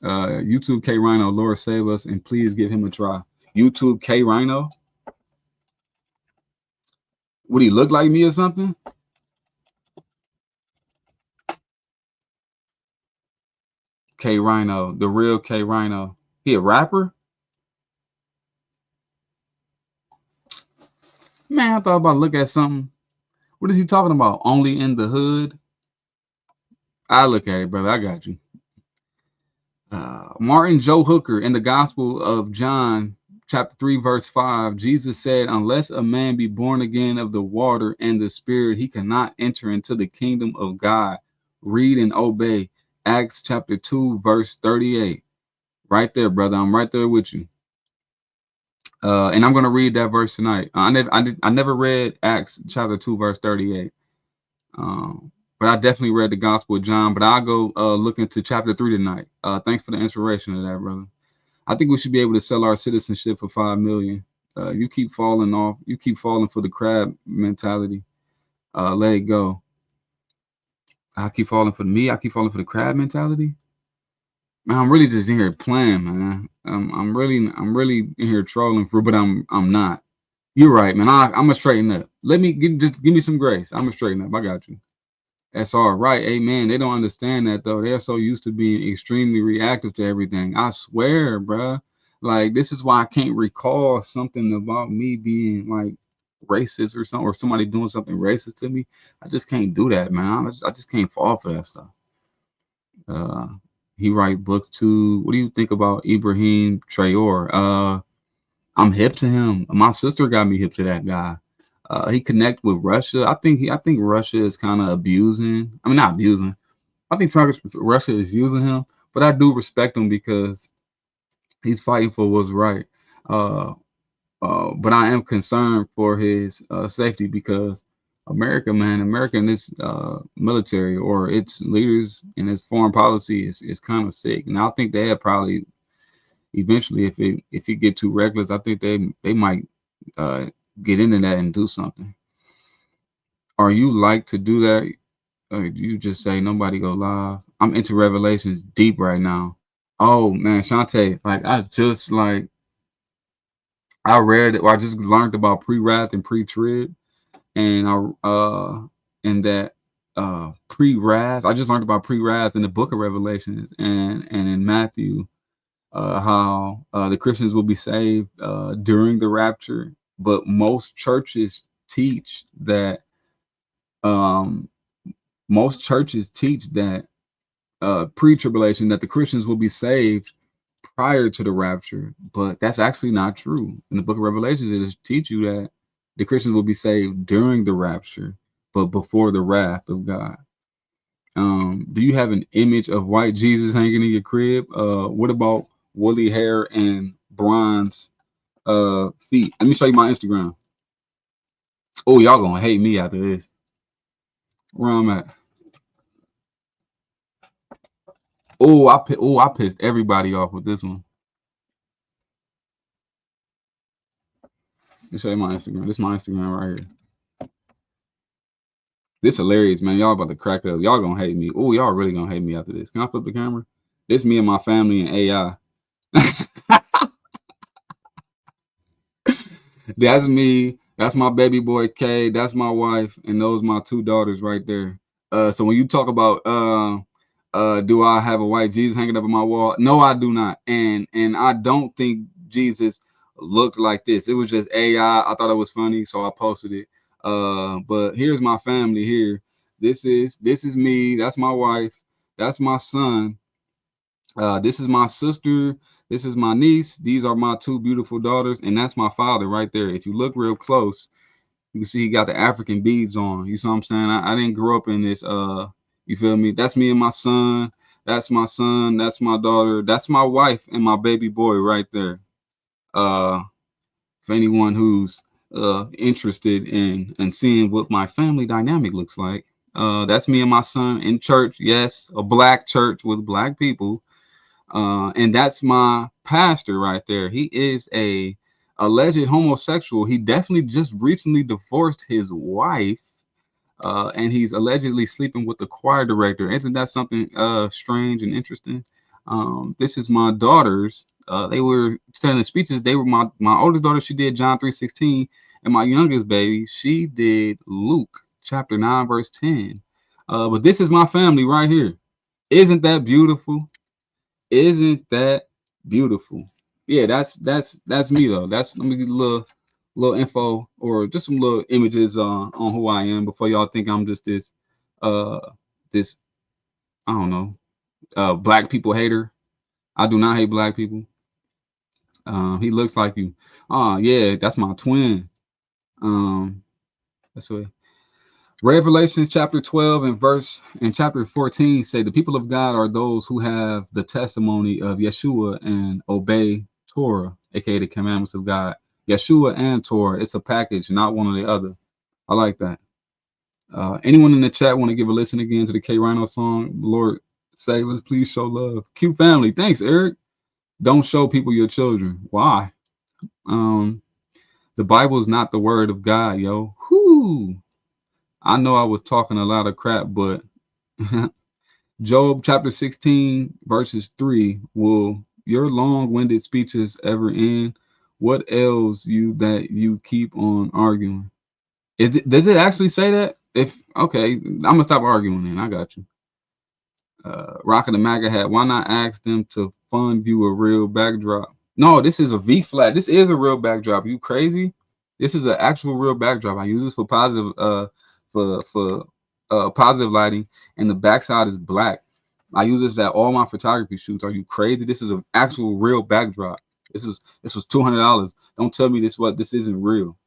A: YouTube K Rhino, Lord save us, and please give him a try. YouTube K Rhino. Would he look like me or something? K Rhino, the real K Rhino. He a rapper? Man, I thought about to look at something. What is he talking about? Only in the hood? I look at it, brother. I got you. Martin Joe Hooker in the Gospel of John, chapter 3, verse 5, Jesus said, unless a man be born again of the water and the spirit, he cannot enter into the kingdom of God. Read and obey. Acts chapter 2, verse 38. Right there, brother. I'm right there with you. And I'm going to read that verse tonight. I never read Acts chapter 2, verse 38. But I definitely read the Gospel of John. But I'll go look into chapter 3 tonight. Thanks for the inspiration of that, brother. I think we should be able to sell our citizenship for $5 million. You keep falling off. You keep falling for the crab mentality. Let it go. I keep falling for me. I keep falling for the crab mentality. Man, I'm really just in here playing, man. I'm really in here trolling but I'm not. You're right, man. I'm gonna straighten up. Just give me some grace. I'm gonna straighten up. I got you. That's all right. Amen. They don't understand that though. They're so used to being extremely reactive to everything. I swear, bruh. Like this is why I can't recall something about me being like racist or something, or somebody doing something racist to me. I just can't do that, man. I just can't fall for that stuff. Uh, he write books too. What do you think about Ibrahim Traore? I'm hip to him. My sister got me hip to that guy. He connect with Russia. I think Russia is kind of abusing. I mean, not abusing. I think Russia is using him, but I do respect him because he's fighting for what's right. Uh, but I am concerned for his safety because America, man, America and its military or its leaders and its foreign policy is kind of sick. And I think they have probably eventually, if it get too reckless, I think they might get into that and do something. Are you like to do that? Or do you just say nobody go live? I'm into Revelations deep right now. Oh man, Shantae, like I read it, or I just learned about pre-wrath and pre-trib, and and that pre-wrath. I just learned about pre-wrath in the Book of Revelations and in Matthew, how the Christians will be saved during the rapture, but most churches teach that um, pre-tribulation that the Christians will be saved prior to the rapture, but that's actually not true. In the Book of Revelations, it is teach you that the Christians will be saved during the rapture, but before the wrath of God. Do you have an image of white Jesus hanging in your crib? What about woolly hair and bronze feet? Let me show you my Instagram. Oh, y'all gonna hate me after this. Where I'm at. I pissed everybody off with this one. Let me show you my Instagram. This is my Instagram right here. This hilarious, man. Y'all about to crack up. Y'all gonna hate me. Oh, y'all really gonna hate me after this. Can I flip the camera? This me and my family and AI. That's me. That's my baby boy K. That's my wife, and those my two daughters right there. So when you talk about do I have a white Jesus hanging up on my wall? No, I do not. And I don't think Jesus looked like this. It was just AI. I thought it was funny, so I posted it. But here's my family here. This is me. That's my wife. That's my son. This is my sister. This is my niece. These are my two beautiful daughters, and that's my father right there. If you look real close, you can see he got the African beads on. You see what I'm saying? I didn't grow up in this. You feel me? That's me and my son. That's my son. That's my daughter. That's my wife and my baby boy right there. Uh, for anyone who's interested in seeing what my family dynamic looks like, that's me and my son in church. Yes, a black church with black people. And that's my pastor right there. He is a alleged homosexual. He definitely just recently divorced his wife, and he's allegedly sleeping with the choir director. Isn't that something strange and interesting? This is my daughters. They were telling speeches. They were my oldest daughter. She did John 3:16, and my youngest baby, she did Luke chapter 9 verse 10. But this is my family right here. Isn't that beautiful? Isn't that beautiful? Yeah, that's me though. That's let me get a little info or just some little images on who I am before y'all think I'm just uh this I don't know black people hater. I do not hate black people. He looks like you. Oh yeah, that's my twin. That's what Revelation chapter 12 and chapter 14 say the people of God are those who have the testimony of Yeshua and obey Torah, aka the commandments of God. Yeshua and Torah, it's a package, not one or the other. I like that. Anyone in the chat want to give a listen again to the K Rhino song? Lord save us, please show love. Q family, thanks, Eric. Don't show people your children. Why? The Bible is not the word of God, yo. Whoo! I know I was talking a lot of crap, but Job chapter 16, verses 3, will your long-winded speeches ever end? What ails you that you keep on arguing? Does it actually say that? If okay, I'm gonna stop arguing then. I got you. Rocking the MAGA hat. Why not ask them to fund you a real backdrop? No, this is a V flat. This is a real backdrop. You crazy? This is an actual real backdrop. I use this for positive positive lighting, and the backside is black. I use this at all my photography shoots. Are you crazy? This is an actual real backdrop. This was $200. Don't tell me this isn't real.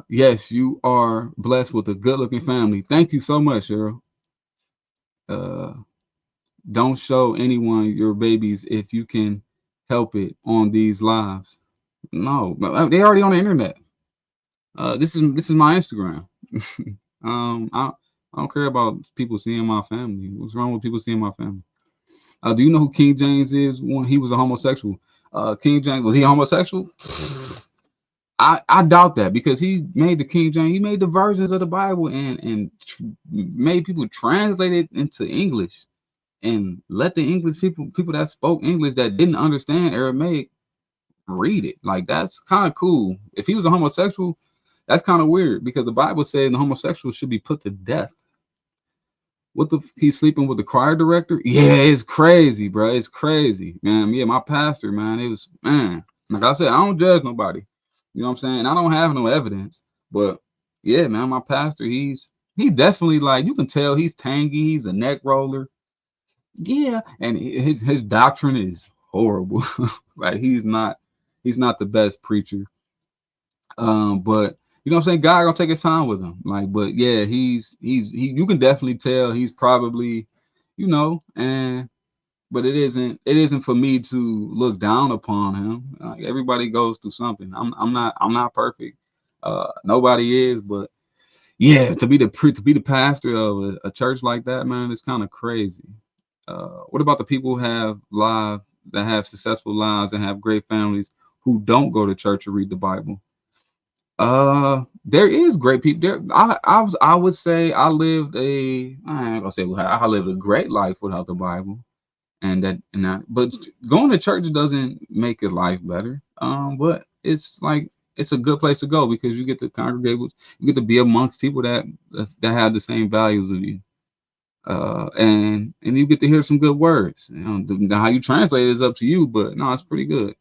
A: Yes, you are blessed with a good-looking family. Thank you so much, Cheryl. Don't show anyone your babies if you can help it on these lives. No, they already on the internet. This is my Instagram. I don't care about people seeing my family. What's wrong with people seeing my family? Do you know who King James is? When he was a homosexual. King James, was he homosexual? I doubt that because he made the King James. He made the versions of the Bible and made people translate it into English and let the English people that spoke English that didn't understand Aramaic read it. Like that's kind of cool. If he was a homosexual, that's kind of weird because the Bible said the homosexual should be put to death. What the he's sleeping with the choir director? Yeah, it's crazy, bro. It's crazy, man. Yeah, my pastor, man. It was man. Like I said, I don't judge nobody. You know what I'm saying? I don't have no evidence, but yeah, man, my pastor, he definitely like you can tell he's tangy. He's a neck roller. Yeah, and his doctrine is horrible. Like he's not the best preacher. But you know what I'm saying? God gonna take his time with him. Like, but yeah, you can definitely tell he's probably, and but it isn't for me to look down upon him. Everybody goes through something. I'm not perfect. Nobody is, but yeah, to be the pastor of a church like that, man, it's kind of crazy. What about the people who have successful lives and have great families who don't go to church or read the Bible? There is great people there. I would say I ain't gonna say I lived a great life without the Bible, but going to church doesn't make your life better. But it's like it's a good place to go because you get to congregate with, you get to be amongst people that have the same values of you. And you get to hear some good words. How you translate it is up to you, but no, it's pretty good.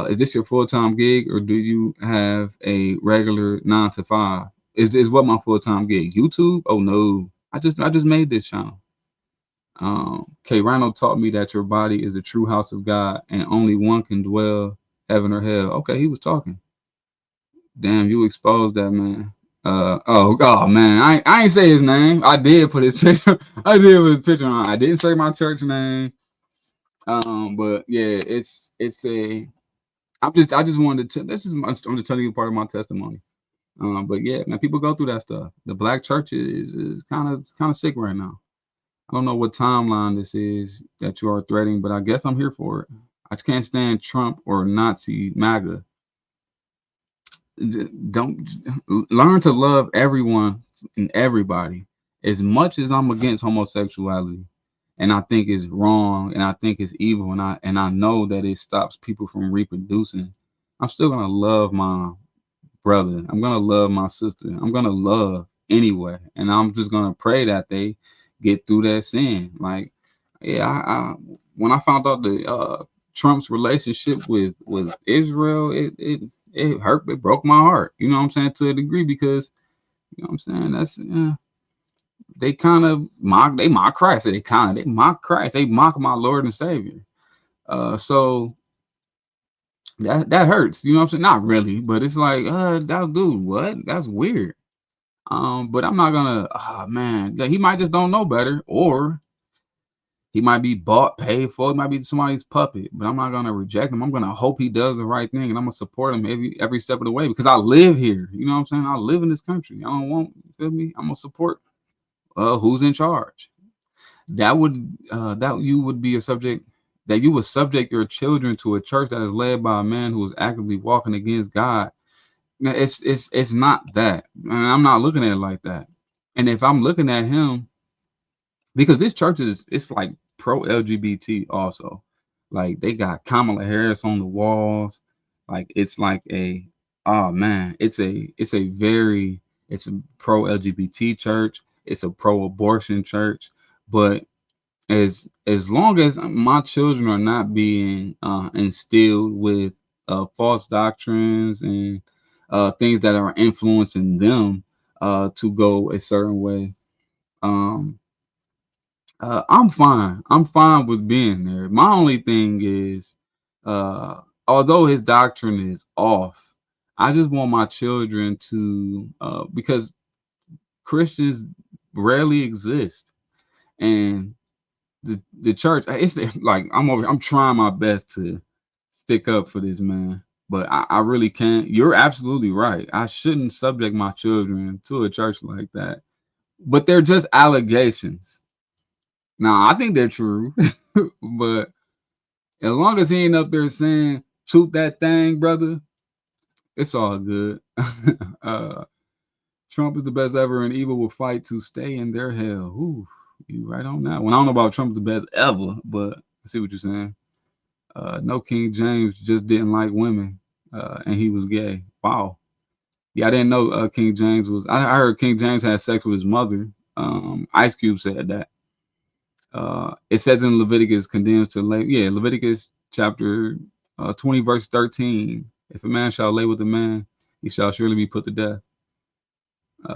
A: Is this your full-time gig or do you have a regular 9 to 5? Is what my full-time gig? YouTube? Oh no, I just made this channel. K. Rhino taught me that your body is a true house of God and only one can dwell heaven or hell. Okay, he was talking. Damn, you exposed that man. Oh man, I ain't say his name. I did put his picture. I did put his picture on. I didn't say my church name. But yeah, it's a. I just wanted to. I'm just telling you part of my testimony. But yeah, man, people go through that stuff. The black church is kind of sick right now. I don't know what timeline this is that you are threading, but I guess I'm here for it. I can't stand Trump or Nazi MAGA. Don't learn to love everyone and everybody. As much as I'm against homosexuality, and I think it's wrong, and I think it's evil, and I know that it stops people from reproducing, I'm still gonna love my brother. I'm gonna love my sister. I'm gonna love anyway, and I'm just gonna pray that they get through that sin. Like, yeah, when I found out the Trump's relationship with Israel, it hurt. It broke my heart. You know what I'm saying, to a degree, because you know what I'm saying. That's they kind of mock Christ. They mock Christ. They mock my Lord and Savior. So that hurts. You know what I'm saying? Not really, but it's like, that dude, what? That's weird. But I'm not gonna. Oh man, he might just don't know better, or he might be bought, paid for. It might be somebody's puppet. But I'm not gonna reject him. I'm gonna hope he does the right thing, and I'm gonna support him every step of the way because I live here. You know what I'm saying? I live in this country. I don't want. You feel me? I'm gonna support who's in charge. That you would be a subject. That you would subject your children to a church that is led by a man who is actively walking against God. Now, it's not that. And I'm not looking at it like that. And if I'm looking at him, because this church it's like pro LGBT also. Like they got Kamala Harris on the walls. Like it's like a oh man, it's a pro LGBT church. It's a pro abortion church. But as long as my children are not being instilled with false doctrines and things that are influencing them to go a certain way, um, I'm fine. I'm fine with being there. My only thing is, although his doctrine is off, I just want my children to, because Christians rarely exist, and the church, it's like I'm trying my best to stick up for this man, but I really can't. You're absolutely right. I shouldn't subject my children to a church like that. But they're just allegations. Now I think they're true, but as long as he ain't up there saying shoot that thing, brother, it's all good. uh, Trump is the best ever, and evil will fight to stay in their hell. Ooh, you right on that one. I don't know about Trump the best ever, but I see what you're saying. No, King James just didn't like women, and he was gay. Wow. Yeah, I didn't know King James was. I heard King James had sex with his mother. Ice Cube said that. It says in Leviticus condemns to lay. Yeah, Leviticus chapter 20, verse 13. If a man shall lay with a man, he shall surely be put to death.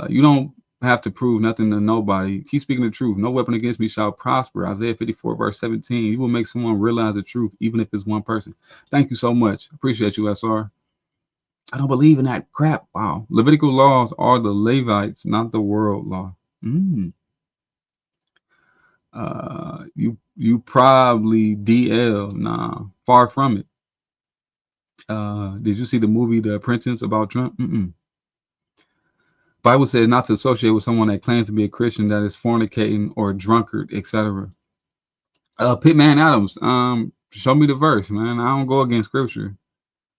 A: You don't have to prove nothing to nobody. Keep speaking the truth. No weapon against me shall prosper. Isaiah 54, verse 17. You will make someone realize the truth, even if it's one person. Thank you so much. Appreciate you, SR. I don't believe in that crap. Wow. Levitical laws are the Levites, not the world law. You probably DL. Nah, far from it. Did you see the movie The Apprentice about Trump? Bible says not to associate with someone that claims to be a Christian that is fornicating or a drunkard, etc. Pitman Adams, show me the verse, man. I don't go against scripture,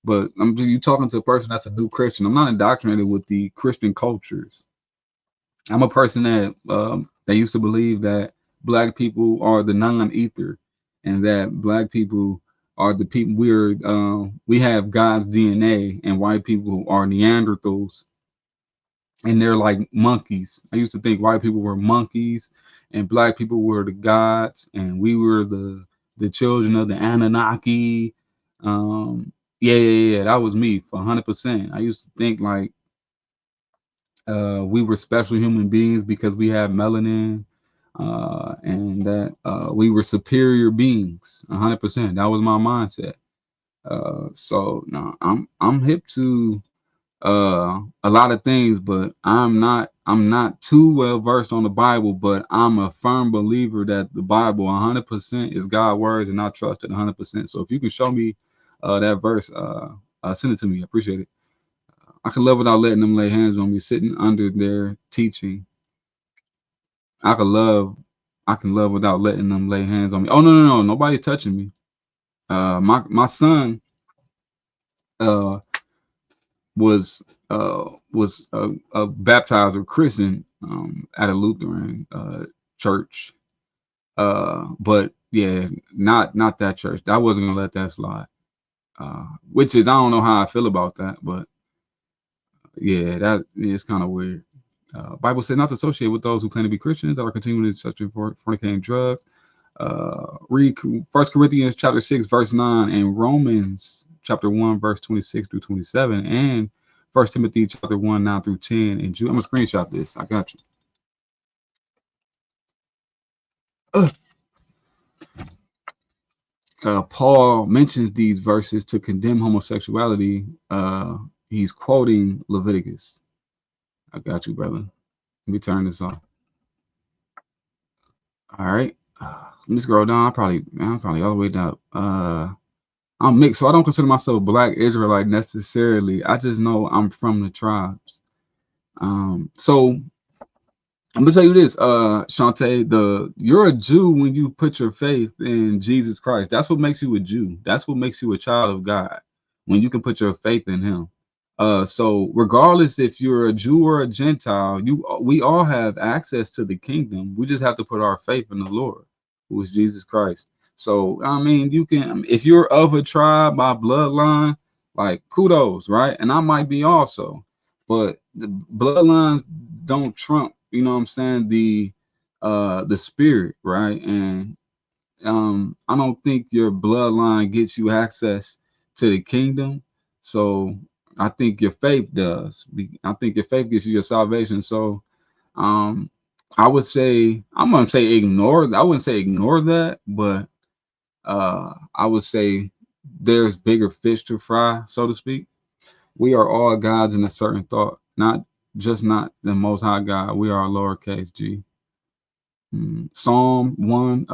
A: but you talking to a person that's a new Christian. I'm not indoctrinated with the Christian cultures. I'm a person that used to believe that black people are the non-ether, and that black people are the people we have God's DNA, and white people are Neanderthals, and they're like monkeys. I used to think white people were monkeys, and black people were the gods, and we were the children of the Anunnaki. Yeah, that was me for 100%. I used to think like we were special human beings because we have melanin. and that we were superior beings. 100%. That was my mindset. So no, I'm hip to a lot of things, but I'm not too well versed on the Bible, but I'm a firm believer that the Bible 100% is God's words, and I trust it 100%. So if you can show me that verse, send it to me. I appreciate it. I can love without letting them lay hands on me, sitting under their teaching. I can love, I can love without letting them lay hands on me. Oh, no, no, no, nobody touching me. My son uh was baptized or christened at a Lutheran church. But yeah, not that church. I wasn't gonna let that slide. Which is, I don't know how I feel about that, but yeah, that is kind of weird. Bible says not to associate with those who claim to be Christians that are continuing to such fornicating drugs. Read First Corinthians chapter 6 verse 9 and Romans chapter 1 verse 26 through 27 and First Timothy chapter 1 9 through 10 and Jude. I'm gonna screenshot this. I got you. Paul mentions these verses to condemn homosexuality. He's quoting Leviticus. I got you, brother. Let me turn this off. All right. Let me scroll down. I'm probably all the way down. I'm mixed, so I don't consider myself Black Israelite necessarily. I just know I'm from the tribes. So I'm gonna tell you this, Shantae, you're a Jew when you put your faith in Jesus Christ. That's what makes you a Jew. That's what makes you a child of God, when you can put your faith in Him. So regardless if you're a Jew or a Gentile, we all have access to the kingdom. We just have to put our faith in the Lord, who is Jesus Christ. So I mean, you can, if you're of a tribe by bloodline, like kudos, right? And I might be also, but the bloodlines don't trump, you know what I'm saying, the spirit, right? And I don't think your bloodline gets you access to the kingdom. So I think your faith does. I think your faith gives you your salvation. So um I would say, I'm gonna say ignore. I wouldn't say ignore that, but I would say there's bigger fish to fry, so to speak. We are all gods in a certain thought, not the Most High God. We are lowercase g. Psalm 1,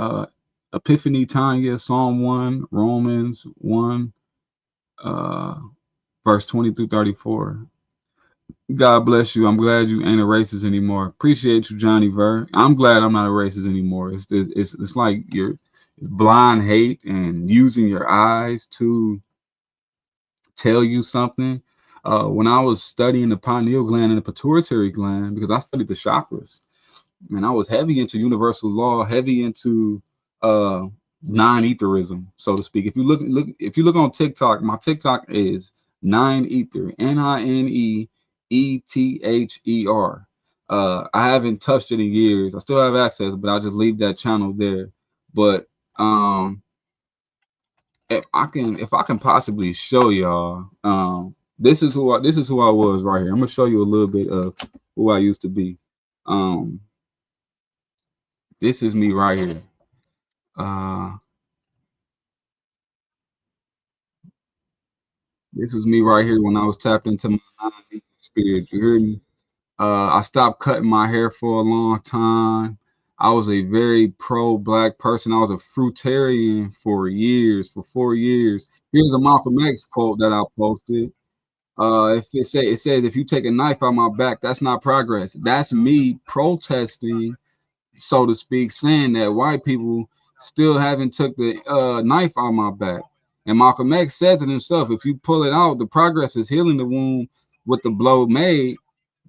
A: Epiphany Tanya, Psalm 1, Romans 1, uh, verse 20 through 34. God bless you. I'm glad you ain't a racist anymore. Appreciate you, Johnny Ver. I'm glad I'm not a racist anymore. It's like it's blind hate and using your eyes to tell you something. When I was studying the pineal gland and the pituitary gland, because I studied the chakras, and I was heavy into universal law, heavy into uh non-etherism, so to speak. If you look on TikTok, my TikTok is nine ether, NINEETHER. I haven't touched it in years. I still have access, but I'll just leave that channel there. But if I can possibly show y'all, this is who I was right here. I'm gonna show you a little bit of who I used to be. um This is me right here. Uh, this was me right here when I was tapped into my spirit. You hear me? I stopped cutting my hair for a long time. I was a very pro-black person. I was a fruitarian for years, for 4 years. Here's a Malcolm X quote that I posted. If it says, if you take a knife out my back, that's not progress. That's me protesting, so to speak, saying that white people still haven't took the knife out my back. And Malcolm X said to himself, if you pull it out, the progress is healing the wound with the blow made,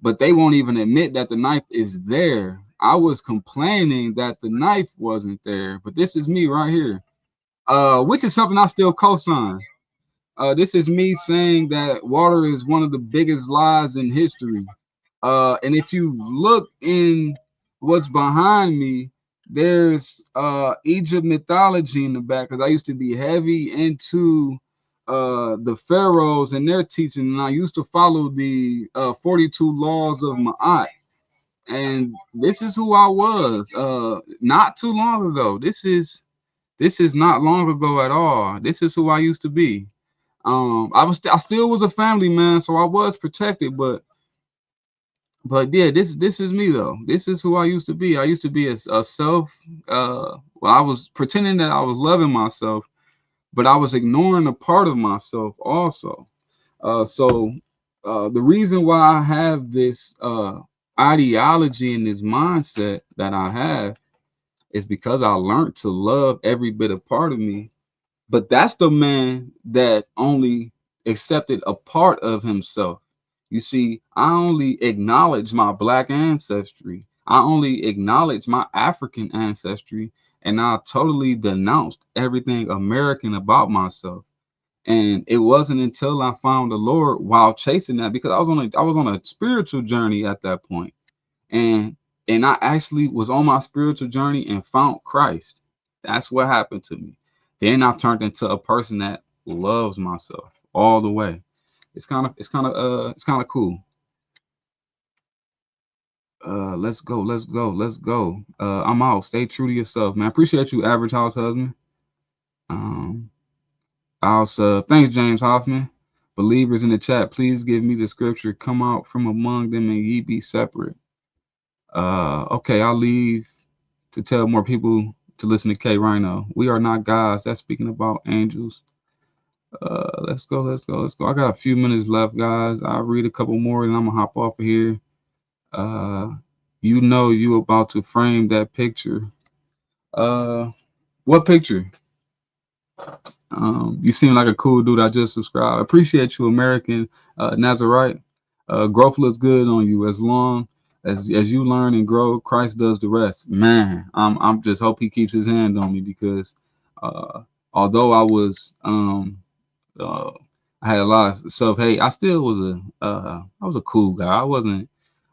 A: but they won't even admit that the knife is there. I was complaining that the knife wasn't there, but this is me right here, which is something I still co-sign. This is me saying that water is one of the biggest lies in history. And if you look in what's behind me, there's Egypt mythology in the back, because I used to be heavy into the pharaohs and their teaching, and I used to follow the 42 laws of Ma'at. And this is who I was. Not too long ago. This is not long ago at all. This is who I used to be. I still was a family man, so I was protected, but yeah, this is me though. This is who I used to be. I used to be a self. Well, I was pretending that I was loving myself, but I was ignoring a part of myself also. So the reason why I have this ideology and this mindset that I have is because I learned to love every bit of part of me. But that's the man that only accepted a part of himself. You see, I only acknowledge my black ancestry. I only acknowledge my African ancestry, and I totally denounced everything American about myself. And it wasn't until I found the Lord while chasing that, because I was on a spiritual journey at that point, and I actually was on my spiritual journey and found Christ. That's what happened to me. Then I turned into a person that loves myself all the way. It's kind of cool. Let's go. I'm out. Stay true to yourself, man. Appreciate you, average house husband. Um, Also, thanks, James Hoffman. Believers in the chat, please give me the scripture. Come out from among them and ye be separate. Okay, I'll leave to tell more people to listen to K Rhino. We are not gods. That's speaking about angels. Let's go. I got a few minutes left, guys. I'll read a couple more and I'm gonna hop off of here. Uh, you know you about to frame that picture. Uh, what picture? You seem like a cool dude. I just subscribed. Appreciate you, American Nazarite. Growth looks good on you. As long as you learn and grow, Christ does the rest. Man, I'm just hope He keeps His hand on me, because uh, although uh, I had a lot of self hate, I still was I was a cool guy. I wasn't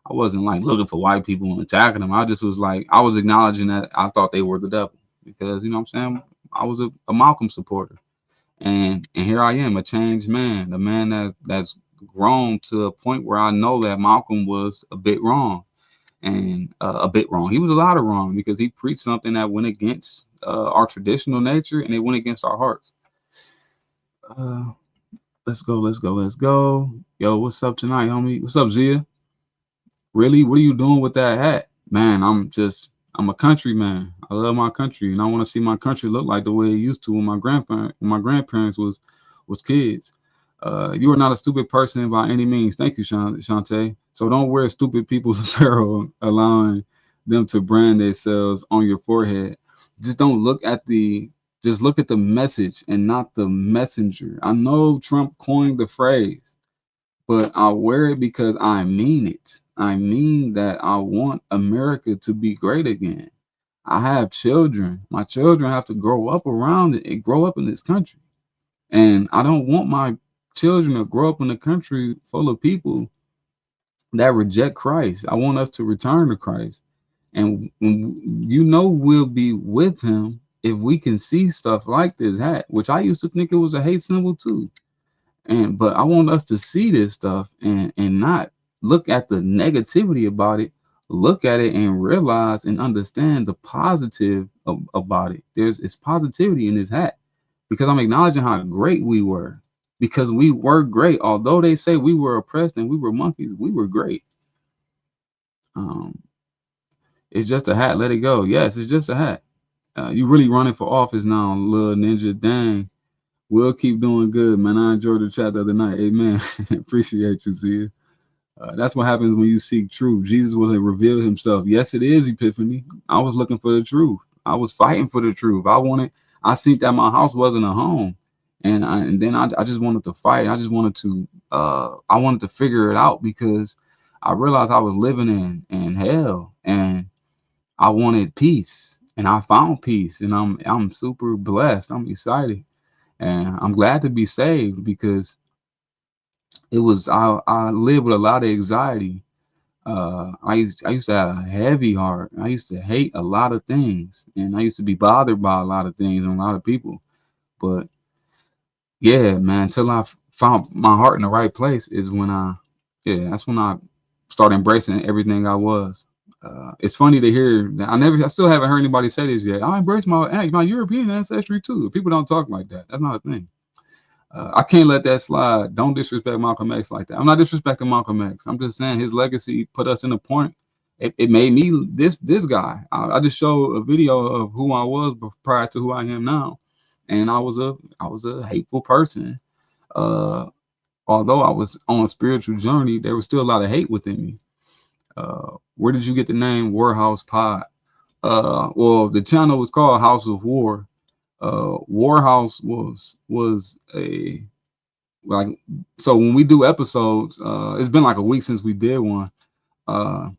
A: like looking for white people and attacking them. I just was like, I was acknowledging that I thought they were the devil, because you know what I'm saying. I was a Malcolm supporter. And here I am, a changed man, a man that's grown to a point where I know that Malcolm was a bit wrong, and a bit wrong. He was a lot of wrong, because he preached something that went against our traditional nature, and it went against our hearts. Uh, let's go. Yo, what's up tonight, homie? What's up, Zia? Really? What are you doing with that hat? Man, I'm a country man. I love my country, and I want to see my country look like the way it used to when my grandparents was kids. You are not a stupid person by any means. Thank you, Shantae. So don't wear stupid people's apparel, allowing them to brand themselves on your forehead. Just don't look at the just look at the message and not the messenger. I know Trump coined the phrase, but I wear it because I mean it. I mean that I want America to be great again. I have children. My children have to grow up around it and grow up in this country. And I don't want my children to grow up in a country full of people that reject Christ. I want us to return to Christ. And we'll be with him if we can see stuff like this hat, which I used to think it was a hate symbol too. But I want us to see this stuff and not look at the negativity about it. Look at it and realize and understand the positive about it. It's positivity in this hat, because I'm acknowledging how great we were, because we were great. Although they say we were oppressed and we were monkeys, we were great. Um, it's just a hat. Let it go. Yes, it's just a hat. You really running for office now, little ninja. Dang. We'll keep doing good, man. I enjoyed the chat the other night. Amen. Appreciate you, Zia. That's what happens when you seek truth. Jesus will reveal himself. Yes, it is Epiphany. I was looking for the truth. I was fighting for the truth. I seen that my house wasn't a home. And then I just wanted to fight. I wanted to figure it out, because I realized I was living in hell, and I wanted peace, and I found peace, and I'm super blessed. I'm excited, and I'm glad to be saved, because I lived with a lot of anxiety. I used to have a heavy heart. I used to hate a lot of things, and I used to be bothered by a lot of things and a lot of people. But yeah, man, until I found my heart in the right place is when that's when I started embracing everything I was. It's funny to hear that I still haven't heard anybody say this yet. I embrace my European ancestry too. People don't talk like that. That's not a thing. I can't let that slide. Don't disrespect Malcolm X like that. I'm not disrespecting Malcolm X. I'm just saying his legacy put us in a point. It made me this guy. I just showed a video of who I was prior to who I am now, and I was a hateful person. Uh, Although I was on a spiritual journey, there was still a lot of hate within me. Where did you get the name Warhouse Pod? Well, the channel was called House of War. Warhouse was a like so when we do episodes, it's been like a week since we did one. Uh,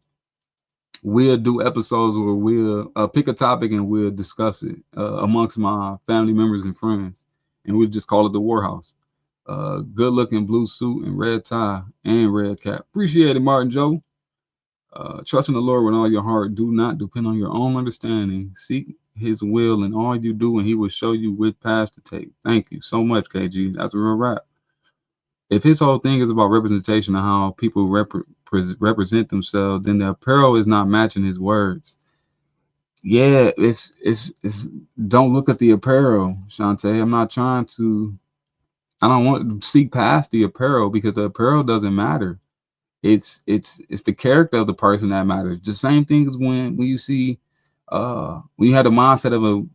A: we'll do episodes where we'll pick a topic and we'll discuss it amongst my family members and friends, and we'll just call it the Warhouse. Good looking blue suit and red tie and red cap. Appreciate it, Martin Joe. Trust in the Lord with all your heart. Do not depend on your own understanding. Seek his will in all you do, and he will show you which path to take. Thank you so much, KG. That's a real rap. If his whole thing is about representation of how people represent themselves, then the apparel is not matching his words. Yeah, it's don't look at the apparel, Shantae. I'm not trying to. I don't want to seek past the apparel because the apparel doesn't matter. It's the character of the person that matters. The same thing as when you see when you have the mindset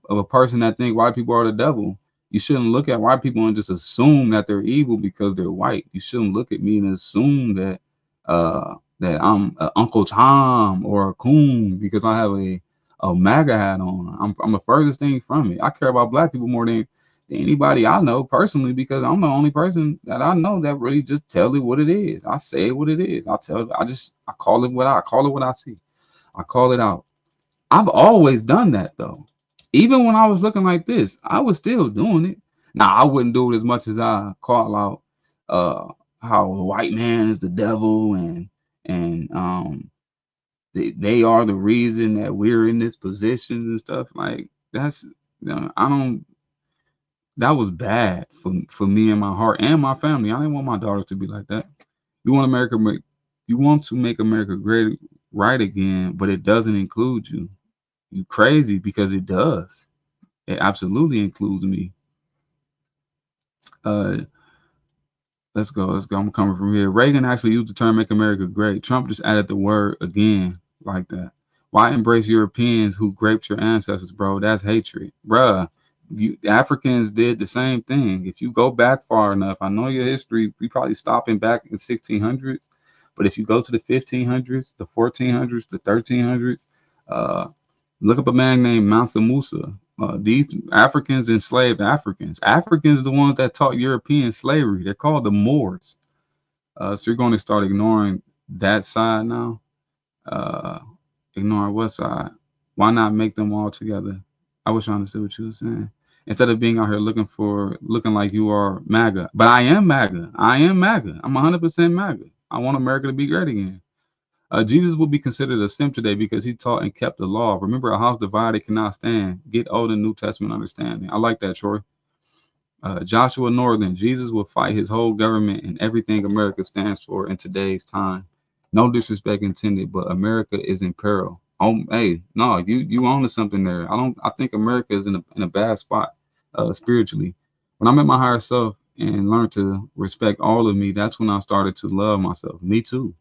A: of a person that think white people are the devil. You shouldn't look at white people and just assume that they're evil because they're white. You shouldn't look at me and assume that that I'm Uncle Tom or a coon because I have a MAGA hat on. I'm the furthest thing from it. I care about black people more than anybody I know personally because I'm the only person that I know that really just tell it what it is. I say what it is. I call it what I see. I call it out. I've always done that though. Even when I was looking like this, I was still doing it. Now I wouldn't do it as much as I call out how the white man is the devil and they are the reason that we're in this positions and stuff like that's I don't that was bad for me and my heart and my family. I didn't want my daughters to be like that. You want to make America great right again, but it doesn't include you. You crazy because it does. It absolutely includes me. Let's go. I'm coming from here. Reagan actually used the term "make America great." Trump just added the word again like that. Why embrace Europeans who raped your ancestors, bro? That's hatred, bruh. Africans did the same thing. If you go back far enough, I know your history. We probably stopping back in 1600s, but if you go to the 1500s, the 1400s, the 1300s, look up a man named Mansa Musa. These Africans enslaved Africans. Africans, the ones that taught European slavery. They're called the Moors. So you're going to start ignoring that side now. Ignoring what side? Why not make them all together? I was trying to see what you were saying. Instead of being out here looking like you are MAGA. But I am MAGA. I'm 100% MAGA. I want America to be great again. Jesus will be considered a simp today because he taught and kept the law. Remember, a house divided cannot stand. Get Old and New Testament understanding. I like that, Troy. Joshua Northern, Jesus will fight his whole government and everything America stands for in today's time. No disrespect intended, but America is in peril. Oh, hey, no, you own to something there. I think America is in a bad spot spiritually. When I met my higher self and learned to respect all of me, that's when I started to love myself. Me too.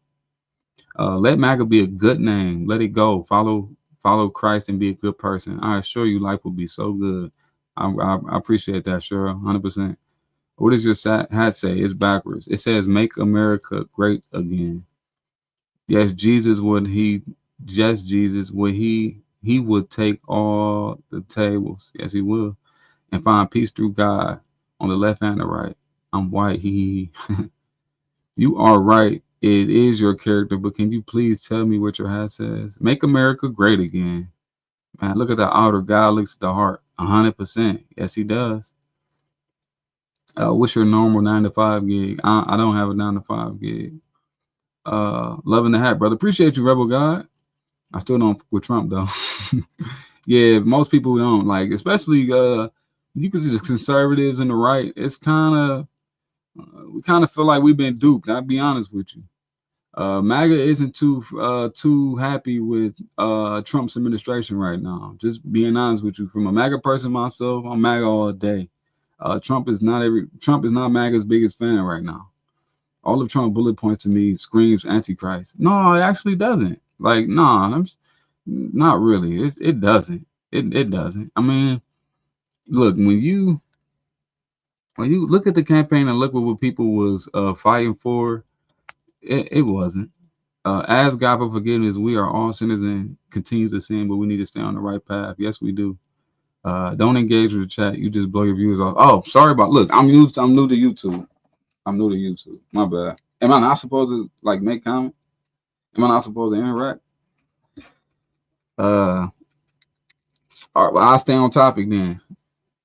A: Let MAGA be a good name. Let it go. Follow Christ and be a good person. I assure you, life will be so good. I appreciate that, Cheryl, 100%. What does your hat say? It's backwards. It says, "Make America great again." Yes, Jesus would he would take all the tables. Yes, he will, and find peace through God on the left and the right. I'm white. You are right. It is your character, but can you please tell me what your hat says? Make America great again. Man, look at the outer. God looks at the heart. 100%. Yes, he does. What's your normal 9 to 5 gig? I don't have a 9 to 5 gig. Loving the hat, brother. Appreciate you, Rebel God. I still don't with Trump though. Yeah, most people don't like, especially you can see the conservatives and the right. It's kind of we kind of feel like we've been duped. I'll be honest with you. MAGA isn't too happy with Trump's administration right now. Just being honest with you, from a MAGA person myself, I'm MAGA all day. Trump is not MAGA's biggest fan right now. All of Trump bullet points to me screams Antichrist. No, it actually doesn't. Like, nah, not really. It doesn't. It doesn't. I mean, look, when you look at the campaign and look at what people was fighting for, it wasn't. Ask God for forgiveness. We are all sinners and continue to sin, but we need to stay on the right path. Yes, we do. Don't engage with the chat. You just blow your viewers off. Oh, sorry about. Look, I'm new to YouTube. I'm new to YouTube. My bad. Am I not supposed to like make comments? Am I not supposed to interact? All right, well, I'll stay on topic then.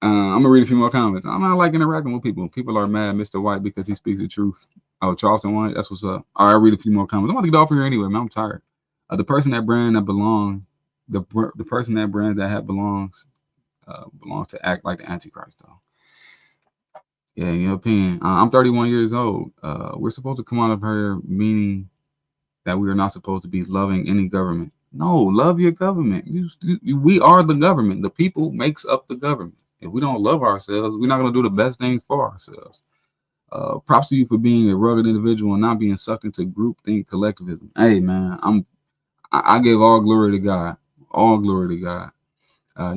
A: I'm gonna read a few more comments. I'm not like interacting with people. People are mad, Mr. White, because he speaks the truth. Oh, Charleston White, that's what's up. All right, I'll read a few more comments. I'm about to get off here anyway, man. I'm tired. The person that brand that belongs, the person that brands that hat belongs to act like the Antichrist, though. Yeah, in your opinion. I'm 31 years old. We're supposed to come out of here meaning that we are not supposed to be loving any government. No, love your government. We are the government. The people makes up the government. If we don't love ourselves, we're not going to do the best thing for ourselves. Props to you for being a rugged individual and not being sucked into groupthink collectivism. Hey, man, I give all glory to God. All glory to God.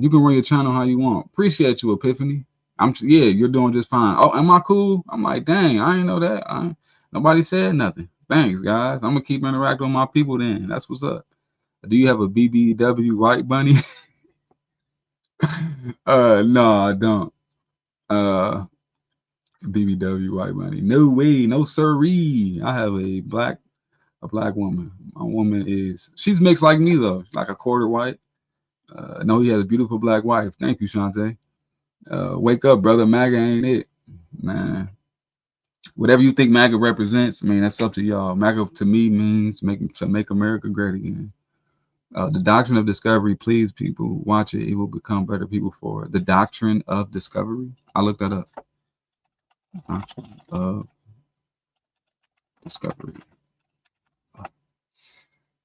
A: You can run your channel how you want. Appreciate you, Epiphany. Yeah, you're doing just fine. Oh, am I cool? I'm like, dang, I ain't know that. Nobody said nothing. Thanks, guys. I'm gonna keep interacting with my people then. That's what's up. Do you have a BBW right bunny? No, I don't. BBW white bunny. No way, no siree. I have a black woman. My woman she's mixed like me though. She's like a quarter white. No, he has a beautiful black wife. Thank you, Shantae. Wake up, brother. MAGA ain't it, man. Whatever you think MAGA represents, I mean, that's up to y'all. MAGA to me means to make America great again. The doctrine of discovery, please, people, watch it. It will become better people for it. The doctrine of discovery. I looked that up. Doctrine of discovery.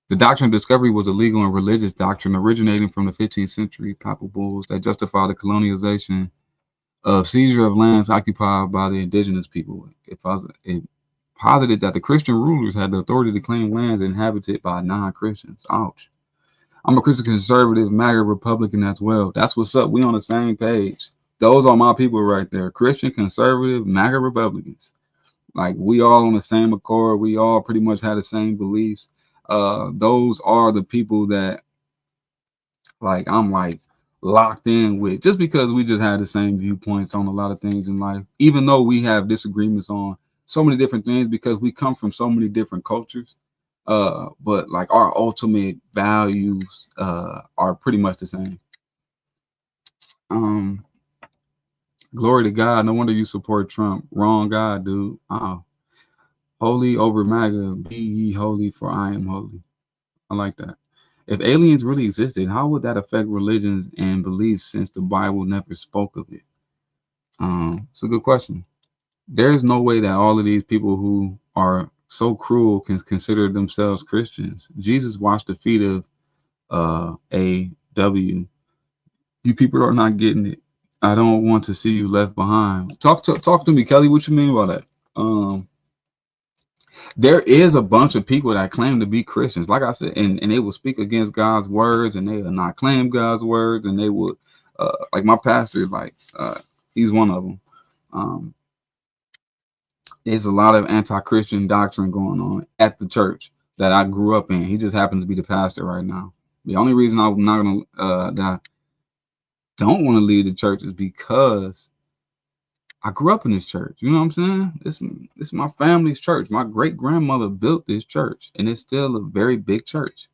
A: The doctrine of discovery was a legal and religious doctrine originating from the 15th century papal bulls that justified the colonization of seizure of lands occupied by the indigenous people. It posited that the Christian rulers had the authority to claim lands inhabited by non-Christians. Ouch. I'm a Christian conservative, MAGA Republican as well. That's what's up. We on the same page. Those are my people right there. Christian conservative, MAGA Republicans. Like, we all on the same accord. We all pretty much have the same beliefs. Those are the people that I'm locked in with, just because we just have the same viewpoints on a lot of things in life, even though we have disagreements on so many different things because we come from so many different cultures. But like our ultimate values are pretty much the same. Glory to God. No wonder you support Trump. Wrong guy, dude. Holy over MAGA. Be ye holy, for I am holy. I like that. If aliens really existed, how would that affect religions and beliefs since the Bible never spoke of it? It's a good question. There's no way that all of these people who are so cruel can consider themselves Christians. Jesus washed the feet of A.W. You people are not getting it. I don't want to see you left behind. Talk to me, Kelly. What you mean by that? There is a bunch of people that claim to be Christians, like I said, and they will speak against God's words, and they will not claim God's words, and they would, like my pastor, he's one of them. There's a lot of anti-Christian doctrine going on at the church that I grew up in. He just happens to be the pastor right now. The only reason I'm not gonna that I don't want to leave the church is because I grew up in this church. You know what I'm saying? This is my family's church. My great grandmother built this church, and it's still a very big church.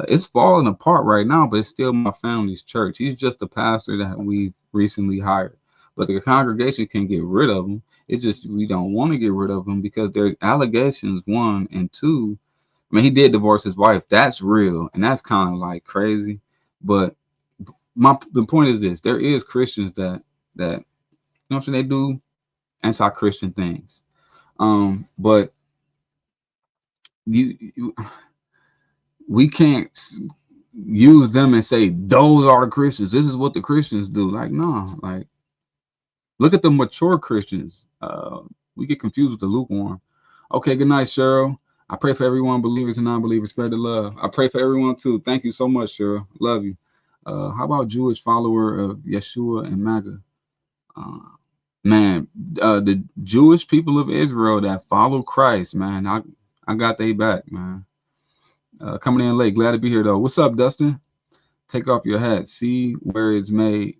A: It's falling apart right now, but it's still my family's church. He's just a pastor that we recently hired, but the congregation can get rid of him. It just we don't want to get rid of him because there are allegations. One and two. I mean, he did divorce his wife. That's real, and that's kind of like crazy. But the point is this: there is Christians that you know what I'm saying, they do anti-Christian things. But we can't use them and say those are the Christians. This is what the Christians do. Like, no, like look at the mature Christians. We get confused with the lukewarm. Okay, good night, Cheryl. I pray for everyone, believers and non-believers. Spread the love. I pray for everyone too. Thank you so much, Cheryl. Love you. How about Jewish follower of Yeshua and MAGA? Uh, man, the Jewish people of Israel that follow Christ, man, I got they back, man. Coming in late. Glad to be here though. What's up, Dustin? Take off your hat. See where it's made.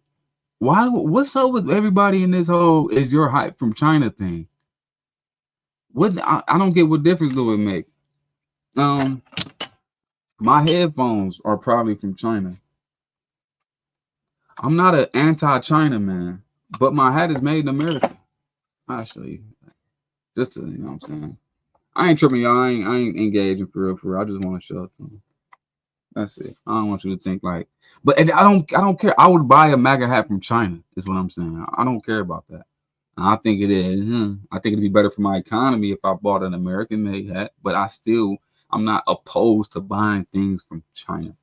A: Why? What's up with everybody in this whole "is your hype from China" thing? What? I don't get what difference do it make. Um, my headphones are probably from China. I'm not an anti-China man, but my hat is made in America. I'll show you. Just to, you know what I'm saying. I ain't tripping, y'all. I ain't engaging for real, for real. I just want to show it to them. That's it. I don't want you to think like, but I don't care. I would buy a MAGA hat from China. Is what I'm saying. I don't care about that. I think it is. I think it'd be better for my economy if I bought an American-made hat. But I'm not opposed to buying things from China.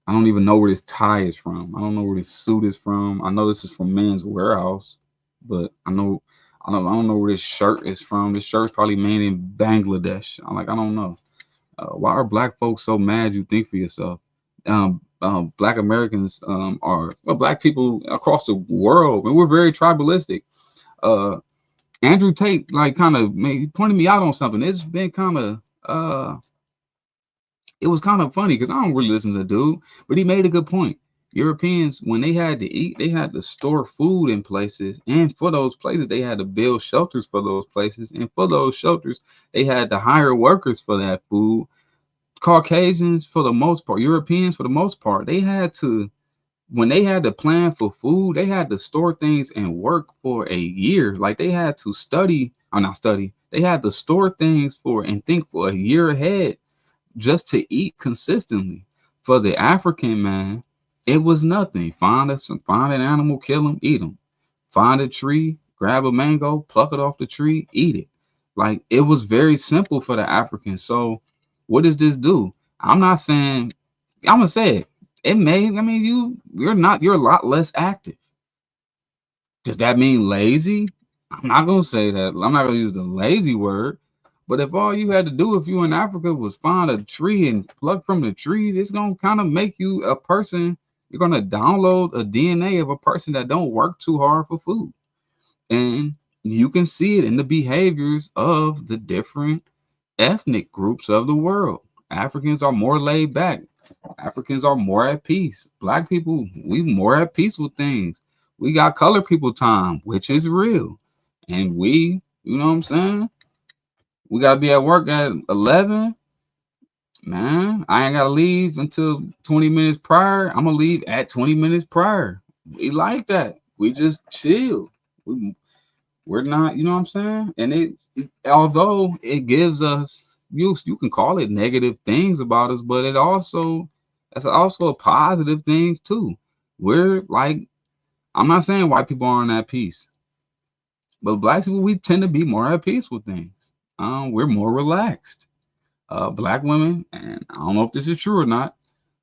A: I don't even know where this tie is from. I don't know where this suit is from. I know this is from Men's Warehouse, but I don't know where this shirt is from. This shirt's probably made in Bangladesh. I don't know. Why are black folks so mad? You think for yourself. Black Americans are black people across the world, and we're very tribalistic. Uh, Andrew Tate kind of pointed me out on something. It's been kind of it was kind of funny because I don't really listen to the dude, but he made a good point. Europeans, when they had to eat, they had to store food in places, and for those places, they had to build shelters for those places, and for those shelters, they had to hire workers for that food. Caucasians, for the most part, Europeans, for the most part, when they had to plan for food, they had to store things and work for a year. Like they had to study, or not study, they had to store things for and think for a year ahead just to eat consistently. For the African man, it was nothing. Find an animal, kill him, eat him. Find a tree, grab a mango, pluck it off the tree, eat it. Like it was very simple for the African. So what does this do? I'm not saying I'm gonna say it. It may, I mean, you're a lot less active. Does that mean lazy? I'm not gonna say that. I'm not gonna use the lazy word. But if all you had to do if you in Africa was find a tree and pluck from the tree, it's gonna kind of make you a person. You're gonna download a DNA of a person that don't work too hard for food. And you can see it in the behaviors of the different ethnic groups of the world. Africans are more laid back. Africans are more at peace. Black people, we more at peace with things. We got colored people time, which is real. And you know what I'm saying? We gotta be at work at 11. Man, I ain't gotta leave until 20 minutes prior. I'm gonna leave at 20 minutes prior. We like that. We just chill. We're not, you know what I'm saying? And although it gives us, you can call it negative things about us, but that's also a positive things too. We're like, I'm not saying white people aren't at peace, but black people, we tend to be more at peace with things. We're more relaxed. Black women, and I don't know if this is true or not,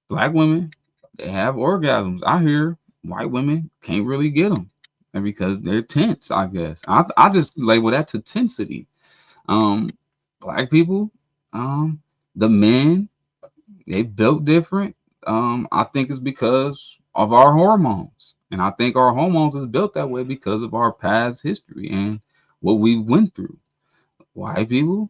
A: black women, they have orgasms. I hear white women can't really get them. And because they're tense, I guess. I just label that to tensity. Um, Black people, the men, they built different. I think it's because of our hormones. And I think our hormones is built that way because of our past history and what we went through. White people,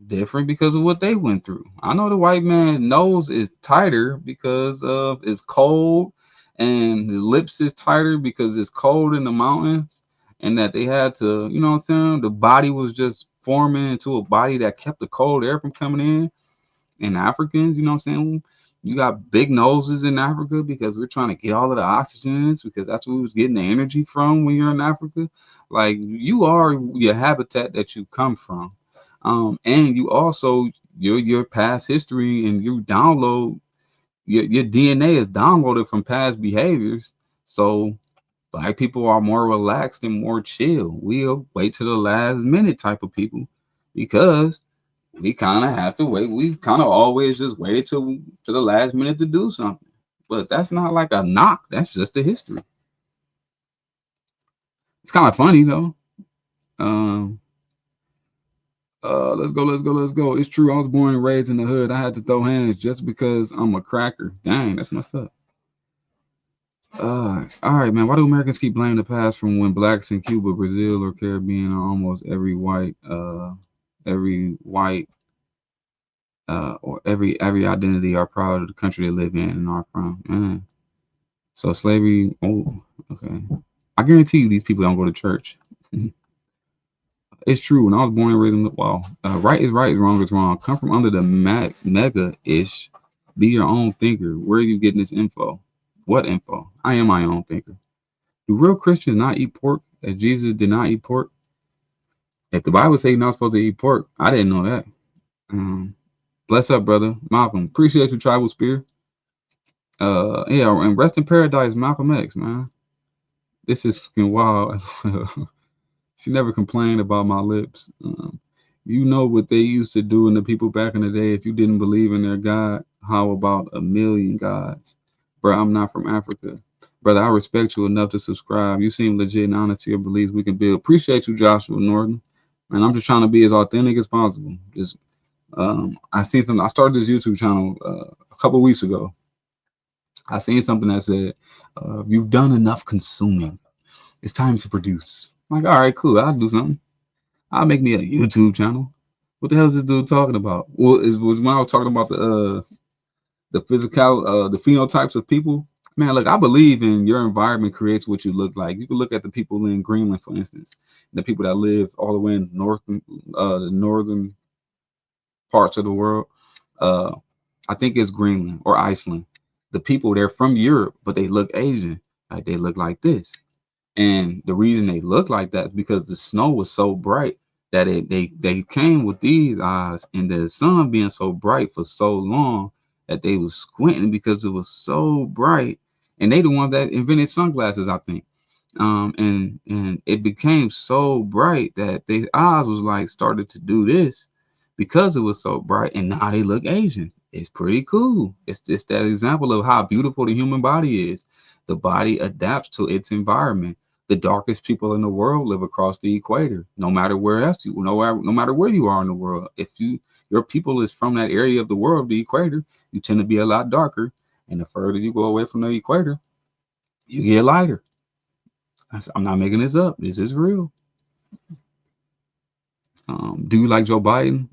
A: different because of what they went through. I know the white man nose is tighter because of it's cold, and his lips is tighter because it's cold in the mountains, and that they had to, you know what I'm saying? The body was just forming into a body that kept the cold air from coming in. And Africans, you know what I'm saying? You got big noses in Africa because we're trying to get all of the oxygens because that's where we was getting the energy from when you're in Africa. Like you are your habitat that you come from. And you also your past history and you download your DNA is downloaded from past behaviors. So black people are more relaxed and more chill. We'll wait to the last minute type of people because we kind of have to wait. We kind of always just waited till to the last minute to do something. But that's not like a knock. That's just the history. It's kind of funny though. Um, let's go. It's true. I was born and raised in the hood. I had to throw hands just because I'm a cracker. Dang, that's messed up. All right, man. Why do Americans keep blaming the past from when blacks in Cuba, Brazil, or Caribbean are almost every white, or every identity are proud of the country they live in and are from? Man. So slavery. Oh, okay. I guarantee you, these people don't go to church. It's true. When I was born and raised in the right is right, wrong is wrong. Come from under the mega ish. Be your own thinker. Where are you getting this info? What info? I am my own thinker. Do real Christians not eat pork as Jesus did not eat pork? If the Bible say you're not supposed to eat pork, I didn't know that. Bless up, brother Malcolm. Appreciate you, Tribal Spear. Yeah, and rest in paradise, Malcolm X, man. This is fucking wild. She never complained about my lips. You know what they used to do, and the people back in the day. If you didn't believe in their God, how about a million gods? Bro, I'm not from Africa. Brother, I respect you enough to subscribe. You seem legit and honest to your beliefs. We can build. Appreciate you, Joshua Norton. And I'm just trying to be as authentic as possible. Just I seen something. I started this YouTube channel a couple of weeks ago. I seen something that said, "You've done enough consuming. It's time to produce." I'm like, all right, cool. I'll do something. I'll make me a YouTube channel. What the hell is this dude talking about? Well, was when I was talking about the physical, the phenotypes of people. Man, look, I believe in your environment creates what you look like. You can look at the people in Greenland, for instance, the people that live all the way in the northern parts of the world. Uh, I think it's Greenland or Iceland. The people they're from Europe, but they look Asian, like they look like this. And the reason they look like that is because the snow was so bright that they came with these eyes, and the sun being so bright for so long that they was squinting because it was so bright. And they the ones that invented sunglasses, I think. And it became so bright that their eyes was like started to do this because it was so bright, and now they look Asian. It's pretty cool. It's just that example of how beautiful the human body is. The body adapts to its environment. The darkest people in the world live across the equator. No matter where else you, no matter where you are in the world, if your people is from that area of the world, the equator, you tend to be a lot darker. And the further you go away from the equator, you get lighter. I'm not making this up. This is real. Do you like Joe Biden?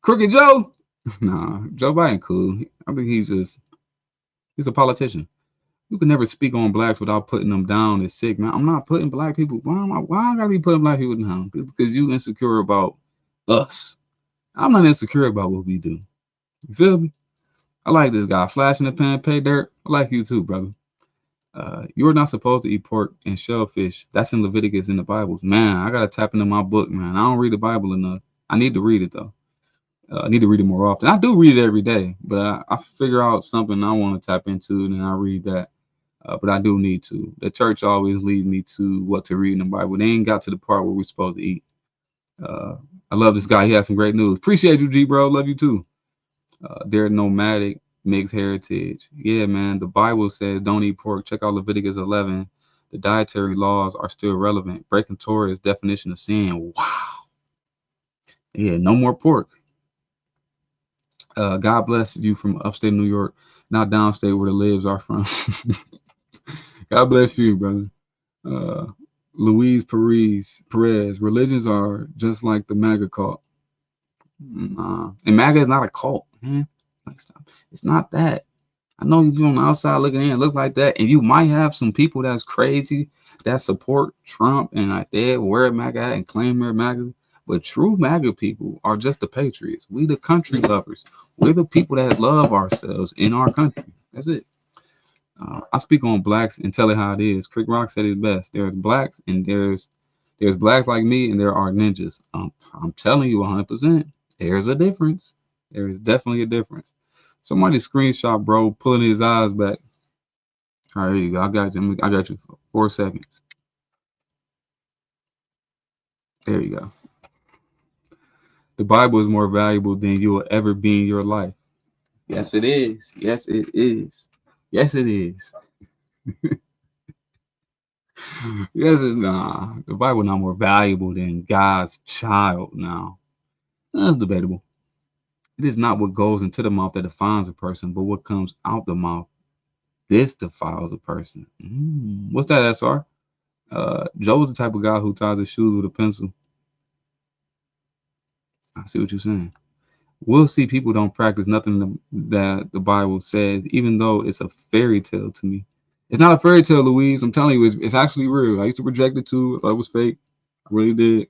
A: Crooked Joe? Nah, Joe Biden cool. I think he's a politician. You can never speak on blacks without putting them down as sick, man. I'm not putting black people. Why I gotta be putting black people down? Because you insecure about us. I'm not insecure about what we do. You feel me? I like this guy. Flash in the pan, pay dirt. I like you too, brother. You're not supposed to eat pork and shellfish. That's in Leviticus in the Bibles. Man, I gotta tap into my book, man. I don't read the Bible enough. I need to read it though. I need to read it more often. I do read it every day, but I figure out something I want to tap into, and then I read that. But I do need to. The church always leads me to what to read in the Bible. They ain't got to the part where we're supposed to eat. Uh, I love this guy. He has some great news. Appreciate you, G, bro. Love you too. They're nomadic, mixed heritage. Yeah, man. The Bible says don't eat pork. Check out Leviticus 11. The dietary laws are still relevant. Breaking Torah is definition of sin. Wow. Yeah, no more pork. God bless you from upstate New York, not downstate where the libs are from. God bless you, brother. Uh, Louise Perez. Religions are just like the MAGA cult. And MAGA is not a cult, man. Like, stop. It's not that. I know you on the outside looking in, look like that, and you might have some people that's crazy that support Trump and like they wear MAGA hat and claim they're MAGA. But true MAGA people are just the patriots. We the country lovers. We're the people that love ourselves in our country. That's it. I speak on blacks and tell it how it is. Crick Rock said it best. There's blacks and there's blacks like me and there are ninjas. I'm telling you 100%. There's a difference. There is definitely a difference. Somebody screenshot bro pulling his eyes back. All right, here you go. I got you. I got you for 4 seconds. There you go. The Bible is more valuable than you will ever be in your life. Yes, it is. Yes, it is. Yes, it is. Yes, it's nah. The Bible not more valuable than God's child now. That's debatable. It is not what goes into the mouth that defines a person, but what comes out the mouth. This defiles a person. What's that, SR? Joe's the type of guy who ties his shoes with a pencil. I see what you're saying. We'll see people don't practice nothing that the Bible says, even though it's a fairy tale to me. It's not a fairy tale, Louise. I'm telling you, it's actually real. I used to project it too. I thought it was fake. I really did.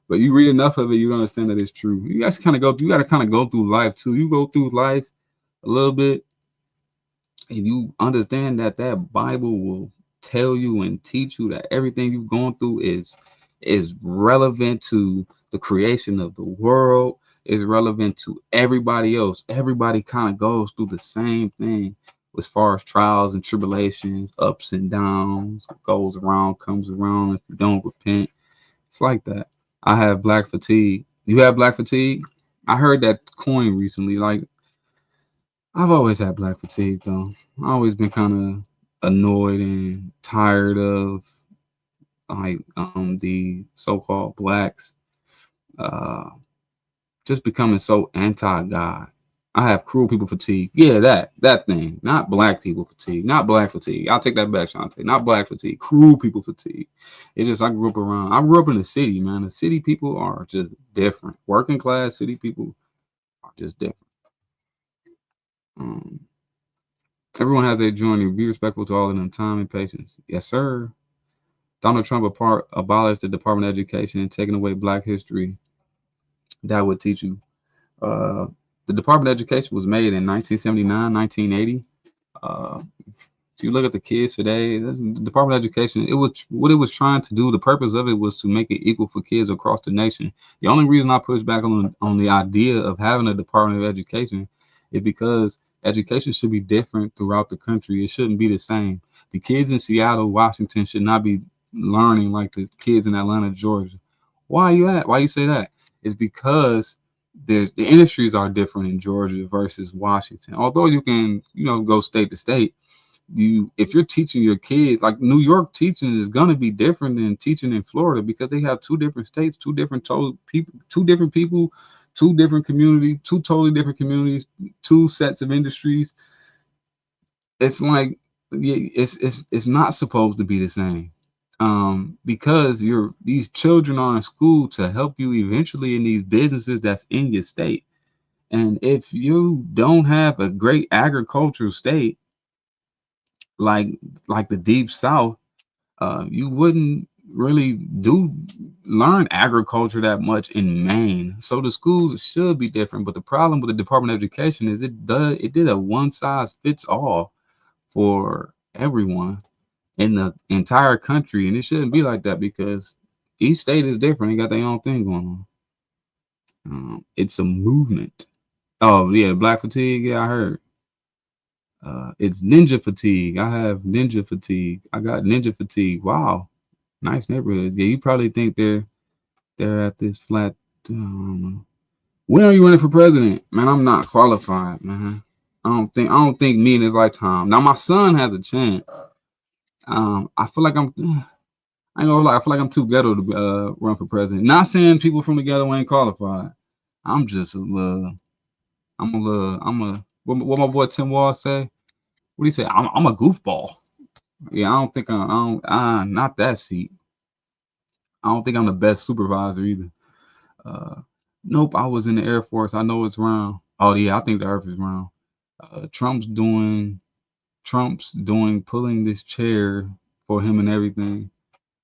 A: But you read enough of it, you understand that it's true. You guys kind of go. You got to kind of go through life too. You go through life a little bit, and you understand that that Bible will tell you and teach you that everything you've gone through is relevant to the creation of the world, is relevant to everybody else. Everybody kind of goes through the same thing as far as trials and tribulations, ups and downs, goes around, comes around. If you don't repent, it's like that. I have black fatigue. You have black fatigue? I heard that coin recently. Like, I've always had black fatigue though. I've always been kind of annoyed and tired of like the so-called blacks uh just becoming so anti-God. I have cruel people fatigue. Yeah, that thing. Not black people fatigue. Not black fatigue. I'll take that back, Shantae. Not black fatigue. Cruel people fatigue. It's just I grew up around. I grew up in the city, man. The city people are just different. Working class city people are just different. Um, Everyone has a journey. Be respectful to all of them. Time and patience. Yes, sir. Donald Trump abolished the Department of Education and taking away Black history. That would teach you. Uh, the Department of Education was made in 1979, 1980. If you look at the kids today, the Department of Education, it was what it was trying to do. The purpose of it was to make it equal for kids across the nation. The only reason I push back on the idea of having a Department of Education is because education should be different throughout the country. It shouldn't be the same. The kids in Seattle, Washington should not be learning like the kids in Atlanta, Georgia. Why you at? Why you say that? It's because the industries are different in Georgia versus Washington. Although you can, go state to state, if you're teaching your kids, like New York teaching is going to be different than teaching in Florida because they have two different states, two different people, two different communities, two totally different communities, two sets of industries. It's like, yeah, it's not supposed to be the same, because these children are in school to help you eventually in these businesses that's in your state. And if you don't have a great agricultural state like the deep south, you wouldn't really do learn agriculture that much in Maine. So the schools should be different. But the problem with the Department of Education is it did a one size fits all for everyone in the entire country, and it shouldn't be like that because each state is different. They got their own thing going on. It's a movement. Oh yeah, black fatigue. Yeah, I heard. It's ninja fatigue. I have ninja fatigue. I got ninja fatigue. Wow, nice neighborhoods. Yeah, you probably think they're at this flat. When are you running for president? Man, I'm not qualified, man. I don't think me in this lifetime. Now my son has a chance. I feel like I ain't gonna lie, I feel like I'm too ghetto to run for president. Not saying people from the ghetto ain't qualified. I'm just a little. What my boy Tim Wall say? What do you say? I'm a goofball. Yeah, I don't think I don't. Not that seat. I don't think I'm the best supervisor either. Uh, nope. I was in the Air Force. I know it's round. Oh yeah, I think the Earth is round. Trump's doing pulling this chair for him and everything.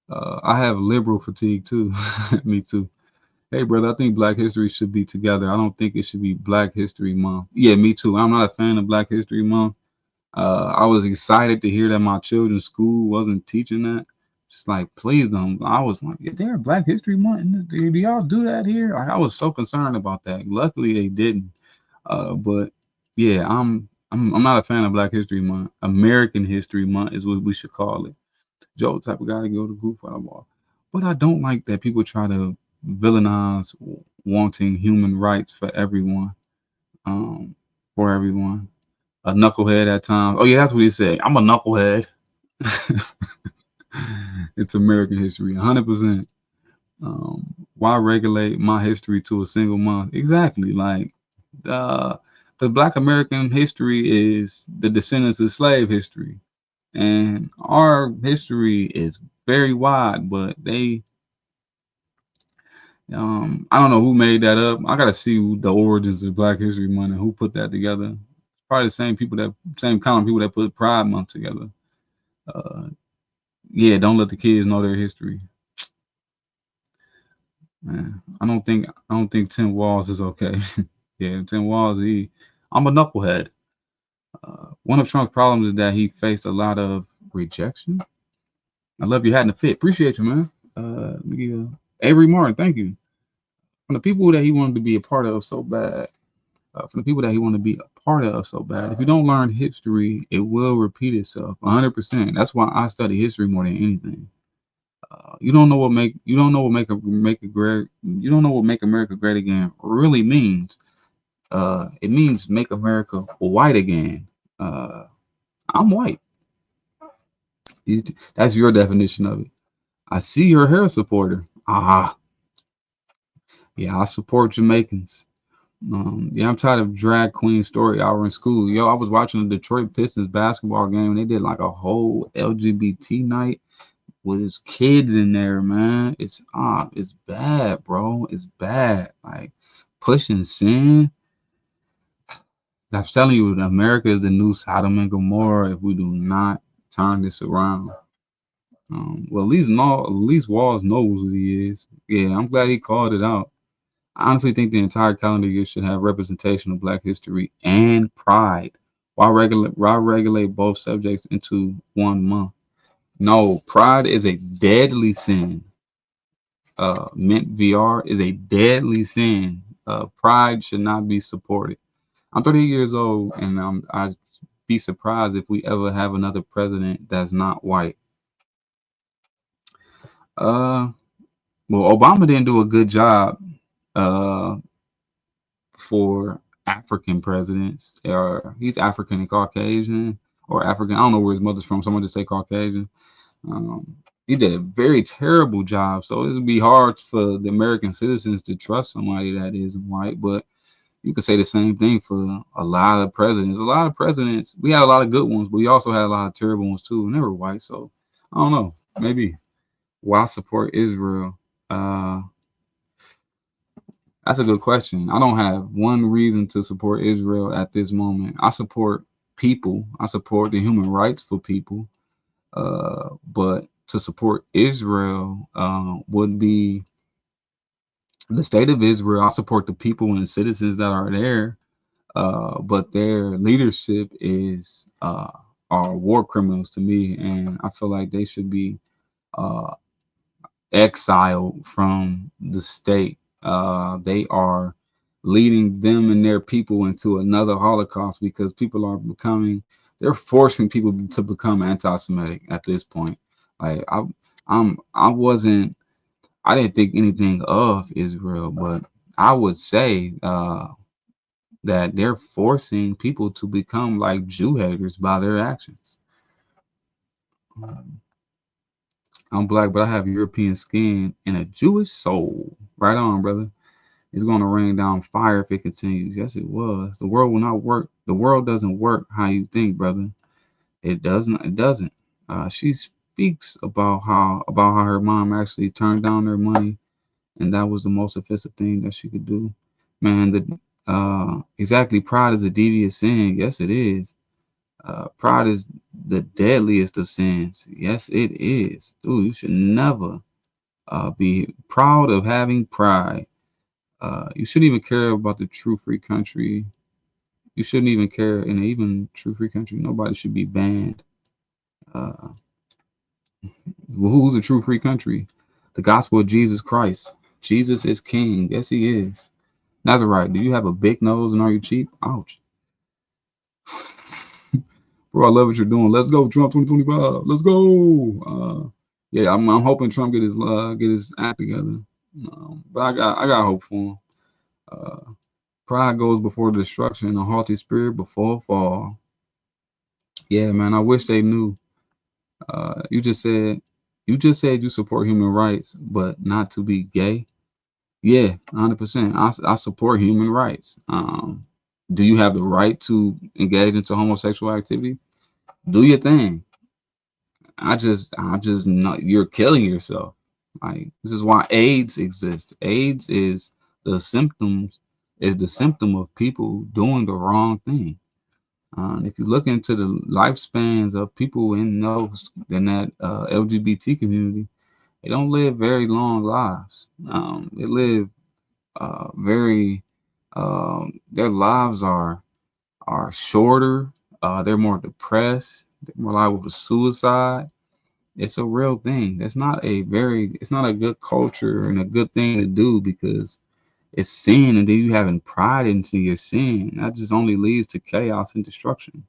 A: I have liberal fatigue too. Me too. Hey, brother, I think Black History should be together. I don't think it should be Black History Month. Yeah, me too. I'm not a fan of Black History Month. I was excited to hear that my children's school wasn't teaching that. Just like, please don't. I was like, is there a Black History Month in this? Do y'all do that here? Like, I was so concerned about that. Luckily, they didn't. But yeah, I'm not a fan of Black History Month. American History Month is what we should call it. Joe type of guy to go to goof on the ball. But I don't like that people try to villainize wanting human rights for everyone. For everyone. A knucklehead at times. Oh yeah, that's what he said. I'm a knucklehead. It's American history, 100%. Why regulate my history to a single month? Exactly. Like, the Black American history is the descendants of slave history, and our history is very wide. But I don't know who made that up. I gotta see the origins of Black History Month and who put that together. Probably the same kind of people that put Pride Month together. Uh, yeah, don't let the kids know their history. Man, I don't think Tim Walls is okay. Yeah, Tim Walls, I'm a knucklehead. One of Trump's problems is that he faced a lot of rejection. I love your hat and the fit. Appreciate you, man. Avery Martin, thank you. From the people that he wanted to be a part of so bad, from the people that he wanted to be a part of so bad. If you don't learn history, it will repeat itself 100%. That's why I study history more than anything. You don't know what make a great you don't know what make America great again really means. It means make America white again. I'm white. That's your definition of it. I see you're a hair supporter. Ah, yeah, I support Jamaicans. Yeah, I'm tired of drag queen story hour in school. Yo, I was watching the Detroit Pistons basketball game and they did like a whole LGBT night with his kids in there, man. It's bad, bro. It's bad. Like pushing sin. I'm telling you, America is the new Sodom and Gomorrah if we do not turn this around. Well, at least Walls knows what he is. Yeah, I'm glad he called it out. I honestly think the entire calendar year should have representation of Black history and pride. Why regulate both subjects into one month? No, pride is a deadly sin. Mint VR is a deadly sin. Pride should not be supported. I'm 38 years old, and I'd be surprised if we ever have another president that's not white. Uh, well, Obama didn't do a good job uh, for African presidents. He's African and Caucasian, or African. I don't know where his mother's from. Someone just say Caucasian. Um, he did a very terrible job. So it would be hard for the American citizens to trust somebody that isn't white. But you could say the same thing for a lot of presidents. A lot of presidents, we had a lot of good ones, but we also had a lot of terrible ones too, and they were white. So I don't know. Maybe why support Israel? Uh, that's a good question. I don't have one reason to support Israel at this moment. I support people. I support the human rights for people. But to support Israel would be the state of Israel. I support the people and citizens that are there, but their leadership are war criminals to me, and I feel like they should be uh, exiled from the state. They are leading them and their people into another Holocaust because people are they're forcing people to become anti-Semitic at this point. Like I didn't think anything of Israel, but I would say that they're forcing people to become like Jew haters by their actions. I'm black, but I have European skin and a Jewish soul. Right on, brother. It's going to rain down fire if it continues. Yes, it was. The world will not work. The world doesn't work how you think, brother. It doesn't. It doesn't. She speaks about how her mom actually turned down their money, and that was the most offensive thing that she could do. Man, exactly. Pride is a devious sin. Yes, it is. Pride is the deadliest of sins. Yes, it is. Dude, you should never be proud of having pride. You shouldn't even care about the true free country. You shouldn't even care in an even true free country. Nobody should be banned. Uh, well, who's a true free country? The gospel of Jesus Christ. Jesus is king. Yes, he is. Nazarite, do you have a big nose and are you cheap? Ouch. Bro, I love what you're doing. Let's go, Trump 2025. Let's go. Yeah, I'm hoping Trump get his act together. But I got hope for him. Uh, Pride goes before destruction, and a haughty spirit before fall. Yeah, man. I wish they knew. You just said you support human rights, but not to be gay. Yeah, 100%. I support human rights. Do you have the right to engage into homosexual activity? Do your thing. I just not. You're killing yourself. Like this is why AIDS exists. AIDS is the symptom of people doing the wrong thing. If you look into the lifespans of people in that LGBT community, they don't live very long lives. They live very their lives are shorter. They're more depressed. They're more liable to suicide. It's a real thing. It's not a good culture and a good thing to do because it's sin, and then you having pride into your sin. That just only leads to chaos and destruction.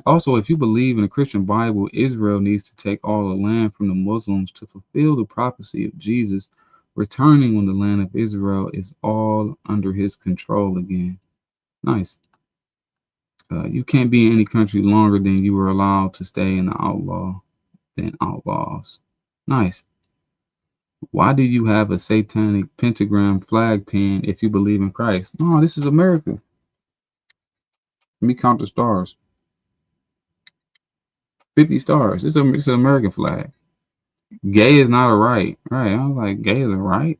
A: Also, if you believe in the Christian Bible, Israel needs to take all the land from the Muslims to fulfill the prophecy of Jesus returning when the land of Israel is all under his control again. Nice. You can't be in any country longer than you were allowed to stay in the outlaws. Nice. Why do you have a satanic pentagram flag pin if you believe in Christ? No, this is America. Let me count the stars. 50 stars. It's an American flag. Gay is not a right. Right. I was like, gay is a right.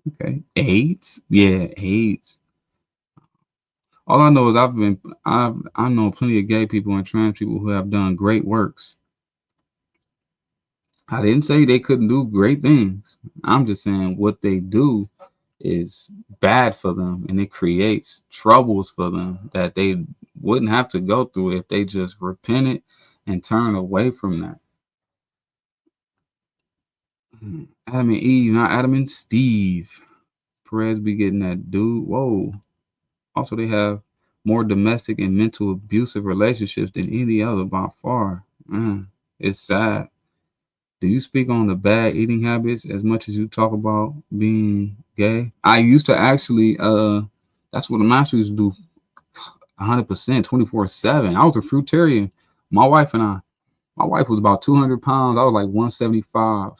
A: Okay. AIDS? Yeah, AIDS. All I know is I know plenty of gay people and trans people who have done great works. I didn't say they couldn't do great things. I'm just saying what they do is bad for them, and it creates troubles for them that they wouldn't have to go through if they just repented and turned away from that. Adam and Eve, not Adam and Steve. Perez be getting that dude. Whoa. Also, they have more domestic and mental abusive relationships than any other by far. It's sad. Do you speak on the bad eating habits as much as you talk about being gay? I used to actually, that's what the master used to do 100%, 24/7. I was a fruitarian. My wife and I, my wife was about 200 pounds. I was like 175.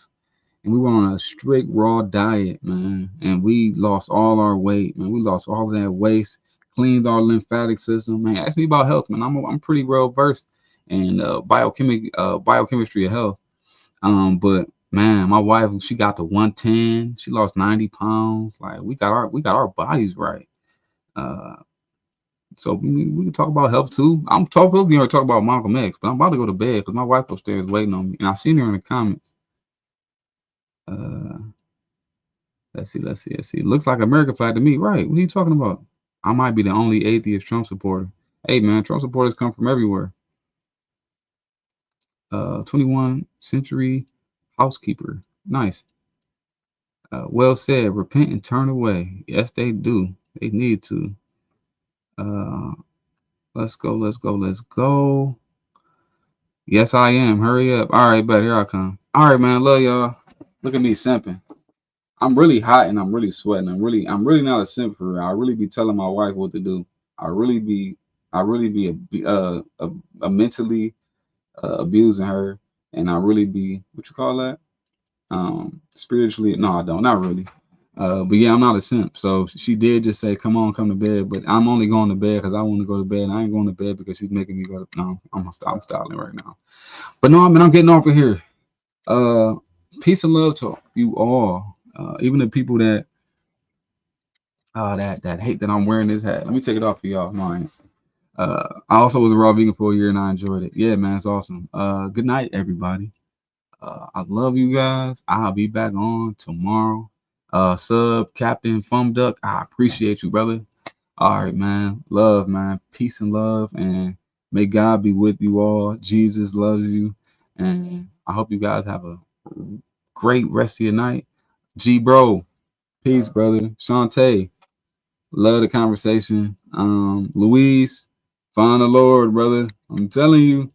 A: And we were on a strict raw diet, man. And we lost all our weight, man. We lost all that waste, cleaned our lymphatic system, man. Ask me about health, man. I'm pretty well versed in biochemistry of health. But man, my wife, she got to 110. She lost 90 pounds. Like we got our bodies right. Uh, so we can talk about health too. I'm talking to talk about Malcolm X, but I'm about to go to bed because my wife upstairs waiting on me, and I seen her in the comments. Uh, let's see. Looks like American flag to me, right? What are you talking about? I might be the only atheist Trump supporter. Hey man, Trump supporters come from everywhere. 21 century housekeeper. Nice. Well said. Repent and turn away. Yes, they do. They need to. Uh, let's go. Let's go. Let's go. Yes, I am. Hurry up. All right, but here I come. All right, man. Love y'all. Look at me simping. I'm really hot and I'm really sweating. I'm really not a simp for real. I really be telling my wife what to do. I really be, I really be a mentally abusing her, and I really be what you call that? Spiritually. No, I don't. Not really. But yeah, I'm not a simp. So she did just say, "Come on, come to bed." But I'm only going to bed because I want to go to bed. I ain't going to bed because she's making me go. No, I'm gonna stop. I'm styling right now. But no, I mean, I'm getting off of here. Uh, Peace and love to you all. Even the people that hate that I'm wearing this hat. Let me take it off for y'all. No, I ain't. I also was a raw vegan for a year and I enjoyed it. Yeah, man, it's awesome. Good night, everybody. I love you guys. I'll be back on tomorrow. Sub Captain Fum Duck, I appreciate you, brother. All right, man. Love, man. Peace and love, and may God be with you all. Jesus loves you, and I hope you guys have a great rest of your night. G bro, peace, brother. Shantae, love the conversation. Louise, find the Lord, brother. I'm telling you,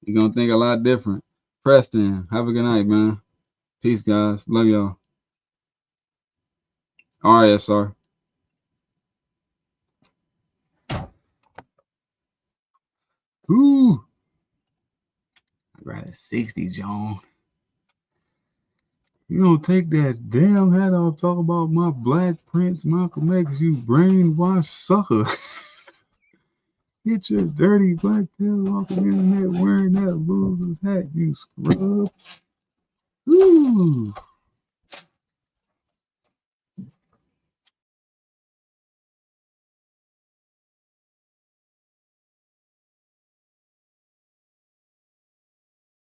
A: you're gonna think a lot different. Preston, have a good night, man. Peace, guys. Love y'all. All right, sir. Ooh. I got a 60, John. You don't take that damn hat off, talk about my Black Prince Malcolm X, you brainwashed sucker. Get your dirty black tail off the internet wearing that loser's hat, you scrub. Ooh.